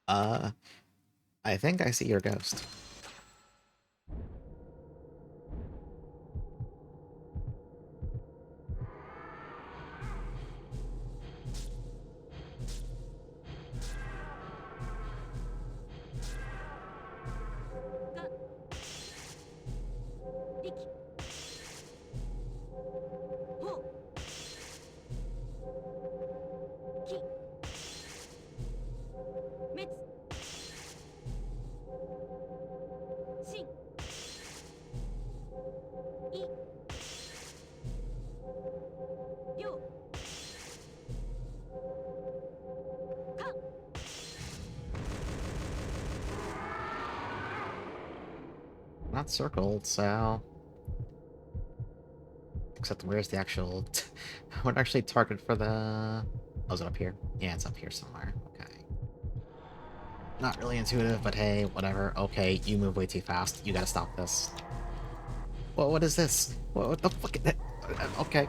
I think I see your ghost. Not circled, so... Except where's the actual... what actually target for the... Oh, is it up here? Yeah, it's up here somewhere. Okay. Not really intuitive, but hey, whatever. Okay, you move way too fast. You gotta stop this. Whoa, what is this? What the fuck is that? Okay.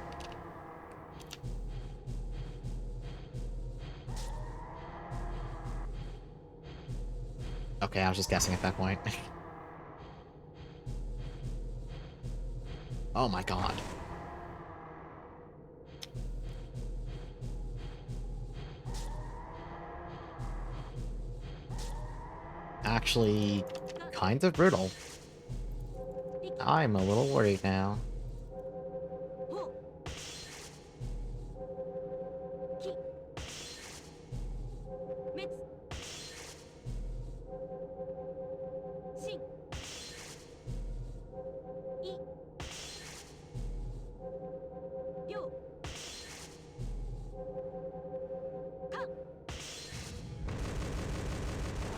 Okay, I was just guessing at that point. Oh my god. Actually, kind of brutal. I'm a little worried now.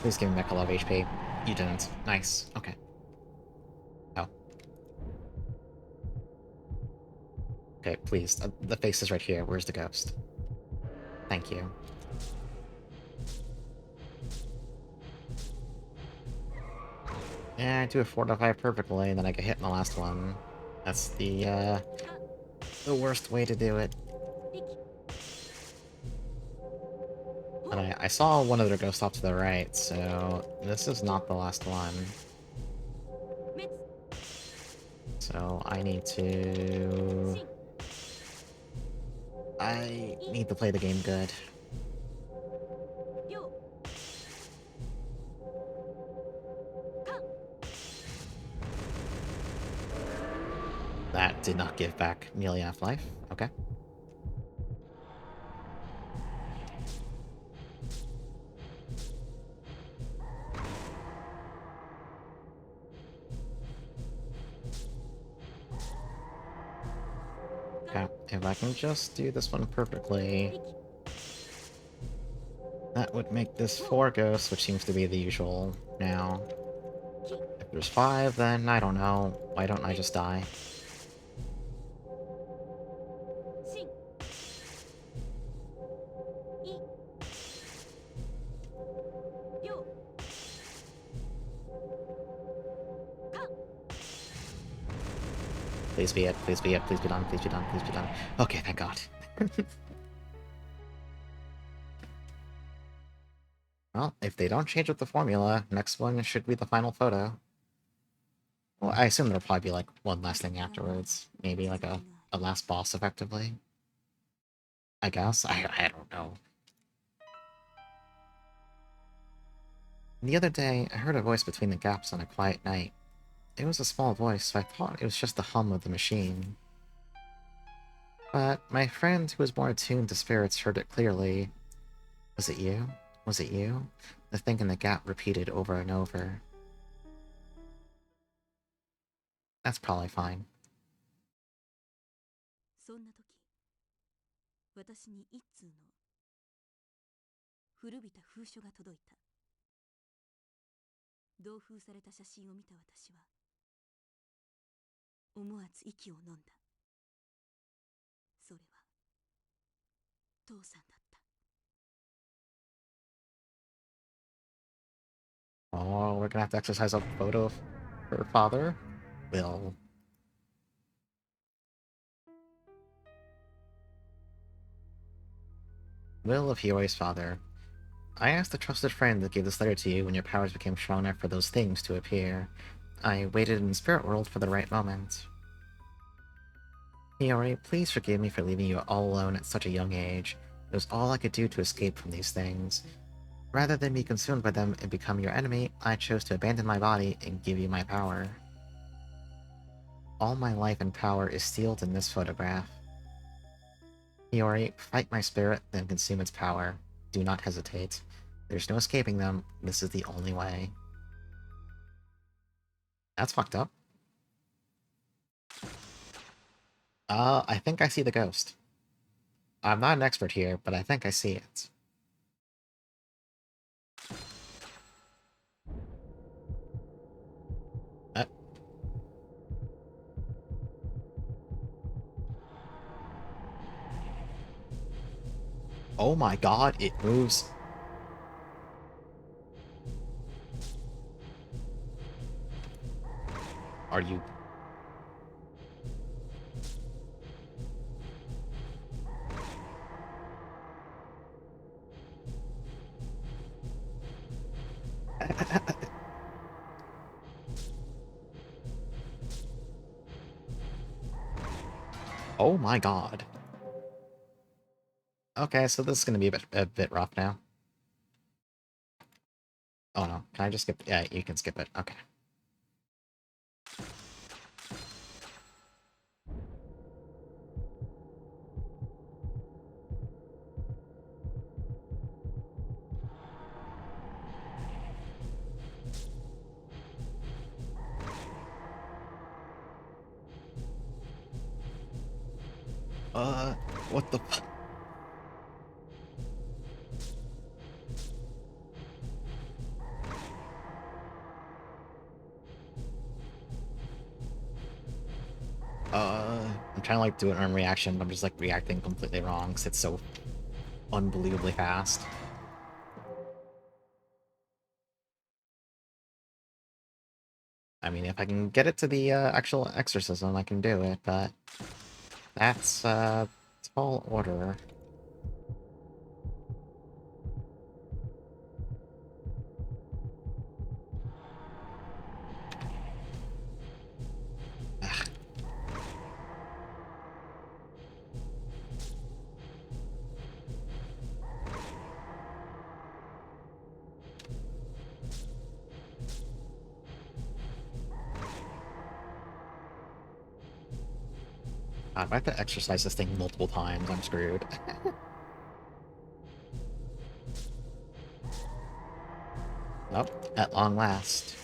Please give me back a lot of HP. You didn't. Nice. Okay. Oh. Okay, please. The face is right here. Where's the ghost? Thank you. Yeah, I do a 4 to 5 perfectly, and then I get hit in the last one. That's the worst way to do it. And I saw one of their ghosts off to the right, so this is not the last one. So I need to... I need to play the game good. That did not give back nearly enough life. Okay. Okay, if I can just do this one perfectly, that would make this 4 ghosts, which seems to be the usual now. If there's 5, then I don't know. Why don't I just die? Please be it, please be it, please be done, please be done, please be done. Okay, thank god. Well, if they don't change up the formula, next one should be the final photo. Well, I assume there'll probably be, like, one last thing afterwards. Maybe, like, a last boss, effectively. I guess? I don't know. The other day, I heard a voice between the gaps on a quiet night. It was a small voice, so I thought it was just the hum of the machine. But my friend who was more attuned to spirits heard it clearly. Was it you? Was it you? The thing in the gap repeated over and over. That's probably fine. そんな時、私に一通の古びた封書が届いた。同封された写真を見た私は思わず息を飲んだ。それは父さんだった。 Oh, we're gonna have to exercise a photo of her father? Will. Will of Hioi's father. I asked a trusted friend that gave this letter to you when your powers became strong enough for those things to appear. I waited in the spirit world for the right moment. Hiyori, please forgive me for leaving you all alone at such a young age. It was all I could do to escape from these things. Rather than be consumed by them and become your enemy, I chose to abandon my body and give you my power. All my life and power is sealed in this photograph. Hiyori, fight my spirit, then consume its power. Do not hesitate. There's no escaping them. This is the only way. That's fucked up. I think I see the ghost. I'm not an expert here, but I think I see it. Oh my god, it moves. Are you... Oh my god. Okay, so this is gonna be a bit rough now. Oh no, can I just skip? Yeah, you can skip it. Okay. What the fuck? I'm trying to like do an arm reaction, but I'm just like reacting completely wrong because it's so unbelievably fast. I mean, if I can get it to the actual exorcism, I can do it, but that's tall order. Ugh. God, if I have to exercise this thing multiple times, I'm screwed. Nope, at long last.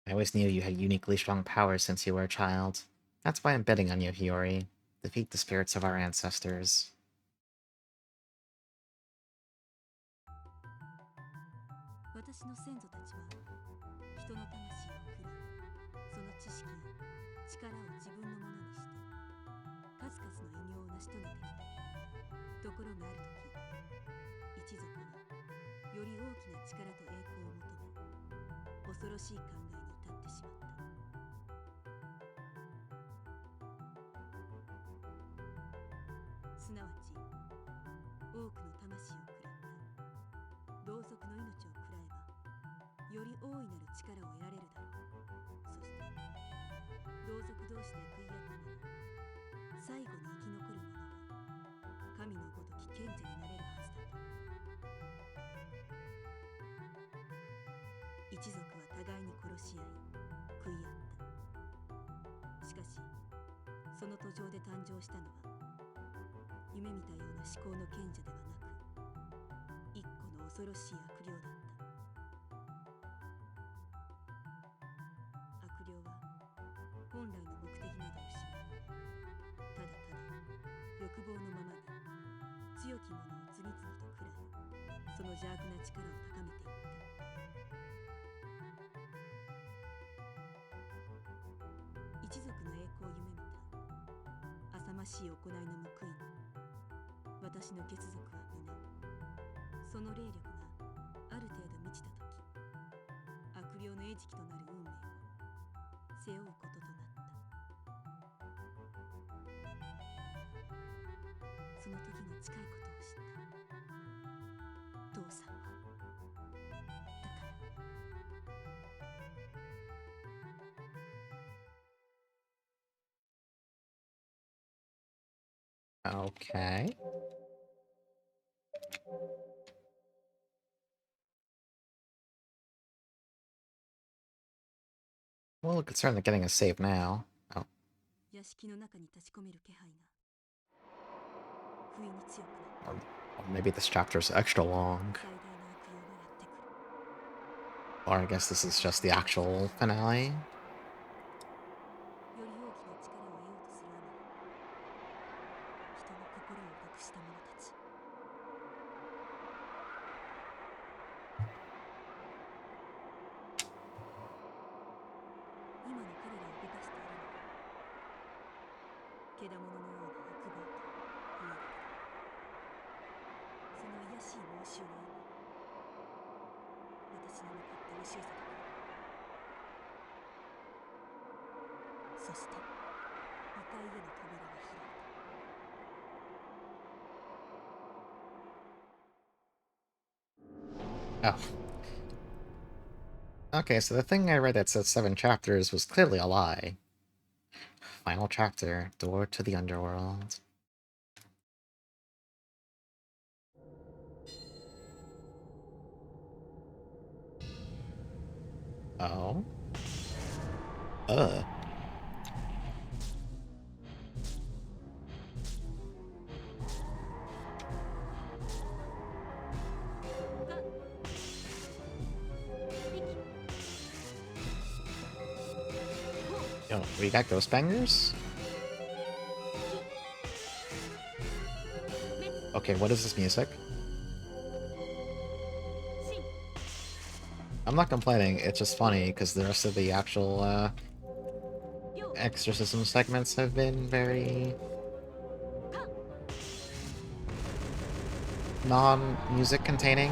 I always knew you had uniquely strong powers since you were a child. That's why I'm betting on you, Hiyori. Defeat the spirits of our ancestors. Okay. Well, we're concerned at getting a save now. Oh. 屋敷の中に立ち込める気配が不意に強くなる。 Or maybe this chapter's extra long. 最大の悪用がやってくる。 Or I guess this is just the actual finale. より大きな力を得ようとするあまり、人の心をなくした者たち。今の彼らを動かしているのはけだもののような欲望と飢えだけだ。その卑しい妄執が今私に向かって押し寄せてくる。そして異界への扉が開いた。 Oh. Okay, so the thing I read that said 7 chapters was clearly a lie. Final chapter, door to the underworld. Oh? Ugh. Yo, we got ghost bangers? Okay, what is this music? I'm not complaining, it's just funny, because the rest of the actual, exorcism segments have been very... non-music containing.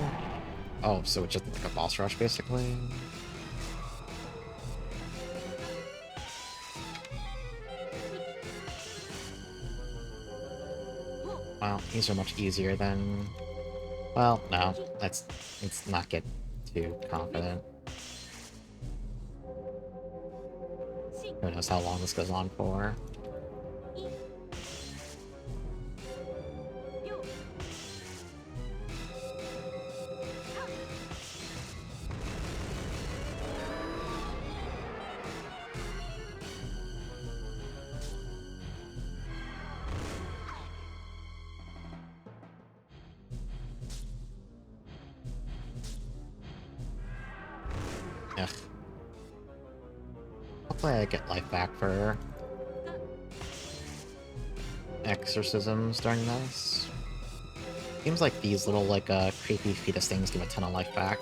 Oh, so it's just like a boss rush, basically? Well, these are much easier than... Well, no, let's not get too confident. Who knows how long this goes on for. Ugh. Hopefully I get life back for exorcisms during this. Seems like these little, like, creepy fetus things give a ton of life back.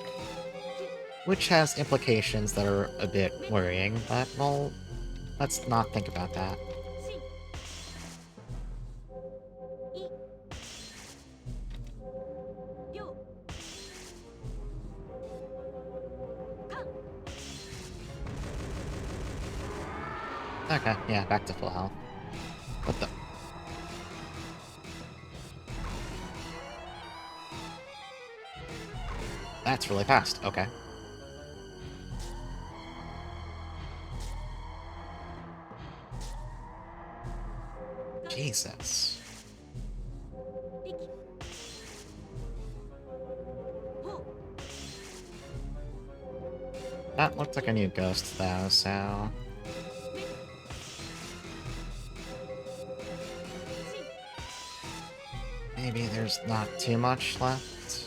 Which has implications that are a bit worrying, but, well, let's not think about that. Okay, yeah, back to full health. What the... That's really fast, okay. Jesus. That looked like a new ghost, though, so... maybe there's not too much left.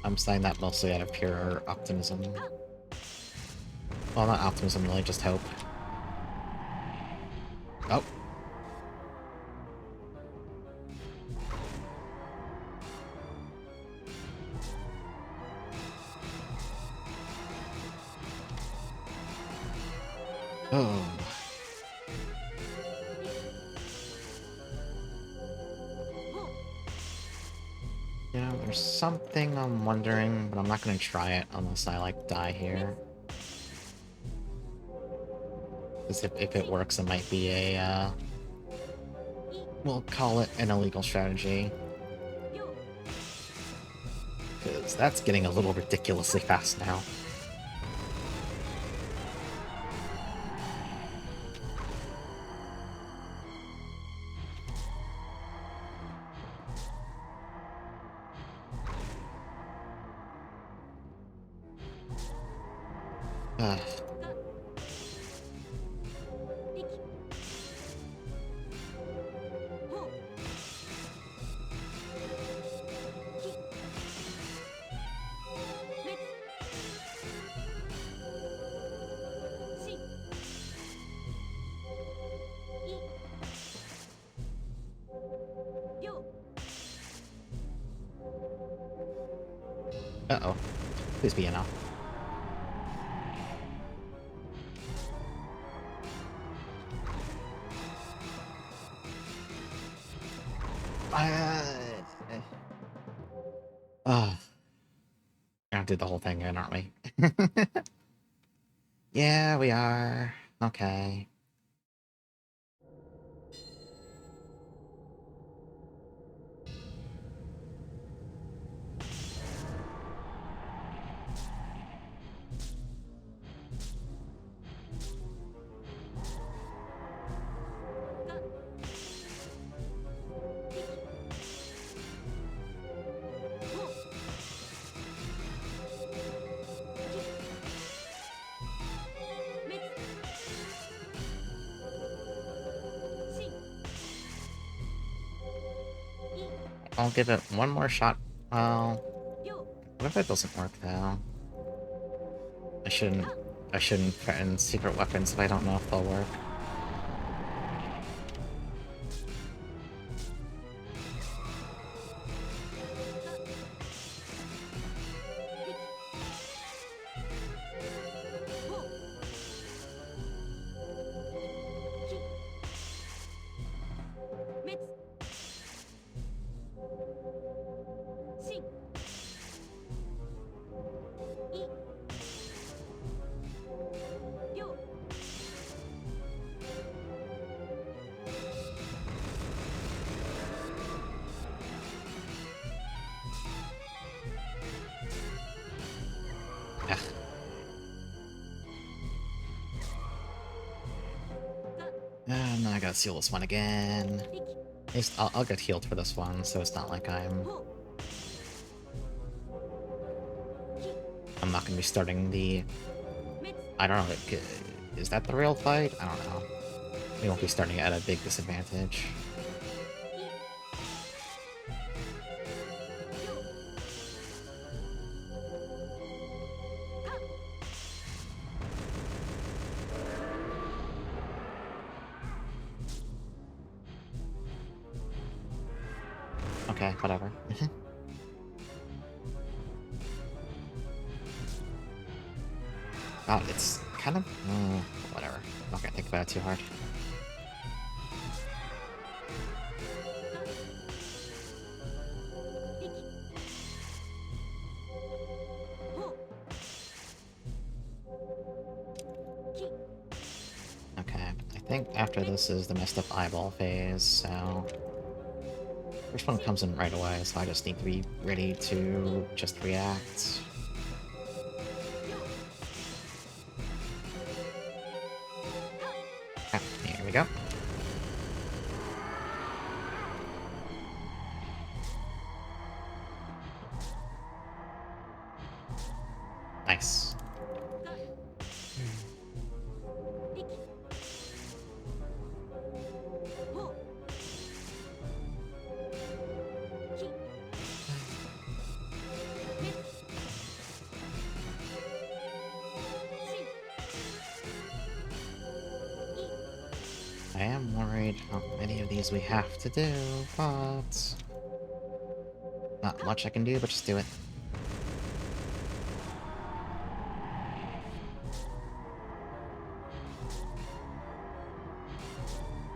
I'm saying that mostly out of pure optimism. Well, not optimism, really, just hope. Oh. Oh. You know, there's something I'm wondering, but I'm not gonna try it unless I, like, die here. Because if it works, it might be a, we'll call it an illegal strategy. Because that's getting a little ridiculously fast now. Ugh. Uh-oh. Please be enough. Oh. We're gonna do the whole thing again, aren't we? Yeah, we are. Okay. I'll give it one more shot. Well, what if that doesn't work, though? I shouldn't threaten secret weapons if I don't know if they'll work. Ugh. Now I gotta seal this one again. At least I'll get healed for this one, so it's not like I'm not gonna be starting the... I don't know, is that the real fight? I don't know. We won't be starting at a big disadvantage. Okay, whatever. Oh, it's kind of... whatever. I'm not gonna think about it too hard. Okay, I think after this is the messed up eyeball phase, so... First one comes in right away, so I just need to be ready to just react. Ah, here we go. Nice. I am worried how many of these we have to do, but... Not much I can do, but just do it.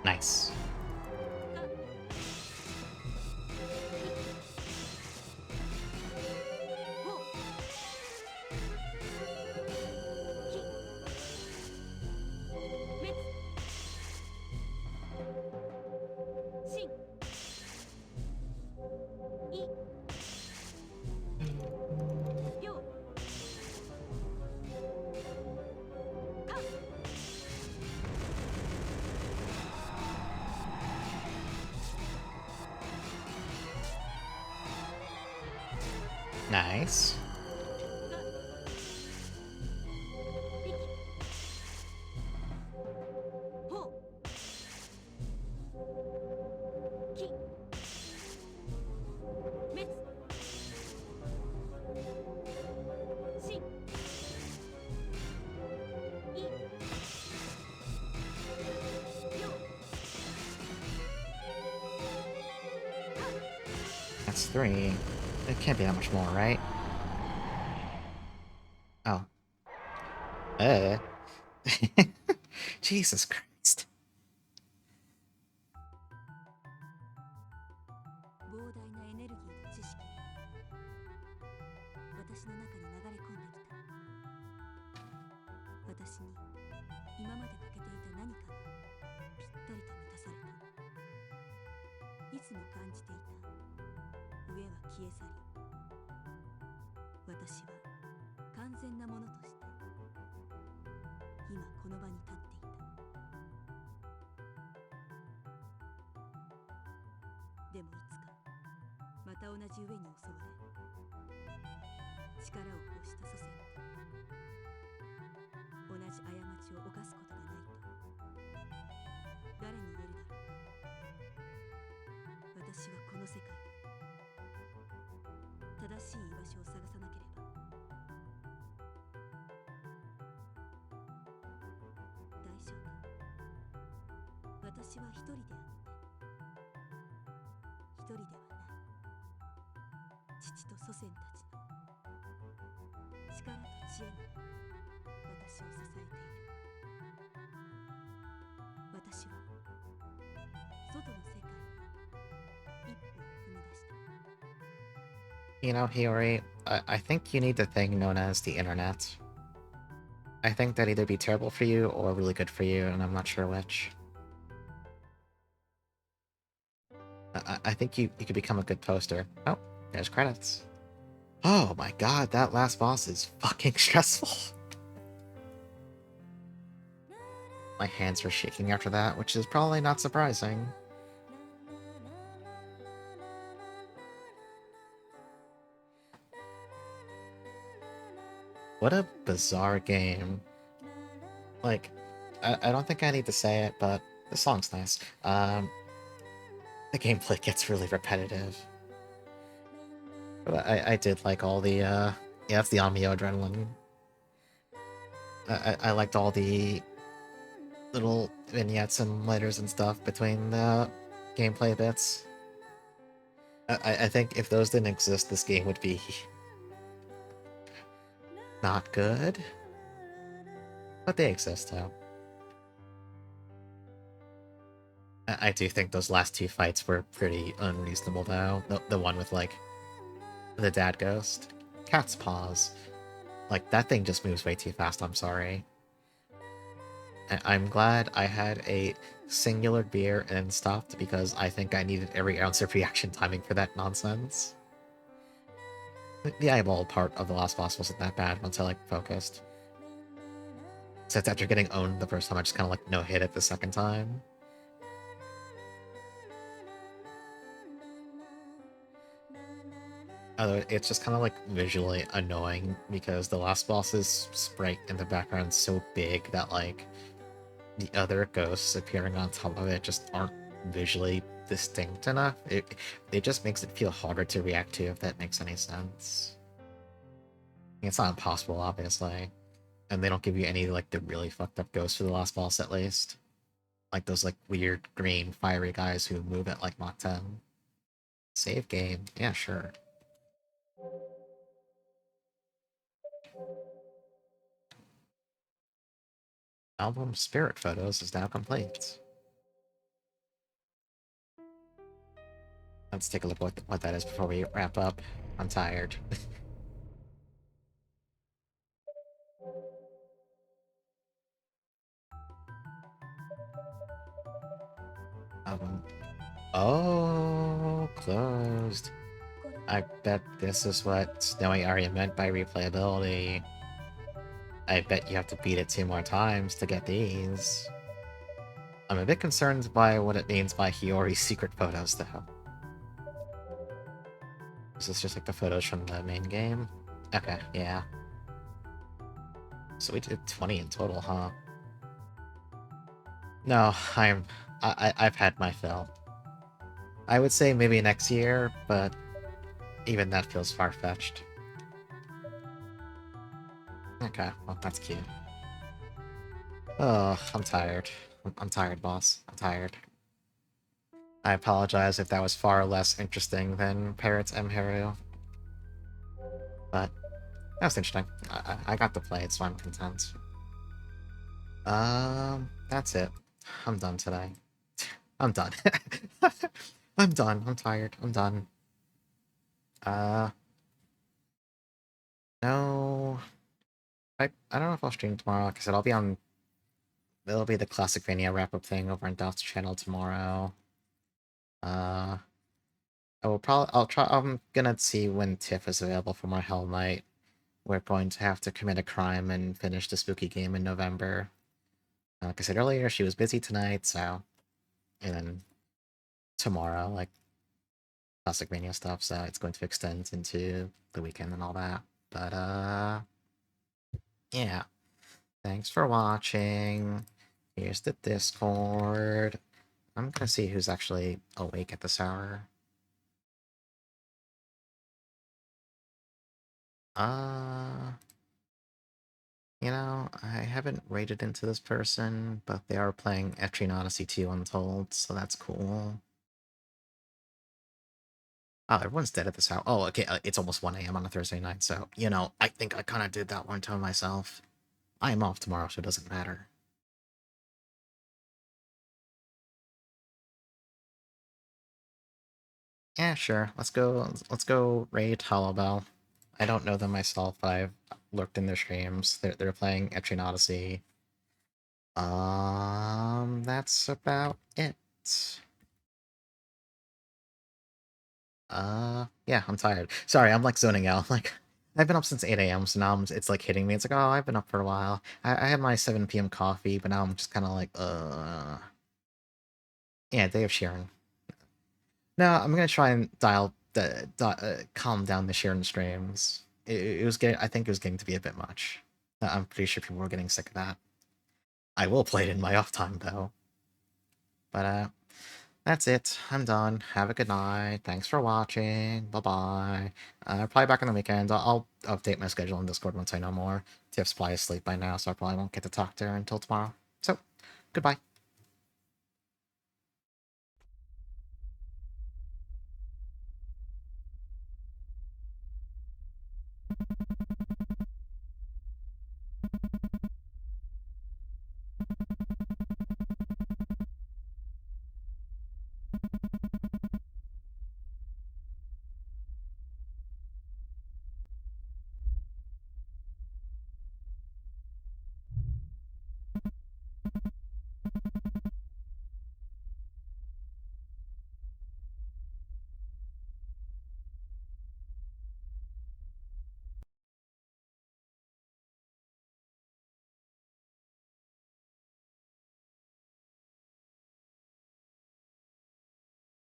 Nice. Nice. That's 3. It can't be that much more, right? Oh. Jesus Christ. 膨大なエネルギーと知識が私の中に流れ込んできた。私に今まで欠けていた何かがぴったりと満たされた。いつも感じていた上は消え去り、私は完全なものとして今この場に立っていた。でもいつかまた同じ上に襲われ、力を欲した祖先と同じ過ちを犯すことがないと誰に言えるだろうか。私はこの世界で正しい居場所を探さなければ。大丈夫。私は一人であって一人ではない。父と祖先たちの力と知恵が私を支えている。私は外の世界に一歩を踏み出した。You know, Hiyori, I think you need the thing known as the internet. I think that'd either be terrible for you or really good for you, and I'm not sure which. I think you could become a good poster. Oh, there's credits. Oh my god, that last boss is fucking stressful. My hands were shaking after that, which is probably not surprising. What a bizarre game. Like, I don't think I need to say it, but the song's nice. The gameplay gets really repetitive. But I did like all the, yeah, it's the Amio adrenaline. I liked all the little vignettes and letters and stuff between the gameplay bits. I think if those didn't exist, this game would be not good. But they exist, though. I do think those last 2 fights were pretty unreasonable, though. The one with, like, the dad ghost. Cat's paws. Like, that thing just moves way too fast, I'm sorry. I'm glad I had a singular beer and stopped because I think I needed every ounce of reaction timing for that nonsense. The eyeball part of the last boss wasn't that bad once I, like, focused. Since after getting owned the first time, I just kind of, like, no-hit it the second time. Although it's just kind of, like, visually annoying because the last boss's sprite in the background is so big that, like, the other ghosts appearing on top of it just aren't visually distinct enough. It just makes it feel harder to react to, if that makes any sense. It's not impossible, obviously. And they don't give you any, like, the really fucked up ghosts for the last boss, at least. Like those, like, weird green fiery guys who move at, like, Mach 10. Save game. Yeah, sure. Album Spirit Photos is now complete. Let's take a look what that is before we wrap up. I'm tired. Oh, closed. I bet this is what Snowy Aria meant by replayability. I bet you have to beat it 2 more times to get these. I'm a bit concerned by what it means by Hiyori's secret photos, though. Is this just like the photos from the main game? Okay, yeah. So we did 20 in total, huh? No, I've had my fill. I would say maybe next year, but even that feels far-fetched. Okay, well, that's cute. Oh, I'm tired. I'm tired, boss. I'm tired. I apologize if that was far less interesting than Peret's Heru, but that was interesting. I got to play it, so I'm content. That's it. I'm done today. I'm done. I'm done. I'm tired. I'm done. Uh, no. I don't know if I'll stream tomorrow. Like I said, I'll be on. It'll be the Classic Mania wrap up thing over on Doth's channel tomorrow. Uh, I will probably. I'll try. I'm gonna see when Tiff is available for more Hell Knight. We're going to have to commit a crime and finish the spooky game in November. Like I said earlier, she was busy tonight, so. And then tomorrow, like, Classic Mania stuff, so it's going to extend into the weekend and all that. But, yeah. Thanks for watching. Here's the Discord. I'm gonna see who's actually awake at this hour. Uh, I haven't rated into this person, but they are playing Etrian Odyssey 2 Untold, so that's cool. Oh, everyone's dead at this hour. Oh, okay, it's almost 1 a.m. on a Thursday night, so, I think I kind of did that one to myself. I am off tomorrow, so it doesn't matter. Yeah, sure. Let's go raid Hollow Bell. I don't know them myself, but I've lurked in their streams. They're playing Etrian Odyssey. That's about it. Yeah, I'm tired. Sorry, I'm like zoning out. Like, I've been up since 8 a.m., so now it's like hitting me. It's like, oh, I've been up for a while. I had my 7 p.m. coffee, but now I'm just kind of like, yeah, Day of Sharon. No, I'm gonna try and calm down the Sharon streams. It was getting, I think it was getting to be a bit much. I'm pretty sure people were getting sick of that. I will play it in my off time though. But that's it. I'm done. Have a good night. Thanks for watching. Bye-bye. Probably back on the weekend. I'll update my schedule on Discord once I know more. Tiff's probably asleep by now, so I probably won't get to talk to her until tomorrow. So, goodbye.